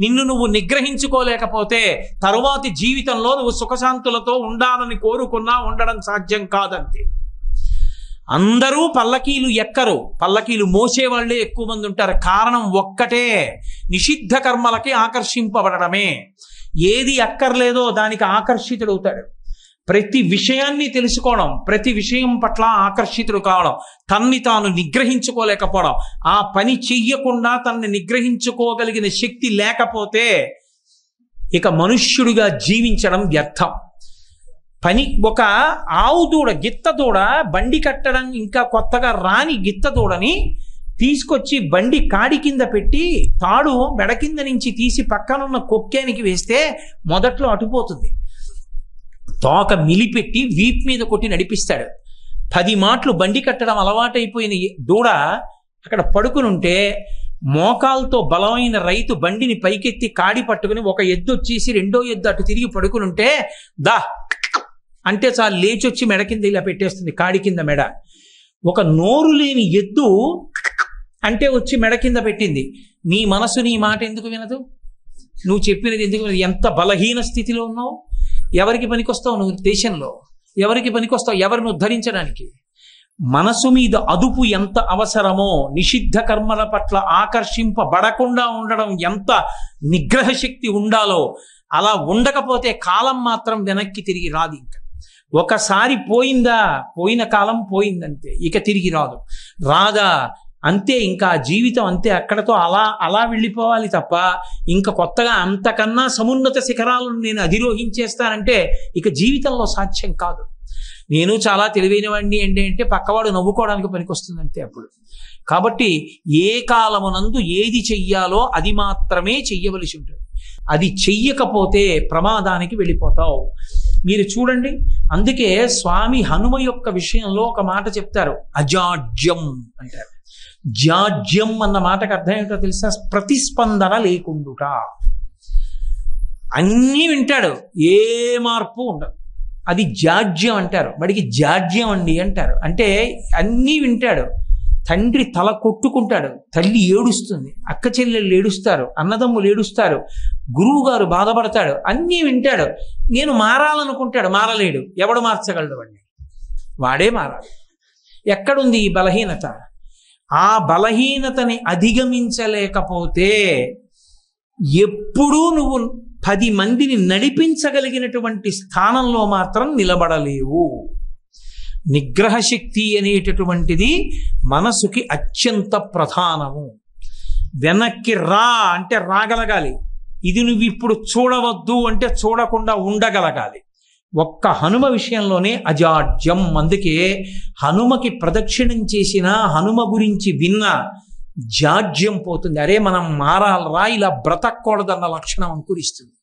నిన్ను నువ్వు నిగ్రహించుకోలేకపోతే తరువాతి జీవితంలో నువ్వు సుఖశాంతులతో ఉండాలని కోరుకున్నా ఉండడం సాధ్యం కాదంతే. అందరూ పల్లకీలు ఎక్కరు, పల్లకీలు మోసేవాళ్లే ఎక్కువ మంది ఉంటారు. కారణం ఒక్కటే, నిషిద్ధ కర్మలకి ఆకర్షింపబడమే. ఏది అక్కర్లేదో దానికి ఆకర్షితుడవుతాడు. ప్రతి విషయాన్ని తెలుసుకోవడం, ప్రతి విషయం పట్ల ఆకర్షితుడు కావడం, తన్ని తాను నిగ్రహించుకోలేకపోవడం, ఆ పని చెయ్యకుండా తనని నిగ్రహించుకోగలిగిన శక్తి లేకపోతే ఇక మనుష్యుడిగా జీవించడం వ్యర్థం. ఒక ఆవు దూడ, గిత్త దూడ బండి కట్టడం ఇంకా కొత్తగా రాని గిత్త దూడని తీసుకొచ్చి బండి కాడి కింద పెట్టి తాడు మెడ కింద నుంచి తీసి పక్కనున్న కొక్కేనికి వేస్తే మొదట్లో అటుపోతుంది. తోక మిలిపెట్టి వీప్ మీద కొట్టి నడిపిస్తాడు. 10 మాటలు బండి కట్టడం అలవాటైపోయిన దూడ అక్కడ పడుకునుంటే మోకాలతో బలమైన రైతు బండిని పైకెత్తి కాడి పట్టుకుని ఒక ఎద్దు వచ్చేసి రెండో ఎద్దు అటు తిరిగి పడుకునుంటే దా అంటే చాలు లేచొచ్చి మెడ కింద ఇలా పెట్టేస్తుంది, కాడి కింద మెడ. ఒక నోరు లేని ఎద్దు అంటే వచ్చి మెడ కింద పెట్టింది. నీ మనసు నీ మాట ఎందుకు వినదు? నువ్వు చెప్పినది ఎందుకు వినదు? ఎంత బలహీన స్థితిలో ఉన్నావు? ఎవరికి పనికొస్తావు నువ్వు దేశంలో? ఎవరికి పనికొస్తావు? ఎవరిని ఉద్ధరించడానికి? మనసు మీద అదుపు ఎంత అవసరమో, నిషిద్ధ కర్మల పట్ల ఆకర్షింపబడకుండా ఉండడం ఎంత నిగ్రహ శక్తి ఉండాలో, అలా ఉండకపోతే కాలం మాత్రం వెనక్కి తిరిగి రాదు. ఇంకా ఒకసారి పోయిందా, పోయిన కాలం పోయిందంతే, ఇక తిరిగి రాదు. రాదా అంతే, ఇంకా జీవితం అంతే, అక్కడతో అలా వెళ్ళిపోవాలి తప్ప ఇంకా కొత్తగా అంతకన్నా సమున్నత శిఖరాలను నేను అధిరోహించేస్తానంటే ఇక జీవితంలో సాధ్యం కాదు. నేను చాలా తెలివైన వాడిని అంటే పక్కవాడు నవ్వుకోవడానికి పనికొస్తుందంతే అప్పుడు. కాబట్టి ఏ కాలమునందు ఏది చెయ్యాలో అది మాత్రమే చెయ్యవలసి ఉంటుంది. అది చెయ్యకపోతే ప్రమాదానికి వెళ్ళిపోతావు. మీరు చూడండి, అందుకే స్వామి హనుమ యొక్క విషయంలో ఒక మాట చెప్తారు, అజాడ్యం అంటారు. జాడ్యం అన్న మాటకు అర్థం ఏంటో తెలుసా? ప్రతిస్పందన లేకుండుట. అన్నీ వింటాడు, ఏ మార్పు ఉండదు, అది జాడ్యం అంటారు. వాడికి జాడ్యం అండి అంటారు. అంటే అన్నీ వింటాడు. తండ్రి తల కొట్టుకుంటాడు, తల్లి ఏడుస్తుంది, అక్క చెల్లెళ్ళు ఏడుస్తారు, అన్నదమ్ములు ఏడుస్తారు, గురువు గారు బాధపడతాడు, అన్నీ వింటాడు. నేను మారాలనుకుంటాడు, మారలేడు. ఎవడు మార్చగలడు వాడిని? వాడే మారాలి. ఎక్కడుంది ఈ బలహీనత? ఆ బలహీనతని అధిగమించలేకపోతే ఎప్పుడూ నువ్వు 10 మందిని నడిపించగలిగినటువంటి స్థానంలో మాత్రం నిలబడలేవు. నిగ్రహ శక్తి అనేటటువంటిది మనసుకి అత్యంత ప్రధానము. వెనక్కి రా అంటే రాగలగాలి. ఇది నువ్వు ఇప్పుడు చూడవద్దు అంటే చూడకుండా ఉండగలగాలి. ఒక్క హనుమ విషయంలోనే అజాడ్యం. అందుకే హనుమకి ప్రదక్షిణం చేసిన, హనుమ గురించి విన్న జాడ్యం పోతుంది. అరే మనం మారాలరా, ఇలా బ్రతకూడదన్న లక్షణం అంకురిస్తుంది.